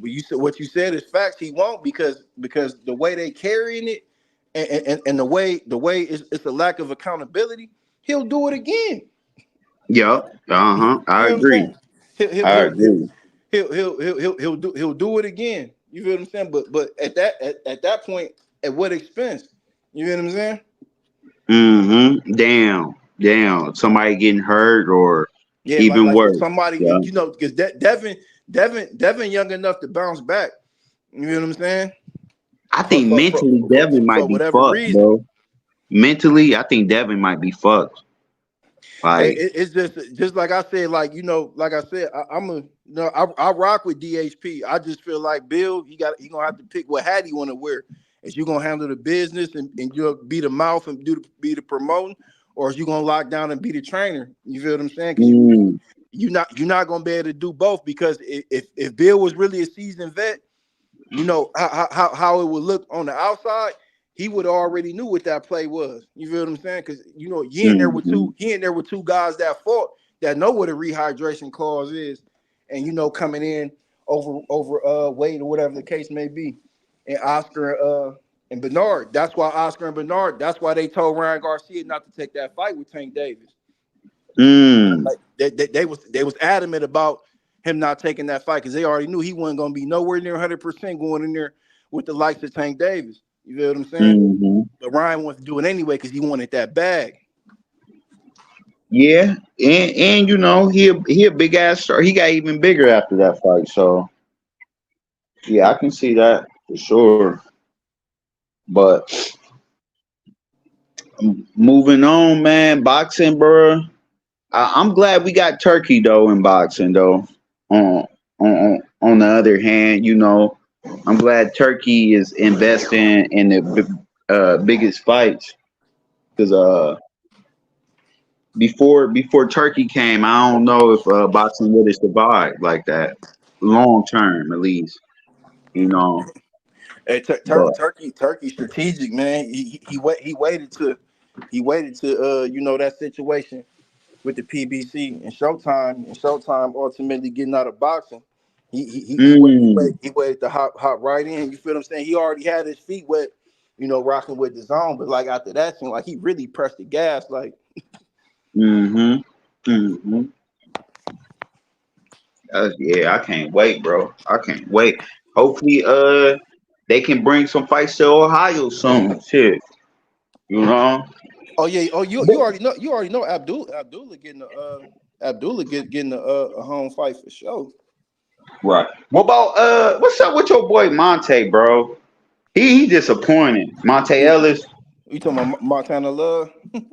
you said what you said is facts. He won't because the way they carrying it and the way it's a lack of accountability. He'll do it again. Yep. Uh-huh. You I know what I'm agree. saying? He'll he'll I he'll he'll agree. he'll do it again. You feel what I'm saying? But at that point, at what expense? You know what I'm saying? Mm-hmm. Damn. Damn. Somebody getting hurt or Yeah, even like worse. somebody Yeah. because Devin young enough to bounce back. You know what I'm saying? I think mentally Devin For might be whatever fucked, reason. bro. Mentally, I think Devin might be fucked. Like, It's just like I said, like like I said, I rock with DHP. I just feel like Bill, he gonna have to pick what hat he want to wear. Is you gonna handle the business and you'll be the mouth and be the promoting, or is you gonna lock down and be the trainer? You feel what I'm saying? Because mm, you're not gonna be able to do both. Because if Bill was really a seasoned vet, how it would look on the outside, he would already knew what that play was. You feel what I'm saying? Because mm-hmm, he in there with two guys that fought that know what a rehydration clause is, and coming in over weight or whatever the case may be, and Oscar and Bernard. That's why Oscar and Bernard. That's why they told Ryan Garcia not to take that fight with Tank Davis. mm, Like they was adamant about him not taking that fight because they already knew he wasn't gonna be nowhere near 100% going in there with the likes of Tank Davis. You feel what I'm saying? mm-hmm. But Ryan wants to do it anyway because he wanted that bag. Yeah, and he a big ass star. He got even bigger after that fight. So yeah, I can see that for sure. But moving on, man, boxing, bro. I'm glad we got Turkey though in boxing though. On the other hand, I'm glad Turkey is investing in the biggest fights because before Turkey came, I don't know if boxing would have survived like that long term at least. You know, Hey, but Turkey strategic, man. He waited to that situation with the PBC and Showtime ultimately getting out of boxing. mm, He waited to hop right in. You feel what I'm saying? He already had his feet wet, rocking with the zone. But like after that, seemed like he really pressed the gas. Like mm-hmm, mm-hmm. Yeah, I can't wait, bro. I can't wait. Hopefully, they can bring some fights to Ohio soon. Shit, you know. oh yeah, oh you already know Abdullah getting a home fight for sure. Right. What about what's up with your boy Monte, bro? He disappointed. Monte You, Ellis. you talking about Montana Love?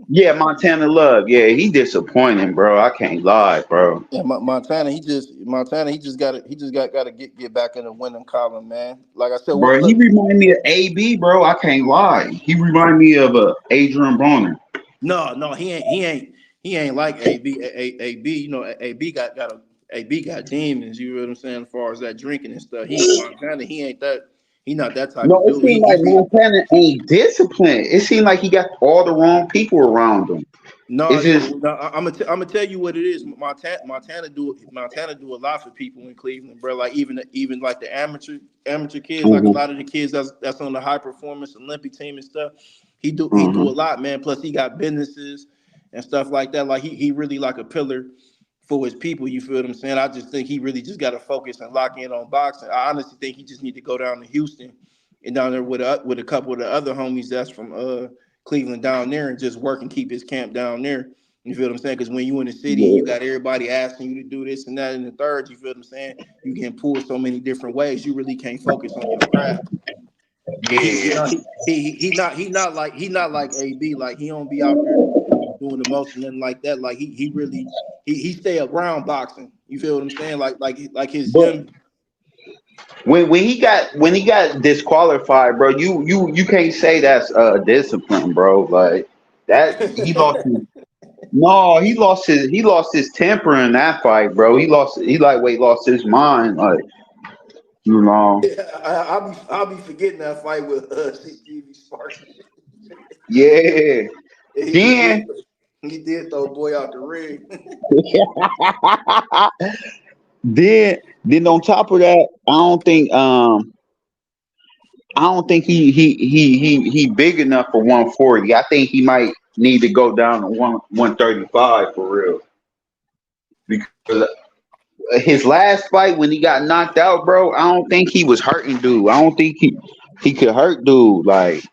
Yeah, Montana Love. Yeah, he disappointing, bro. I can't lie, bro. Yeah, Montana. He just got to get back in the winning column, man. Like I said, Bro, he look, remind me of AB, bro. I can't lie. He remind me of Adrian Broner. no, he ain't like AB. AB AB got demons. You know what I'm saying? As far as that drinking and stuff, he Montana. He ain't that. He not that type No, of it dude. seemed He like be Montana ain't disciplined. It seemed like he got all the wrong people around him. No, It's yeah, just, well, no, I'm gonna tell you what it is. Montana do a lot for people in Cleveland, bro. Like even like the amateur kids, like a mhm, lot of the kids that's on the high performance Olympic team and stuff. He do a mhm. lot, man. Plus he got businesses and stuff like that. Like he really like a pillar for his people. You feel what I'm saying? I just think he really just got to focus and lock in on boxing. I honestly think he just need to go down to Houston and down there with a couple of the other homies that's from Cleveland down there and just work and keep his camp down there. You feel what I'm saying? Because when you in the city and you Yeah, got everybody asking you to do this and that and the third, you feel what I'm saying? You getting pulled so many different ways. You really can't focus on your craft. And yeah. he not like AB. Like he don't be out there doing the most and nothing like that. Like he really he stay around boxing. You feel what I'm saying? Like his But gym. when he got disqualified, bro, you can't say that's discipline, bro. Like that he lost his no, he lost his temper in that fight, bro. He lightweight lost his mind, like you know. I'll be forgetting that fight with Stevie Sparks. Yeah. he did Then he did throw boy out the ring. then on top of that, I don't think he big enough for 140. I think he might need to go down to 135 for real. Because his last fight when he got knocked out, bro, I don't think he was hurting dude. I don't think he could hurt dude. Like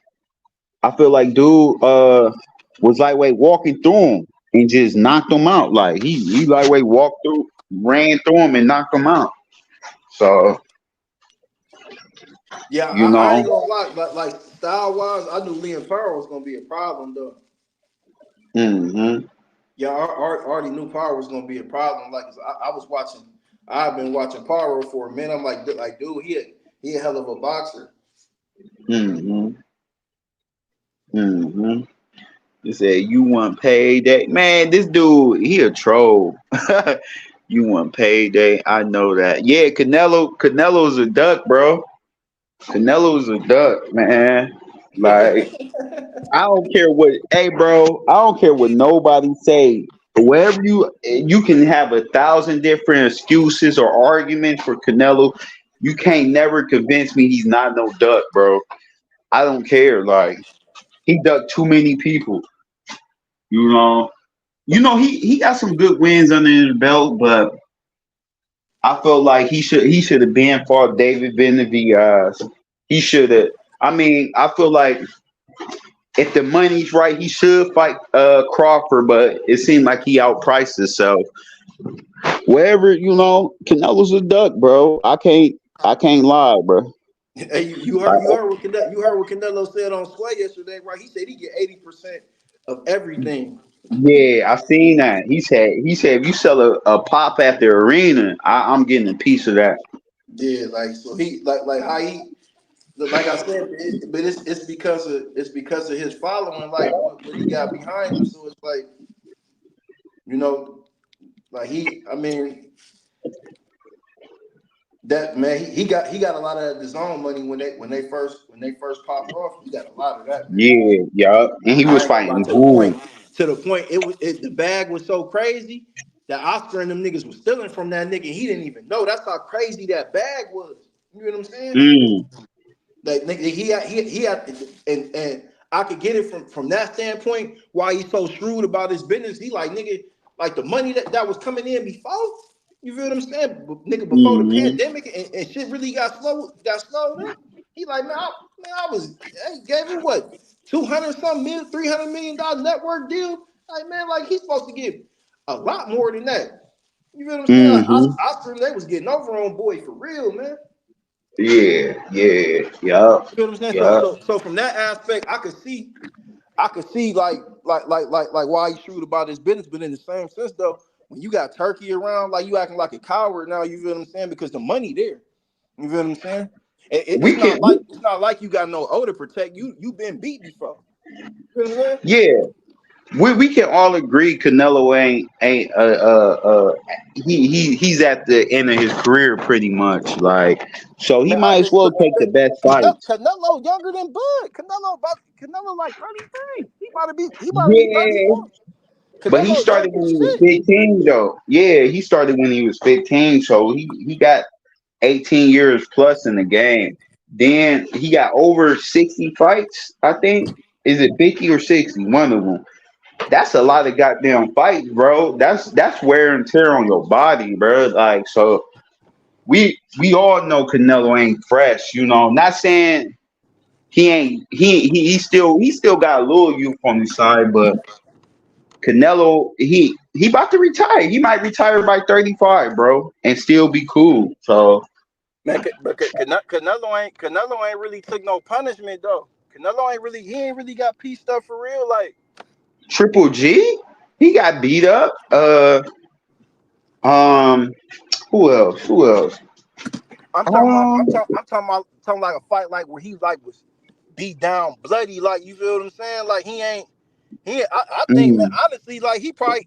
I feel like dude was lightweight walking through him and just knocked him out. Like he lightweight walked through, ran through him and knocked him out. So Yeah, you I ain't know, gonna lie. Like style wise, I knew Liam Farrell was gonna be a problem though. hmm Yeah, I already knew Power was gonna be a problem. Like I was watching, I've been watching Power for a minute. I'm like, dude, he a hell of a boxer. Mm-hmm. Mm-hmm. He said, "You want payday, man? This dude, he a troll. You want payday? I know that. Yeah, Canelo's a duck, bro. Canelo's a duck, man. Like I don't care what, hey, bro. I don't care what nobody say. Wherever you can have 1,000 different excuses or arguments for Canelo. You can't never convince me he's not no duck, bro. I don't care. Like he ducked too many people. You know. He got some good wins under his belt, but I felt like he should have been fought David Benavidez. He should have. I mean, I feel like if the money's right, he should fight Crawford, but it seemed like he outpriced himself. Wherever Canelo's a duck, bro. I can't lie, bro. Hey, Like, you heard what Canelo said on Sway yesterday, right? He said he get 80% of everything. yeah, I seen that. He said if you sell a pop at the arena, I'm getting a piece of that. Yeah, like so he like how he like I said, but it's because of his following, like what he got behind him. So it's like you know, like I mean that man, he got a lot of his own money when they first popped off. He got a lot of that, man. Yeah, yeah, and he was I ain't gonna lie fighting to the point. Hearn. The bag was so crazy that Oscar and them niggas was stealing from that nigga. He didn't even know. That's how crazy that bag was. You know what I'm saying? Mm, Like nigga, he had, and I could get it from that standpoint. Why he's so shrewd about his business? He like nigga, like the money that was coming in before. You feel what I'm saying? Nigga, before the mm-hmm, pandemic and shit really got slowed up. He like I gave him what 200 something million, $300 million network deal. Like man, like he's supposed to get a lot more than that. You feel what I'm saying? Like mm-hmm. Oscar, they was getting over on boy for real, man. Yeah, yeah, yup, You know what I'm saying? So yup. so so from that aspect, I could see like why he's shrewd about his business, but in the same sense though, when you got Turkey around, like you acting like a coward now, you feel what I'm saying? Because the money there. You feel what I'm saying? We It's can, not like you got no O to protect. You've been beat before. You know what I'm saying? yeah, we can all agree Canelo ain't he's at the end of his career pretty much. Like, so he Man, might as well take the best fights. Canelo younger than Bud. Canelo like 33. He about to be Yeah, 34. but he Canelo young started as when he was shit. 15 though. Yeah, he started when he was 15, so he got 18 years plus in the game. Then he got over 60 fights, I think. Is it 50 or 60? One of them. That's a lot of goddamn fights, bro. That's wear and tear on your body, bro. Like, so we all know Canelo ain't fresh, Not saying he ain't he still got a little youth on his side, but Canelo, he about to retire. He might retire by 35, bro, and still be cool. So Man, but Canelo ain't really took no punishment though. He ain't really got pieced up for real. Like Triple G, he got beat up. Um, who else? Who else? I'm talking like a fight like where he like was beat down, bloody. Like you feel what I'm saying? Like he ain't. I think, man, Mm, honestly, like he probably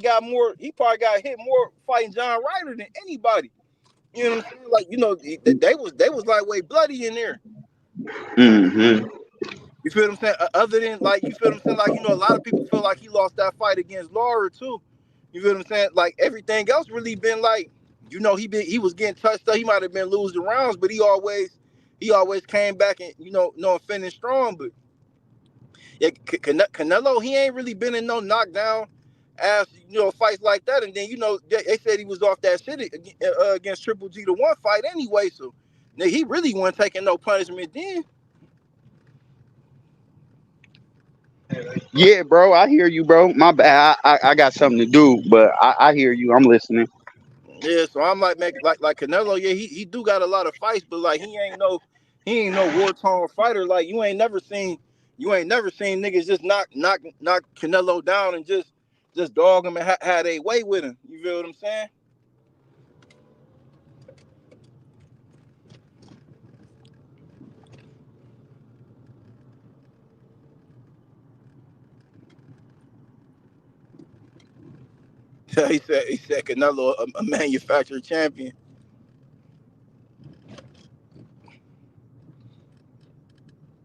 got more. He probably got hit more fighting John Ryder than anybody. You know what I'm saying? Like they was lightweight bloody in there. mm-hmm. You feel what I'm saying? Other than like, you feel what I'm saying? Like, a lot of people feel like he lost that fight against Laura too. You feel what I'm saying? Like everything else really been like, he was getting touched up. He might have been losing rounds, but he always came back and finished strong. But yeah, Canelo, he ain't really been in no knockdown ass fights like that. And then they said he was off that shit against Triple G the one fight anyway. So he really wasn't taking no punishment then. Yeah, bro, I hear you, bro. My bad. I got something to do, but I hear you. I'm listening. Yeah, so I'm like, man, like Canelo, yeah, he do got a lot of fights, but like he ain't no war torn fighter. Like you ain't never seen niggas just knock Canelo down and just just dog him and have their way with him. You feel what I'm saying? he said Canelo a manufactured champion.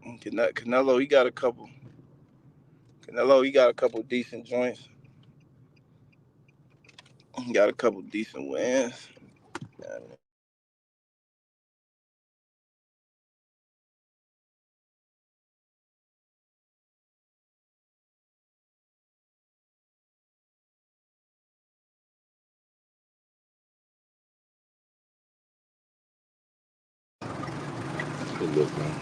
Canelo, he got a couple. Canelo, he got a couple decent joints. He got a couple decent wins. Good look, man.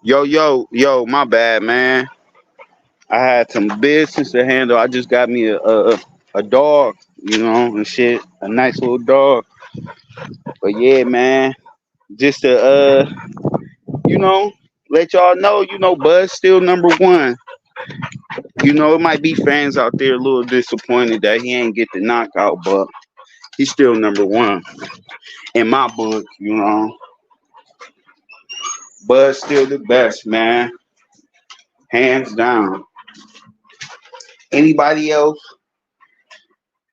Yo, my bad, man. I had some business to handle. I just got me a dog, and shit. A nice little dog. But yeah, man. Just to you know, let y'all know, Bud's still number one. It might be fans out there a little disappointed that he ain't get the knockout, but he's still number one in my book. Bud's still the best, man. Hands down. Anybody else?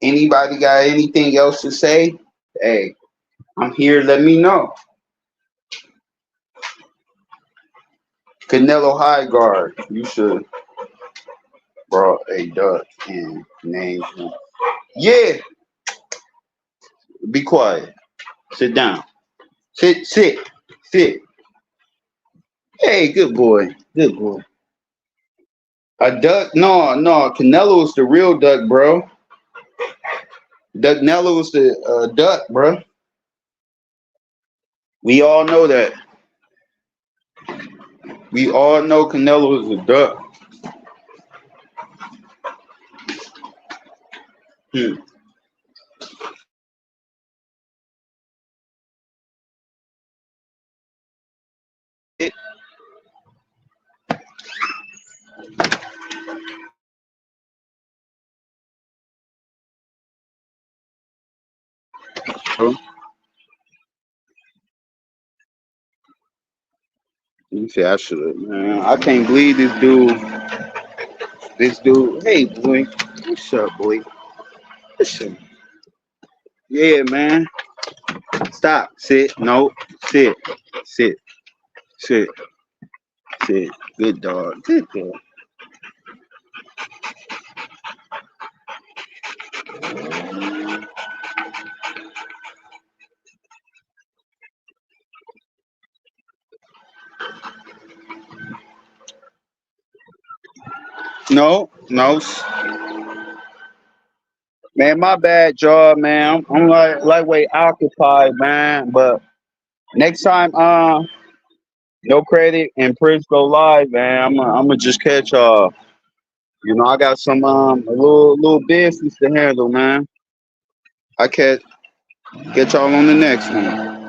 Anybody got anything else to say? Hey, I'm here. Let me know. Canelo High Guard. You should brought a duck and named him. Yeah. Be quiet. Sit down. Sit. Hey, good boy. Good boy. A duck? No. Canelo's the real duck, bro. Nello's the duck, bro. We all know that. We all know Canelo is a duck. Hmm. You say I should have, man. I can't believe this dude. This dude. Hey, boy. What's up, boy? What's up? Yeah, man. Stop. Sit. No. Sit. Sit. Sit. Sit. Good dog. Good dog. No. Man, my bad, y'all, man. I'm like lightweight occupied, man. But next time, no credit and Prince go live, man. I'm gonna just catch y'all. I got some a little business to handle, man. I catch y'all on the next one.